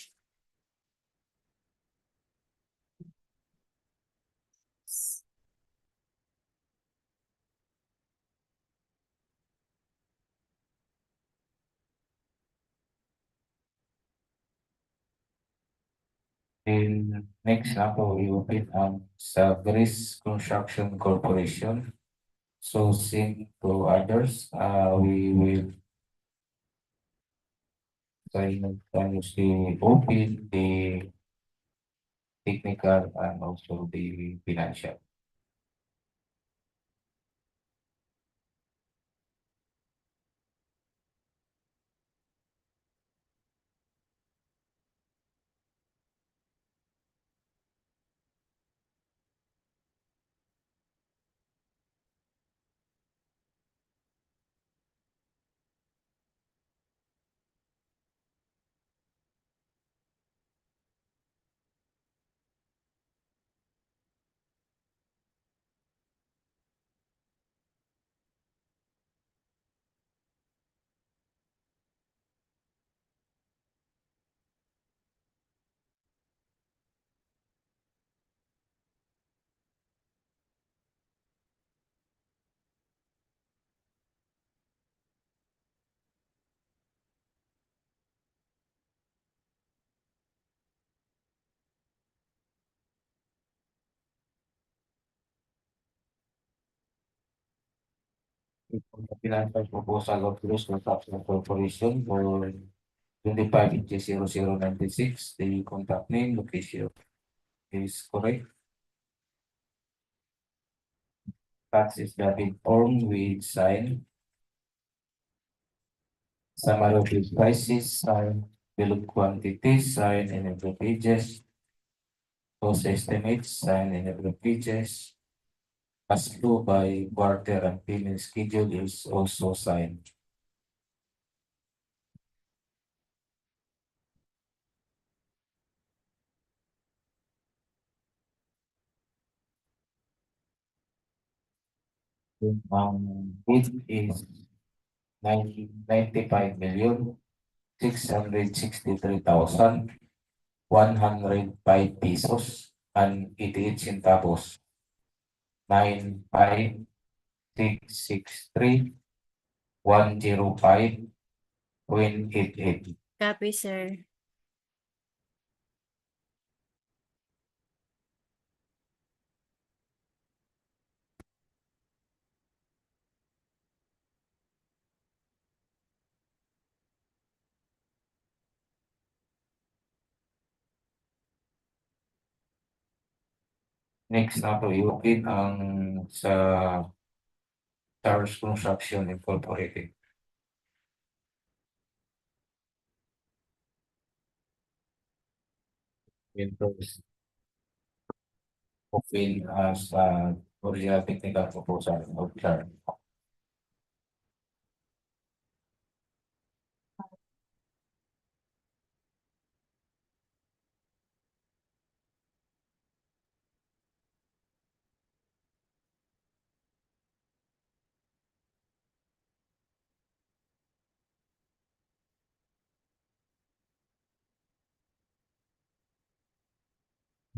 Then next na po, i-open ang sa Greece Construction Corporation. So same to others, we will simultaneously open the technical and also the financial. Financial proposal of Greece Construction Corporation for 25/0096, the contact name, location is correct. Tax is being formed with sign. Summary of the prices, sign, bill of quantities, sign in every pages. Cost estimates, sign in every pages. Pass through by quarter and payment schedule is also signed. Bid is 95,663,105 pesos and 88 centavos. 95,663,105.88. Copy, sir. Next na po, i-open ang sa Towers Construction Incorporated. Windows open as original technical proposal of chart.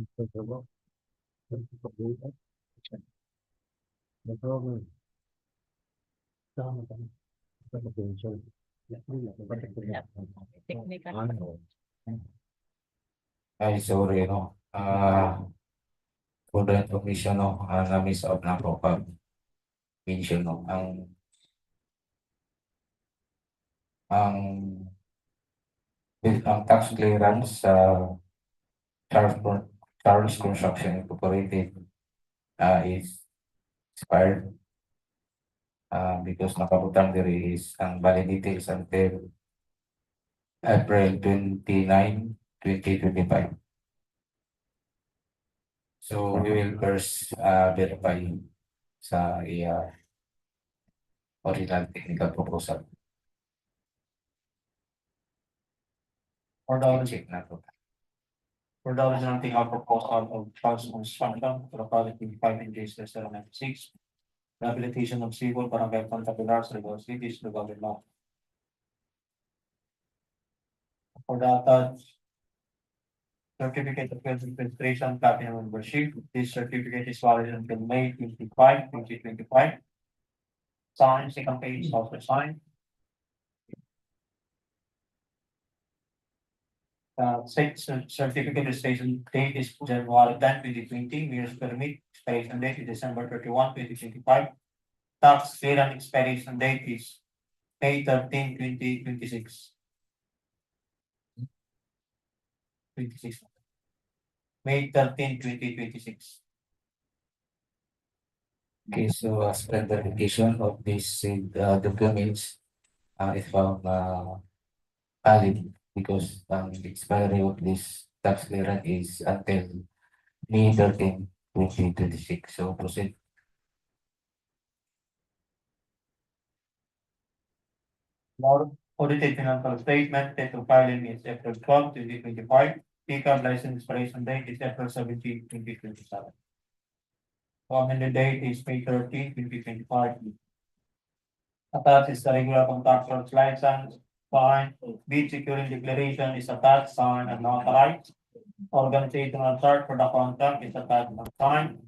Technical. Ay, sorry, no. For the information, no, na-miss out na po pag mention, no. Ang tax clearance sa Charles Construction Incorporated is expired because nakabutang diri is ang validity is until April 29, 2025. So we will first verify sa original technical proposal. For the Check na to. For the original technical proposal of Charles Construction, locality 5 less than 96. Rehabilitation of SEAWALL, Barangay PUNTA, BILAR, Surigao City, Surigao Law. For the attached certificate of registration, platinum membership, this certificate is valid until May 25, 2025. Signed, second page, also signed. Certificate registration date is January 10, 2020. Years permit expiration date is December 31, 2025. Tax clearance expiration date is May 13, 2026. 26. May 13, 2026. Okay, so as per the verification of these documents, it found valid because the expiry of this tax clearance is until May 13, 2026. So proceed. Audited financial statement, date of filing is April 12, 2025. Pickup license expiration date is April 17, 2027. Amended date is May 13, 2025. Attached is the regular contractor's license, fine, bid securing declaration is attached, signed and authorized. Organizational chart for the contract is attached and signed.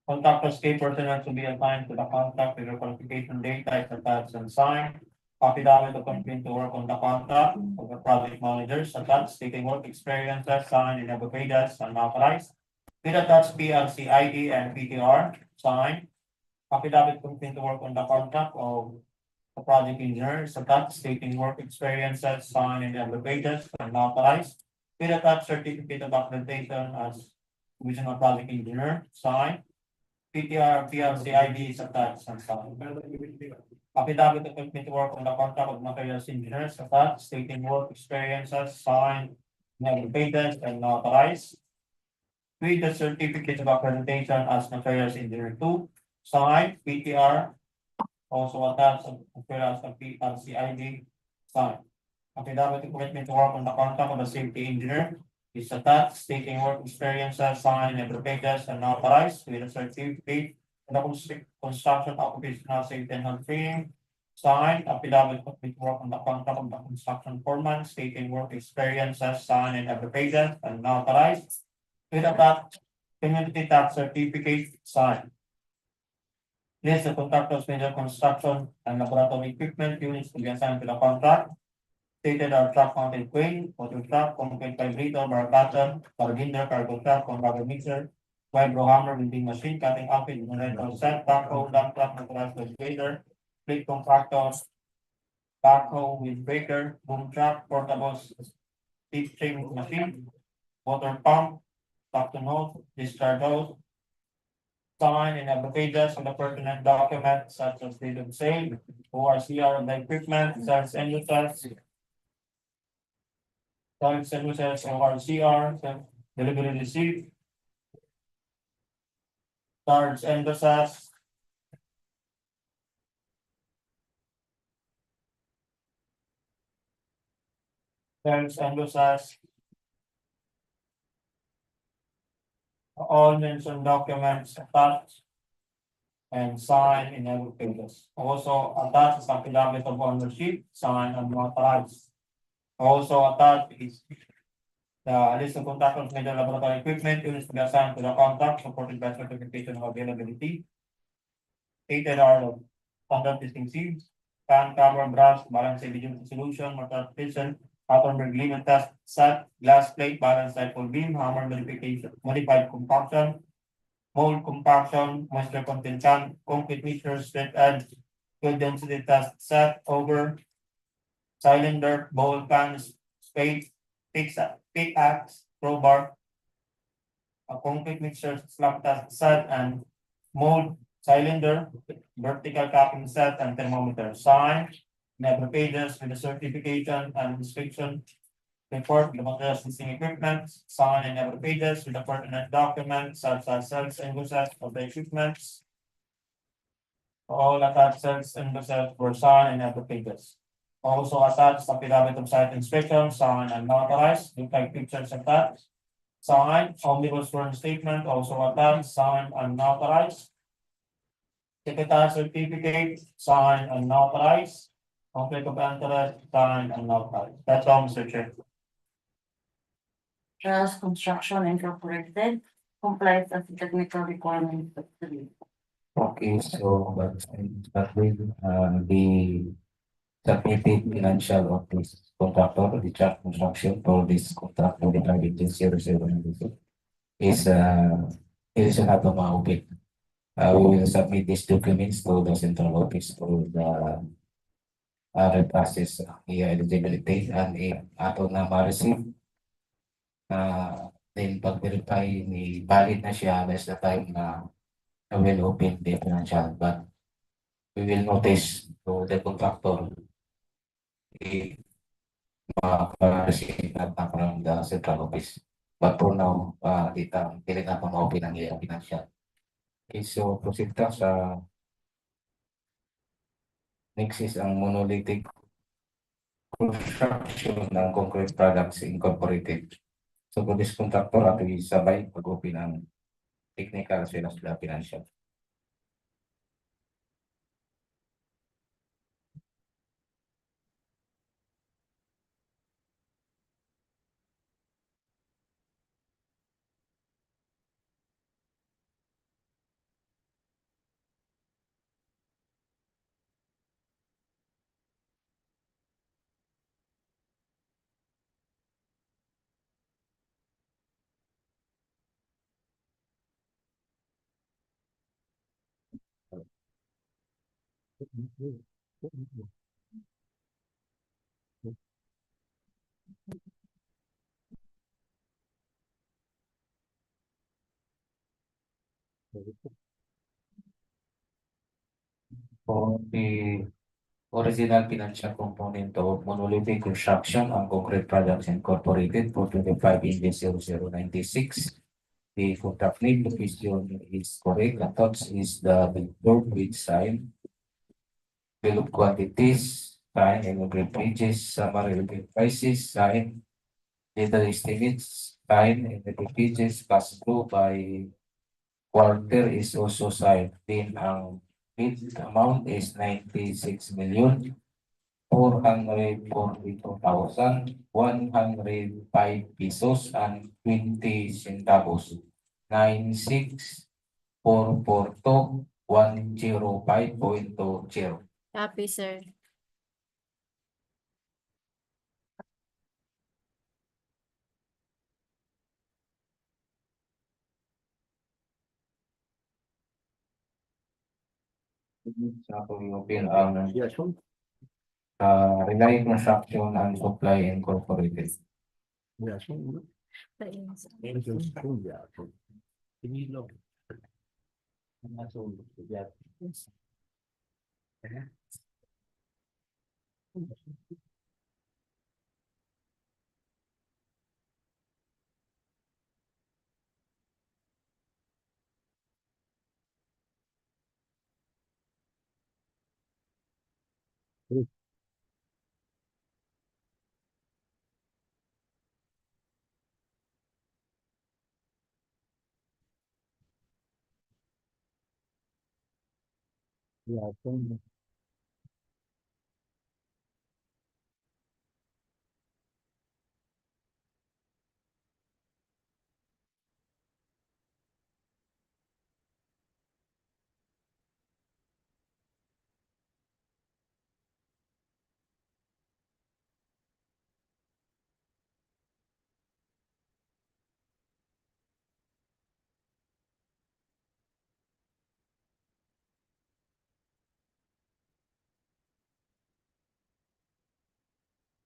Contractor's key personnel to be assigned to the contract with the qualification data is attached and signed. Affidavit of commitment to work on the contract of the project managers attached, stating work experiences, signed in every pages and authorized. With attached PLC ID and PTR, signed. Affidavit commitment to work on the contract of the project engineers attached, stating work experiences, signed in every pages and authorized. With attached certificate of accreditation as original project engineer, signed. PTR, PLC ID is attached and signed. Affidavit of commitment to work on the contract of materials engineers attached, stating work experiences, signed, never pages and authorized. With the certificate of accreditation as materials engineer two, signed, PTR, also attached as well as the PLC ID, signed. Affidavit of commitment to work on the contract of the safety engineer is attached, stating work experiences, signed, never pages and authorized with a certificate. The construction occupational safety and health training, signed. Affidavit of work on the contract of the construction foreman, stating work experiences, signed and every pages and authorized. With attached community tax certificate, signed. List the contractors, major construction and laboratory equipment units to be assigned to the contract. Stated are truck mounted crane, water truck, concrete vibrator, bar cutter, carbinder, cargo truck, conveyor mixer, vibro hammer, welding machine, cutting outfit, generator set, backhoe, dump truck, motorized excavator, plate compactor, backhoe with breaker, boom truck, portable deep string machine, water pump, tractor nose, discharge hose, sign and other pages on the pertinent documents such as deed of sale, ORCR of the equipment, sales and uses, ORCR, delivery receipt, cards and uses, sales and uses, all mentioned documents attached and signed in every pages. Also attached is affidavit of ownership, signed and notarized. Also attached is the list of contractors, major laboratory equipment, units to be assigned to the contract, supported by certification of availability. Stated are the standard testing seals, fan cover, brush, balance vigilance solution, mortar prison, Attenberg limit test set, glass plate, balance cycle beam, hammer modification, modified compaction, mold compaction, moisture content can, concrete mixture, straight edge, good density test set, over, cylinder, bowl pan, spade, pickaxe, crowbar, a concrete mixture slab test set and mold, cylinder, vertical capping set and thermometer, sign, never pages with the certification and inspection report, the materials listing equipment, sign and never pages with the pertinent documents such as sales and uses of the equipments. All attached sales and uses were signed and never pages. Also attached affidavit of site inspection, signed and notarized, with like pictures attached. Signed, omnibus sworn statement, also attached, signed and notarized. Secretary certificate, signed and notarized. Conflict of interest, signed and notarized. That's all, Mr. Chair. Trust Construction Incorporated complies as the technical requirements of the law. Okay, so but with the submitted financial of this contractor, the truck construction for this contract for the private 0092 is it is not ma-open. We will submit these documents to the central office for the process eligibility and if ato na ma-receive then pag-verify ni valid na siya, that's the time na will open the financial, but we will notice to the contractor if maka-receive na from the central office. But for now, dili na pa ma-open ang iyang financial. Okay, so proceed ta sa next is ang monolithic construction ng concrete products incorporated. So for this contractor, ato isabay pag-open ang technical as well as the financial. For the original financial component of monolithic construction and concrete products incorporated for 25 Indian 0096, the contract name location is correct. Attached is the billboard with sign, bill of quantities, sign, and agreed pages, summary of prices, sign, data estimates, sign, and agreed pages, pass through by quarter is also signed. Then ang bid amount is 96,442,105 pesos and 20 centavos. 96,442,105.20. Copy, sir. Sa Philippine Relay Construction and Supply Incorporated.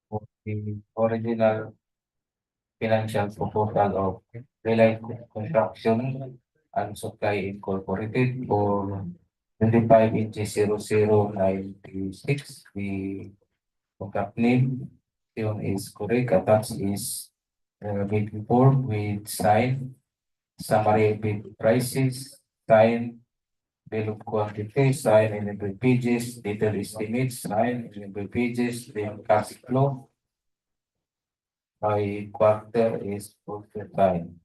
For the original financial proposal of Relay Construction and Supply Incorporated for 25 inches 0096. The contract name is correct. Attached is bid report with sign, summary bid prices, sign, bill of quantity, sign in every pages, detail estimates, sign in every pages, then cash flow by quarter is also signed.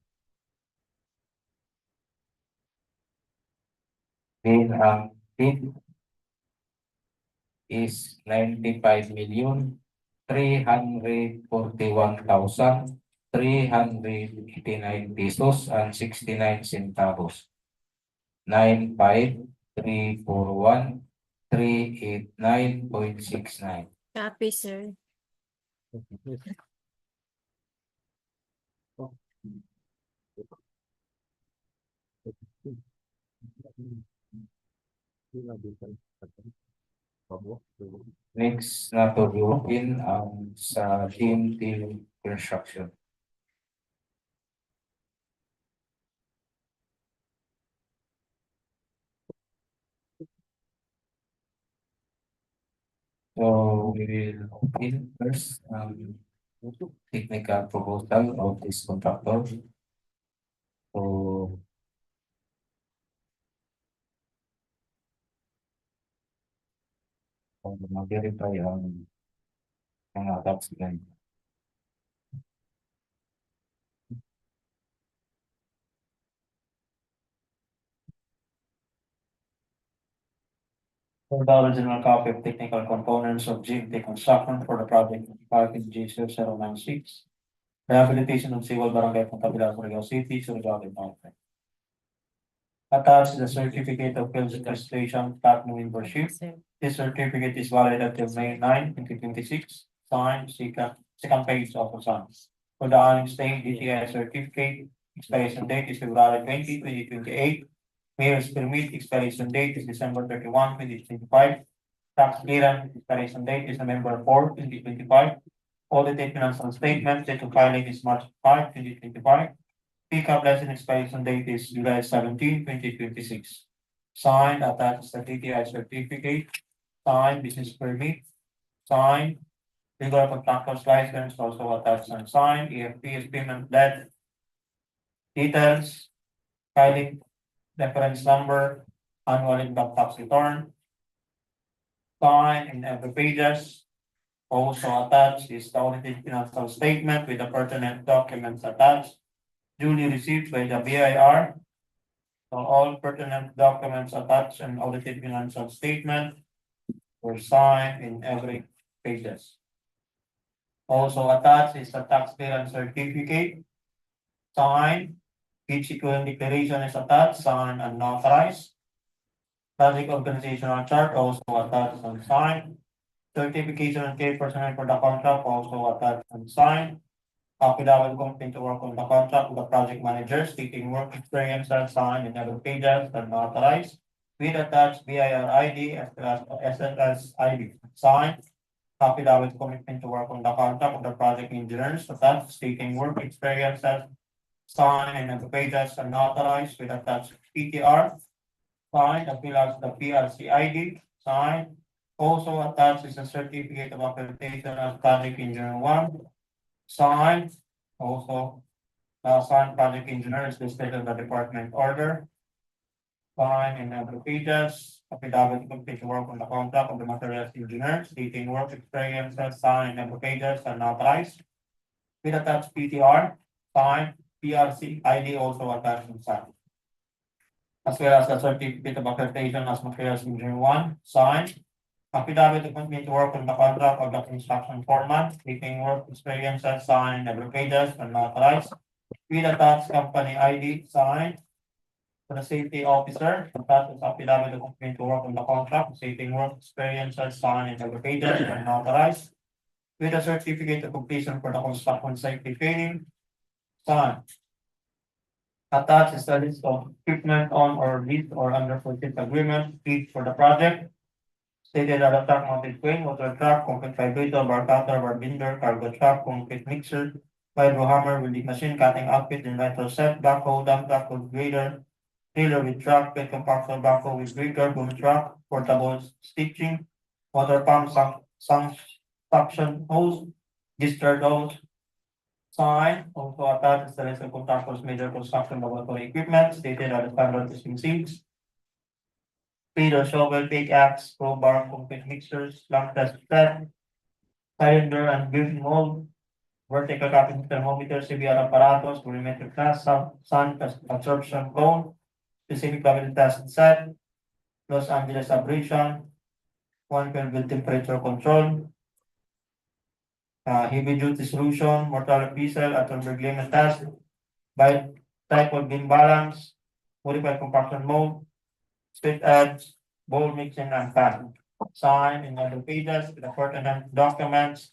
Then ang bid is 95,341,389 pesos and 69 centavos. 95,341,389.69. Copy, sir. Next na to in sa team construction. So we will open first technical proposal of this contractor. So mag-verify ang mga tax line. For the original copy of technical components of GMP construction for the project parking G0096. Rehabilitation of SEAWALL Barangay Punta BILAR, Surigao City, Surigao, Lipata. Attached is the certificate of field registration, platinum membership. Sir. This certificate is valid until May 9, 2026. Signed, second page of the signs. For the annex state DTI certificate, expiration date is February 20, 2028. Mayor's permit expiration date is December 31, 2025. Tax clearance expiration date is November 4, 2025. Audited financial statement, date of filing is March 5, 2025. Pickup license expiration date is July 17, 2026. Signed, attached the DTI certificate, signed business permit, signed legal contractor's license, also attached and signed, EFP is payment debt details, filing reference number, annual income tax return, signed in every pages. Also attached is the audited financial statement with the pertinent documents attached, duly received by the BIR. So all pertinent documents attached and audited financial statement were signed in every pages. Also attached is the tax clearance certificate, signed. Each equivalent declaration is attached, signed and notarized. Project organizational chart also attached and signed. Certification and key personnel for the contract also attached and signed. Affidavit committing to work on the contract with the project manager stating work experience and signed in every pages and authorized. With attached BIR ID as well as SSS ID signed. Affidavit commitment to work on the contract with the project engineers attached stating work experience and signed in every pages and authorized with attached PTR. Signed as well as the PRC ID signed. Also attached is a certificate of accreditation as project engineer 1. Signed, also, signed project engineer is listed in the department order. Signed in every pages, affidavit complete to work on the contract of the materials engineer, stating work experience, signed in every pages and authorized. With attached PTR, signed, PRC ID also attached and signed. As well as the certificate of accreditation as materials engineer 1, signed. Affidavit of commitment to work on the contract of the construction foreman, stating work experience signed in every pages and authorized. With attached company ID signed. For the safety officer, attached affidavit of commitment to work on the contract, stating work experience signed in every pages and authorized. With a certificate of completion for the construction safety training, signed. Attached is the list of equipment on or lease or under purchase agreement, feed for the project. Stated that a truck mounted crane, water truck, concrete vibrator, bar cutter, bar binder, cargo truck, concrete mixer, hydro hammer, welding machine, cutting outfit, generator set, backhoe, dump truck with grader, trailer with truck, bed compactor, backhoe with grader, boom truck, portable stitching, water pump, suction hose, discharge hose. Sign, also attached is the list of contractors' major construction laboratory equipment, stated that the standard is in seats. Speeder, shovel, pickaxe, crowbar, concrete mixers, lamp test set, cylinder and building mold, vertical capping thermometer, CBR apparatus, volumetric test, sun absorption cone, specific gravity test set, Los Angeles abrasion, 1 temperature control, heavy duty solution, mortar pieces, atomic limit test, by type of beam balance, modified compaction mode, straight edge, bowl mixing and fan. signed in other pages with the pertinent documents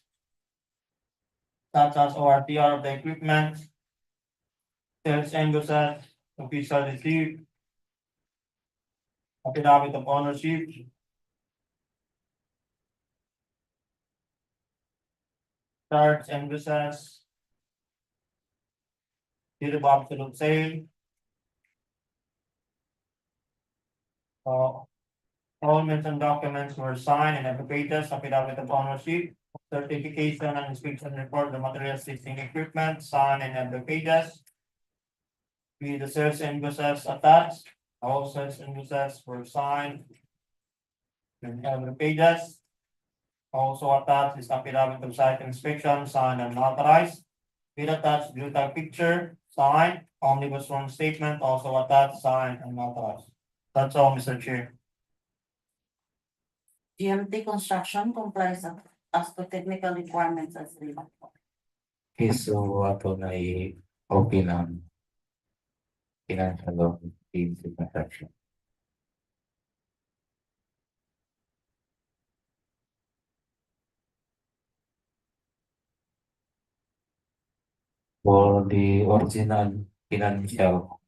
such as ORTR of the equipment, sales invoices, official receipt, affidavit of ownership, charge invoices, deed of absolute sale. All mentioned documents were signed and every pages, affidavit of ownership, certification and inspection report, of the materials listing equipment, signed in every pages. With the sales invoices attached, all sales invoices were signed in every pages. Also attached is affidavit of site inspection, signed and notarized. With attached digital picture, signed, omnibus form statement, also attached, signed and notarized. That's all, Mr. Chair. GMT construction complies as to technical requirements as LIPATA. Okay, so ato na i-open ang financial law in the construction. For the original financial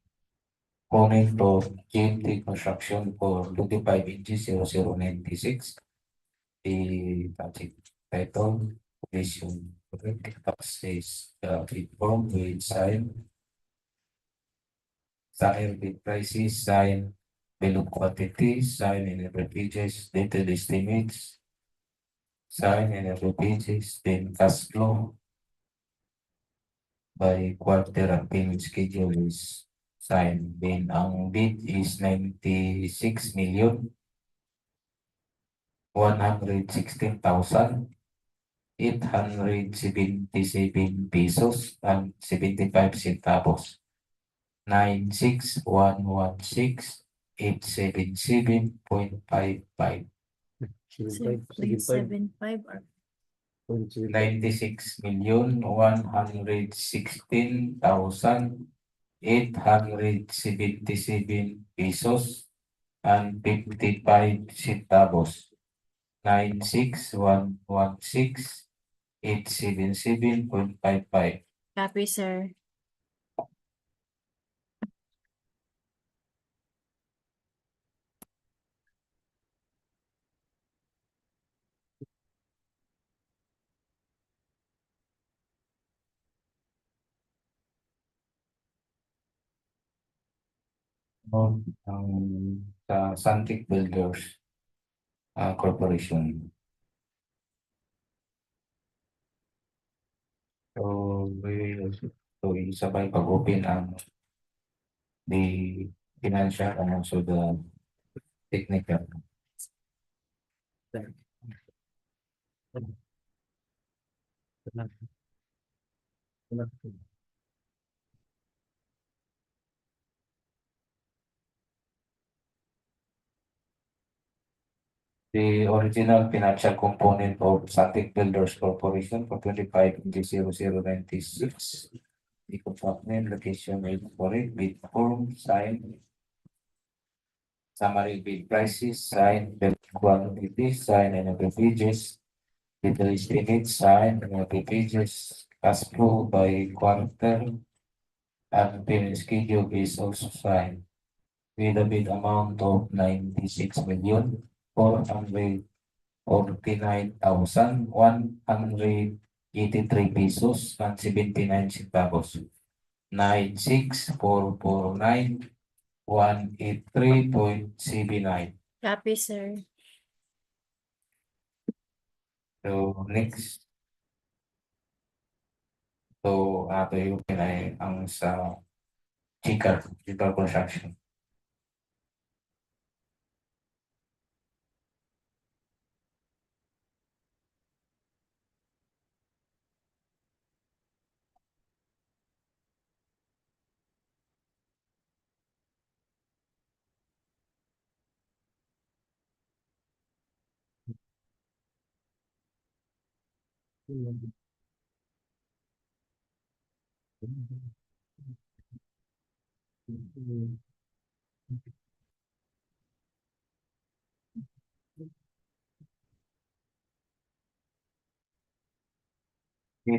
component of GMT construction for 25 inches 0096, the project title, vision, taxes, form with sign with prices, sign bill of quantity, sign in every pages, detailed estimates, sign in every pages, then cash flow by quarter and payment schedule is signed. Then ang bid is 96,116,877 pesos and 75 centavos. 96,116,877.55. 7.75 or 96,116,877 pesos and 55 centavos. 96,116,877.55. copy, sir. Ang sa Santic Builders Corporation. So, we will isabay pag-open ang the financial and also the technical. The original financial component of Santic Builders Corporation for 25/0096. The contract name, location, rate for it, bid form, sign. Summary bid prices, sign, bill quantity, sign and every pages. Detail estimate, sign and every pages. Cash flow by quarter and payment schedule is also signed. With a bid amount of 96,449,183 pesos and 79 centavos. 96,449,183.79. Copy, sir. So next. So ato yung pinay ang sa Chicar Construction.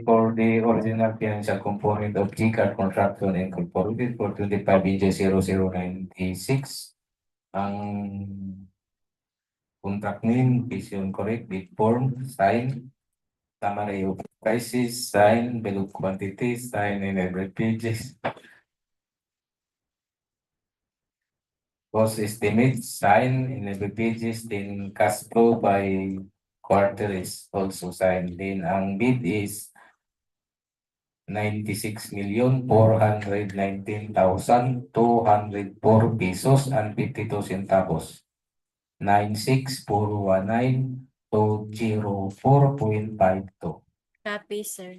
for the original financial component of GCAR Construction Incorporated for 25 inches 0096. Ang contract name, vision correct, bid form, sign, summary of prices, sign, bill of quantity, sign in every pages. Cost estimate, sign in every pages, then cash flow by quarter is also signed. Then ang bid is 96,419,204 pesos and 52 centavos. 96,419,204.52. Copy, sir.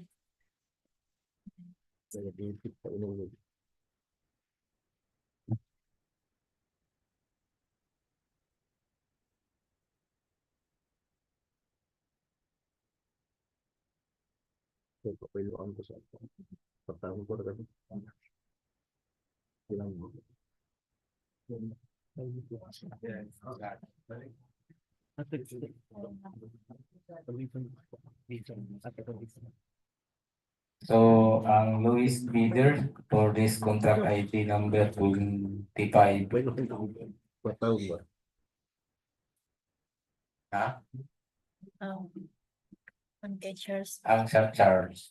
So, ang lowest bidder for this contract ID number 25. Ha? Okay, Charles. Ang surcharge.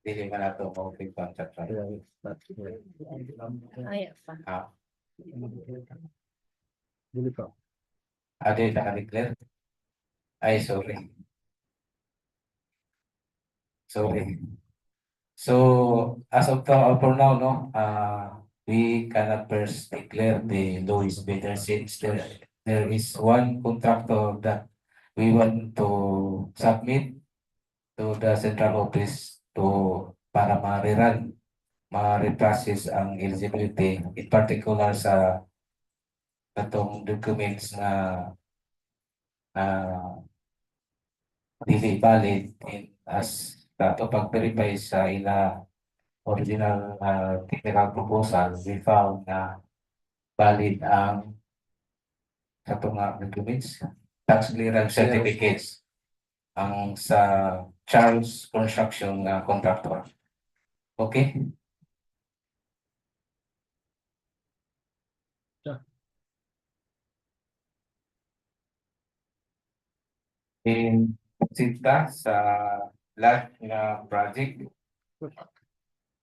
Dili man nato mo ang surcharge. Ay, pa. Ha? Ade naka-declare? Ay, sorry. Sorry. So, as of for now, no, we cannot first declare the lowest bidder since there is one contractor that we want to submit to the central office para ma-reprocess ang eligibility, in particular sa katong documents na dili valid as dato pag-verify sa ila original technical proposal, we found na valid ang katong documents, tax clearance certificates ang sa Charles Construction contractor. Okay? In Sinta sa lahat na project,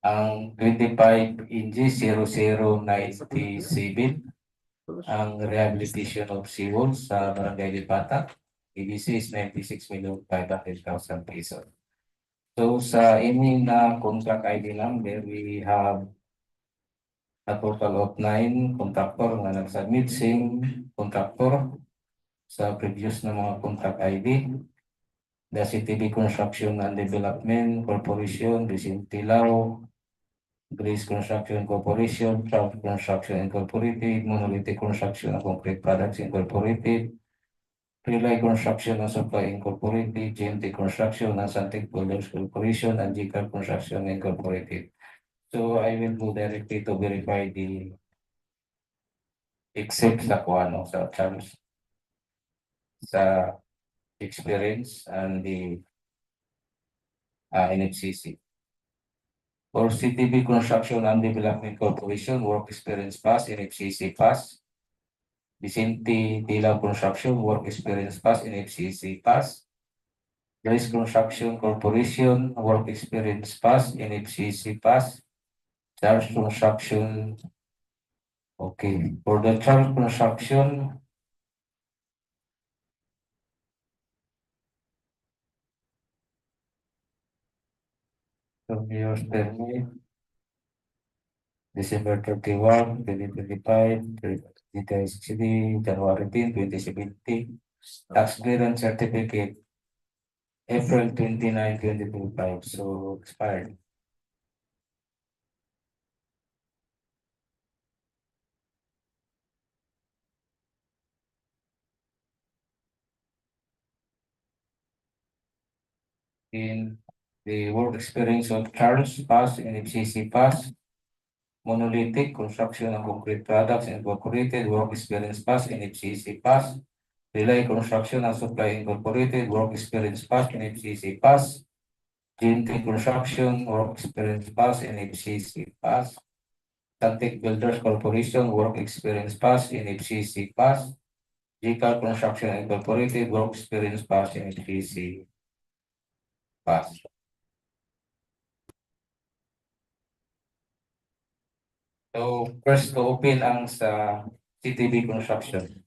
ang 25 inches 0097, ang rehabilitation of SEAWALL sa Barangay LIPATA, EBC is 96,500,000 pesos. So sa inyong na contract ID number, we have a total of 9 contractor na nag-submit, same contractor sa previous na mga contract ID. The CTB Construction and Development Corporation, Vicente Lao, Grace Construction Corporation, Trump Construction Incorporated, Monolithic Construction and Concrete Products Incorporated, Relay Construction and Supply Incorporated, GMT Construction and Santic Builders Corporation, and GCAR Construction Incorporated. So I will go directly to verify the except sa kuano sa Charles sa experience and the NFCC. For CTB Construction and Development Corporation, work experience pass, NFCC pass. Vicente Lao Construction, work experience pass, NFCC pass. Grace Construction Corporation, work experience pass, NFCC pass. Charles Construction, okay. For the Charles Construction, years permit, December 31, 2025, details January 10, 2017, tax clearance certificate, April 29, 2025, so expired. In the work experience of Charles Pass and FCC Pass, Monolithic Construction and Concrete Products Incorporated, work experience pass and FCC pass. Relay Construction and Supply Incorporated, Work Experience Pass, NFCC Pass. GNT Construction, Work Experience Pass, NFCC Pass. Tantic Builders Corporation, Work Experience Pass, NFCC Pass. GCAL Construction Incorporated, Work Experience Pass, NFCC Pass. So, first to open ang sa CTB Construction.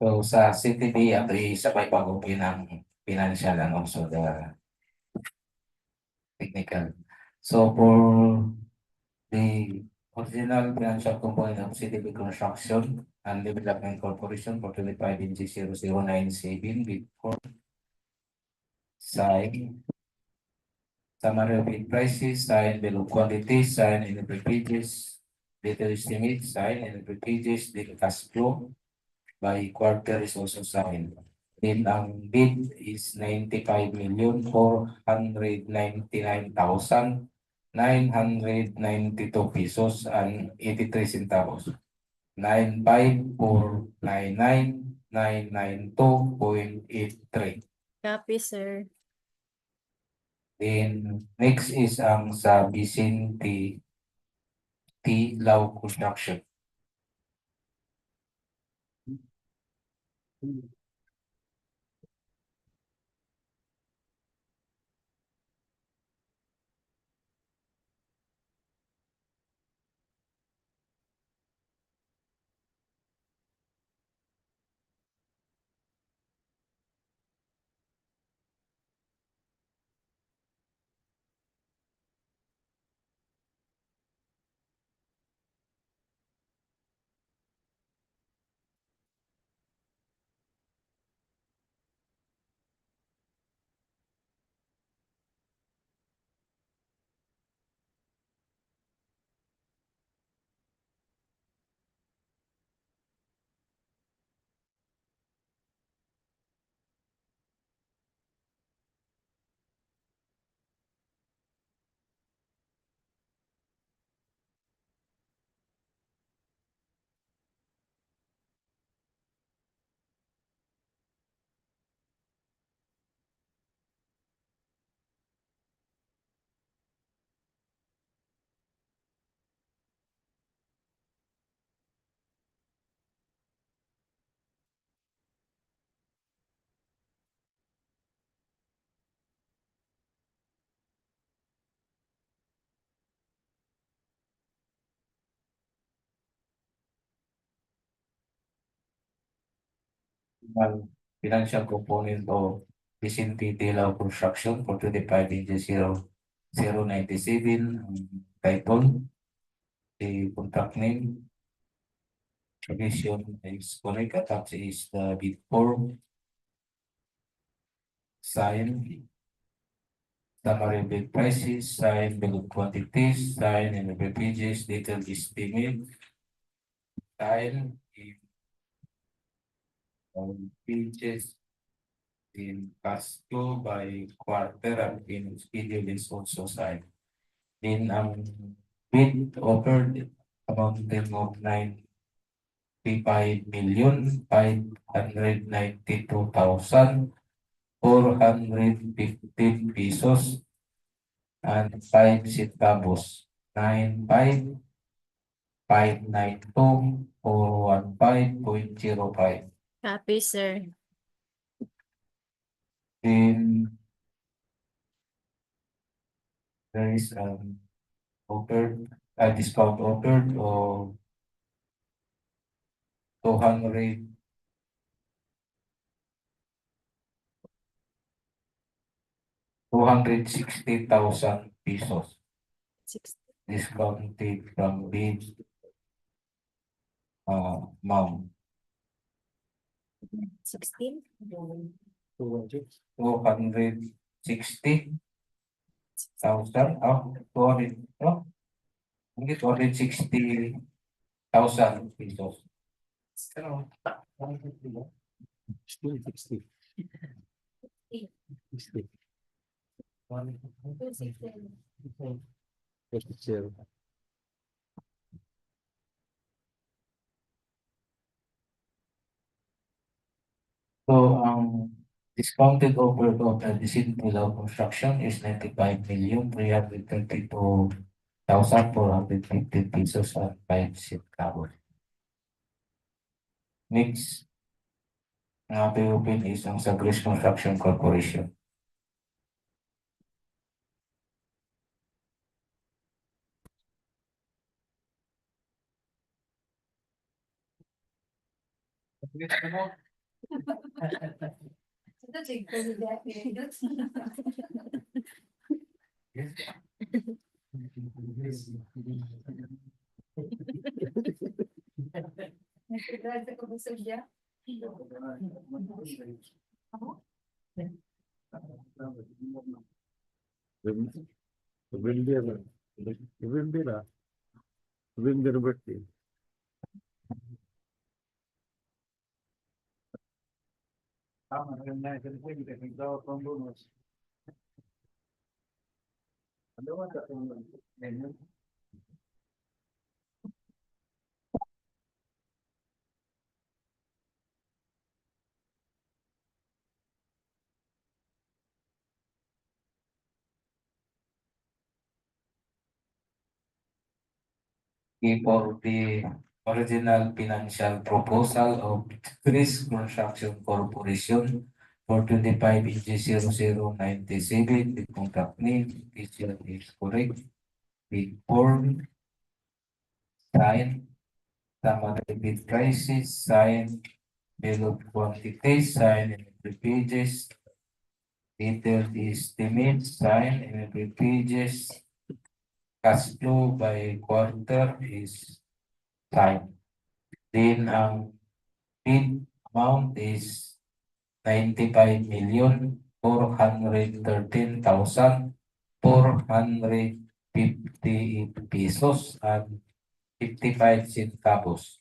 So, sa CTB, actually, sabay pag-open ng financial and also the technical. So, for the original financial component of CTB Construction and Development Corporation for 25 NG 0097 with sign, summary of bid prices, sign bill of quantities, sign in the pages, detail estimate, sign in the pages, the cash flow by quarter is also signed. Then ang bid is 95,499,992 pesos and 83 centavos. 95,499,992.83. Copy, sir. Then next is ang sa Vicente T. Lau Construction. Financial component of Vicente T. Lau Construction for 25 NG 0097 title, the contract name, commission is correct, attached is the bid form, sign, summary bid prices, sign bill of quantities, sign and the pages, detailed estimate, sign in pages in cash flow by quarter and in schedule is also signed. In bid offered amounted of 95,592,415 pesos and 5 centavos. 95,592,415.05. Copy, sir. Then there is offered a discount offered of 260,000 pesos 60. discounted from bid amount 16. 260,000 hindi 260,000 pesos. Still 60. 60. So, discounted offer of the Silao construction is 95,332,450 pesos at 5 centavos. Next, open is ang Sagres Construction Corporation. For the original financial proposal of Chris Construction Corporation for 25 NG 0097, the contract name is correct. Bid form, sign, summary bid prices, sign, bill of quantities, sign in every pages, detailed estimate, sign in every pages, cash flow by quarter is signed. Then ang bid amount is 95,413,458 pesos and 55 centavos.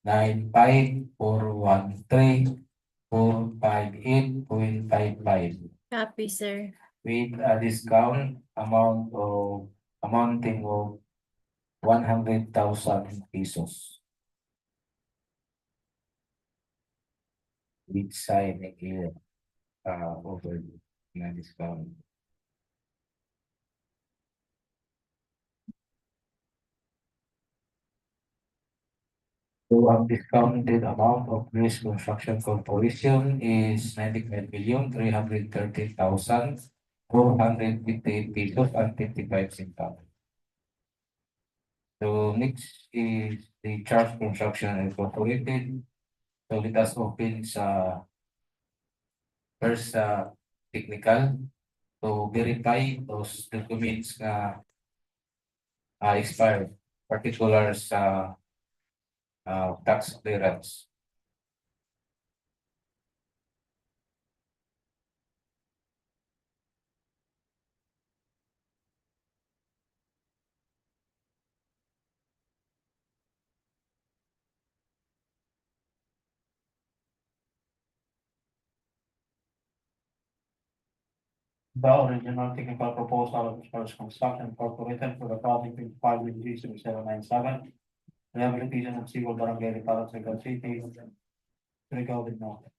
95,413,458.55 Copy, sir. with a discount amounting of 100,000 pesos. With sign here over na discount. So ang discounted amount of Grace Construction Corporation is 95,330,458 pesos and 55 centavos. So next is the Charles Construction Incorporated. So let us open sa first technical to verify those documents na expired, particulars sa tax clearance. The original technical proposal of First Construction Incorporated for the project in 5 0797, rehabilitation of SEAWALL Barangay LIPATA, Surigao City, Surigao with NORTE.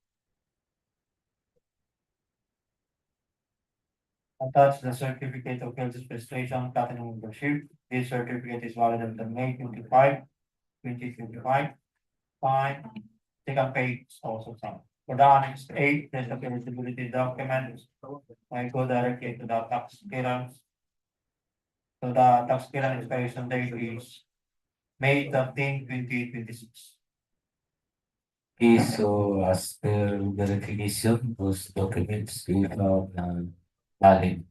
Attach the certificate of health registration, copy number sheet, This certificate is valid until May 25, 2025. Fine. Second page is also signed. For the Annex 8, there's the eligibility documents. I go directly to the tax clearance. So the tax clearance expiration date is May 13, 2026. So as per the recognition, those documents we found valid.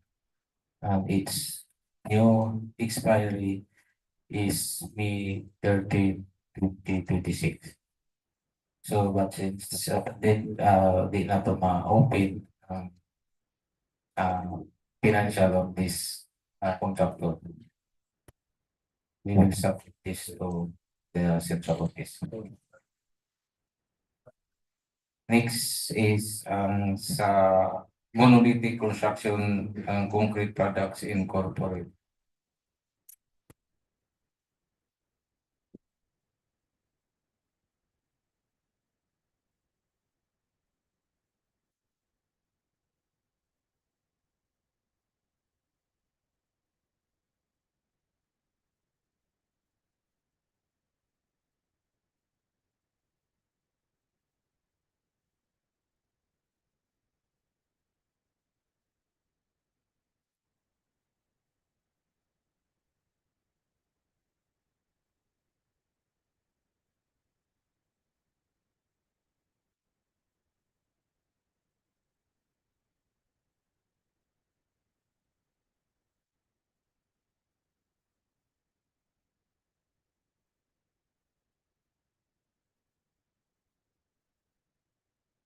Its new expiry is May 30, 2026. So but since di na to ma-open financial of this contractor, we will submit this to the central office. Next is sa Monolithic Construction Concrete Products Incorporated.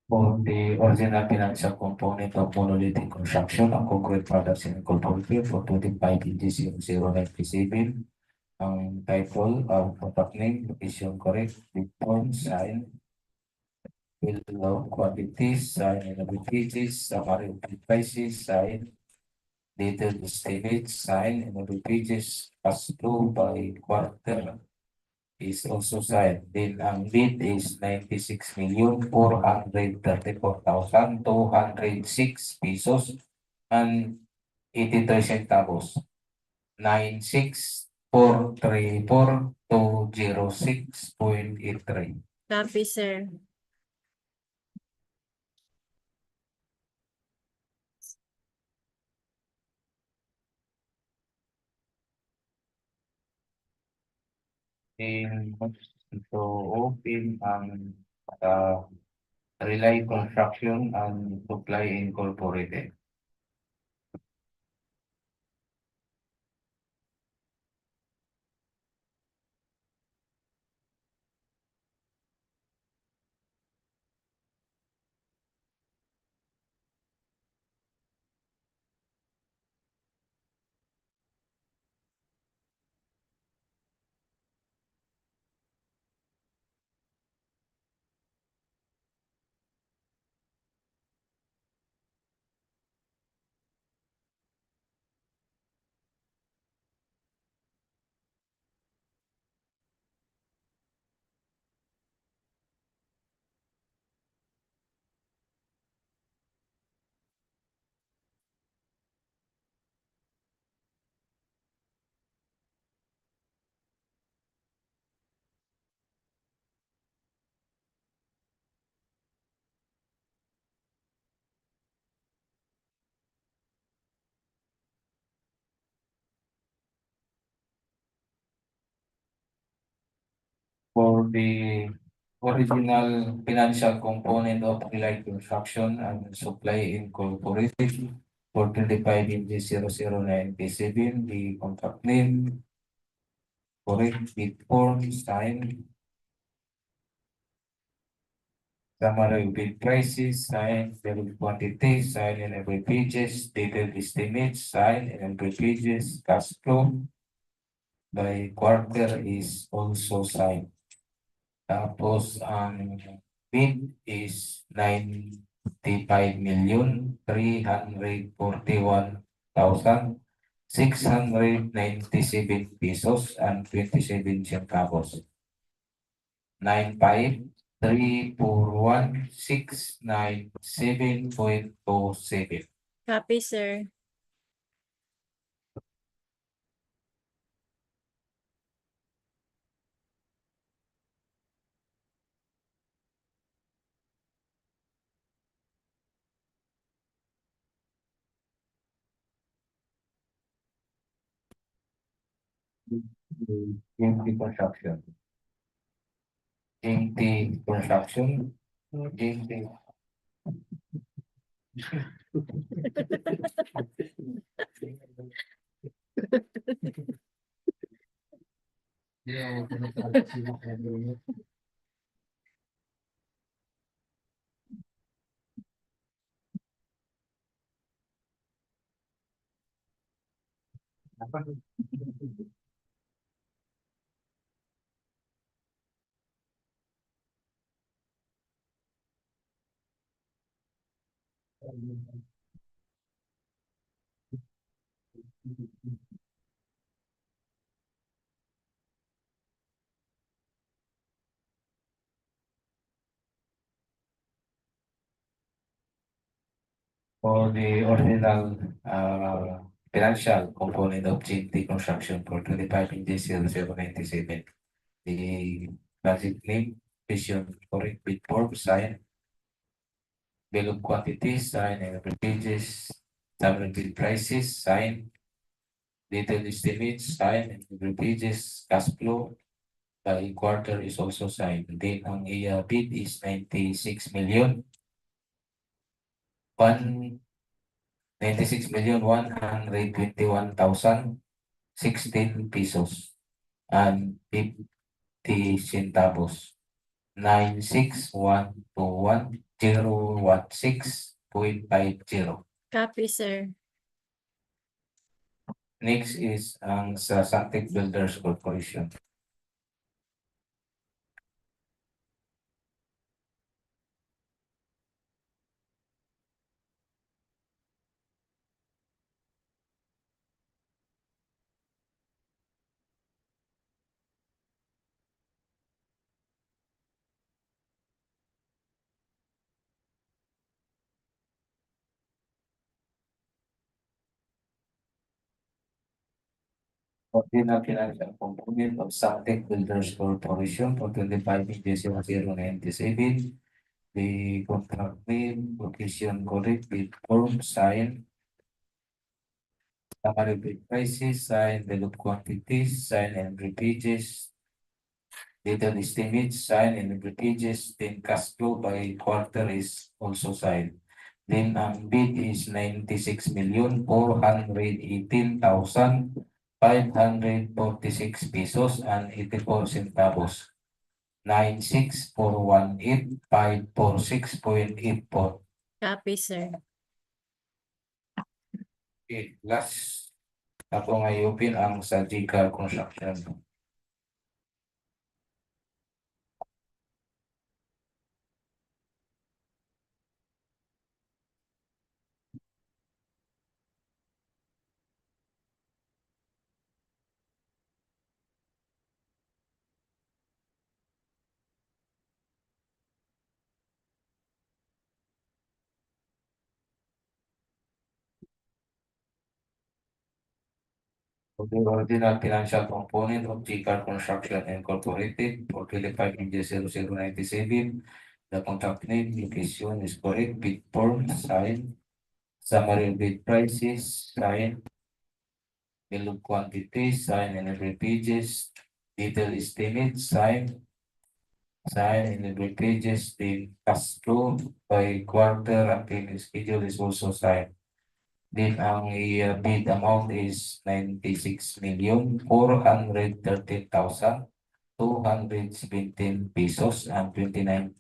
For the original financial component of Monolithic Construction ang Concrete Products Incorporated for 25 00937, ang title of product name, location correct, big form, sign, bill of quantities, sign and pages, summary of prices, sign, detailed estimates, sign and pages, as to by quarter is also signed. Then ang bid is 96,434,206 pesos and 83 centavos. 96,434,206.83. Copy, sir. So open ang Relay Construction and Supply Incorporated. For the original financial component of Relay Construction and Supply Incorporated for 25 0097, the contract name, correct, bid form, sign, summary of bid prices, sign, bill of quantity, sign in every pages, detailed estimates, sign in every pages, cash flow by quarter is also signed. Tapos ang bid is 95,341,697 pesos and 27 centavos. 95,341,697.27. Copy, sir. GMT Construction. GMT Construction. GMT. For the original financial component of GMT Construction for 25 inches 0797, the project name, vision, correct with form, sign, bill of quantities, sign, and pages, summary bill prices, sign, detailed estimates, sign, and every pages, cash flow by quarter is also signed. Then ang bid is 96,121,016 pesos and 50 centavos. 96,121,016.50. Copy, sir. Next is ang sa Santec Builders Corporation. Ordinal financial component of Santec Builders Corporation for 25 inches 0097. The contract name, location correct with form, sign, summary bid prices, sign, bill of quantities, sign and pages, detailed estimates, sign and pages, then cash flow by quarter is also signed. Then ang bid is 96,418,546 pesos and 84 centavos. 96,418,546.84. Copy, sir. Okay, last ako ngayupin ang sa GCAR Construction. For the original financial component of GCAR Construction Incorporated for 25 inches 0097, the contract name, location is correct, bid form, sign, summary bid prices, sign, bill of quantities, sign and every pages, detailed estimate, sign in every pages, the cash flow by quarter and payment schedule is also signed. Then ang bid amount is 96,413,217 pesos and 29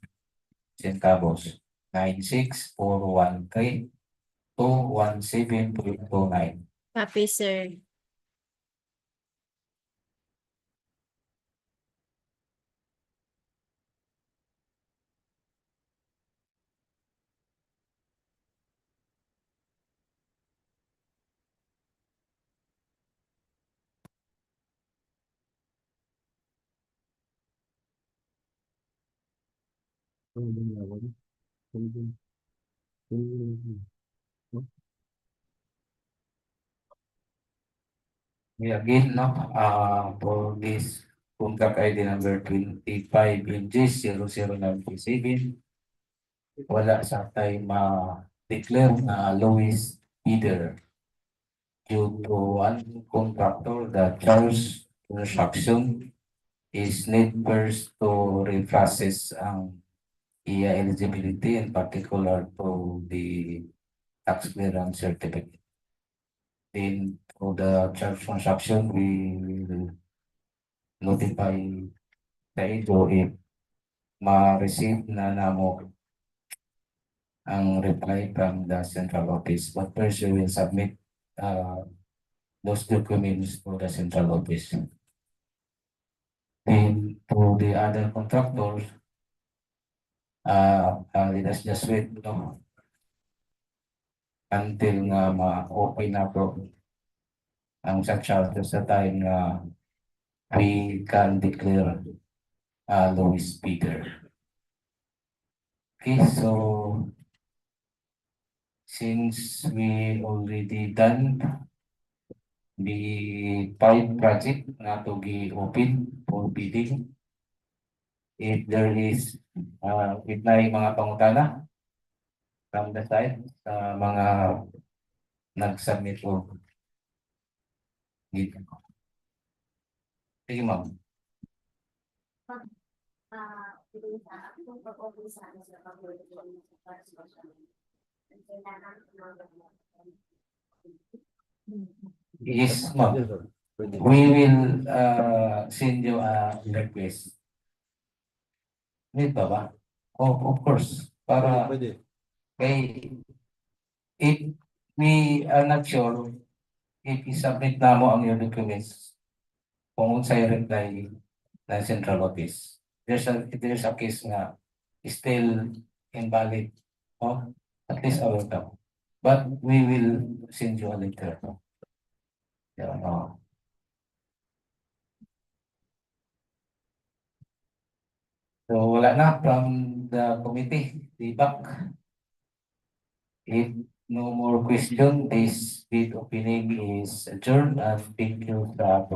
centavos. 96,413,217.29. Copy, sir. Again, no, for this contract ID number 25 inches 0097, wala sa tayo ma-declare na lowest bidder due to one contractor that charge construction is need first to reprocess ang EA eligibility, in particular to the tax clearance certificate. Then for the church construction, we will notify the IDO if ma-receive na namo ang reply from the central office. But first, we will submit those documents to the central office. Then to the other contractors, let us just wait until nga ma-open na po ang sa charter sa time na we can declare lowest bidder. Okay, so since we already done the 5 project na to be open for bidding, if there is if na mga pangutana from the side sa mga nag-submit o dito. Sige, ma'am. Yes, ma'am. We will send you a request. Need ba ba? Oh, of course. Para kay if we are not sure if i-submit na mo ang your documents kung sa'yo reply ng central office. There's a case na still invalid. Oh, at least I will come. But we will send you a letter. Yeah, So wala na from the committee, feedback. If no more question, this bid opening is adjourned and thank you sa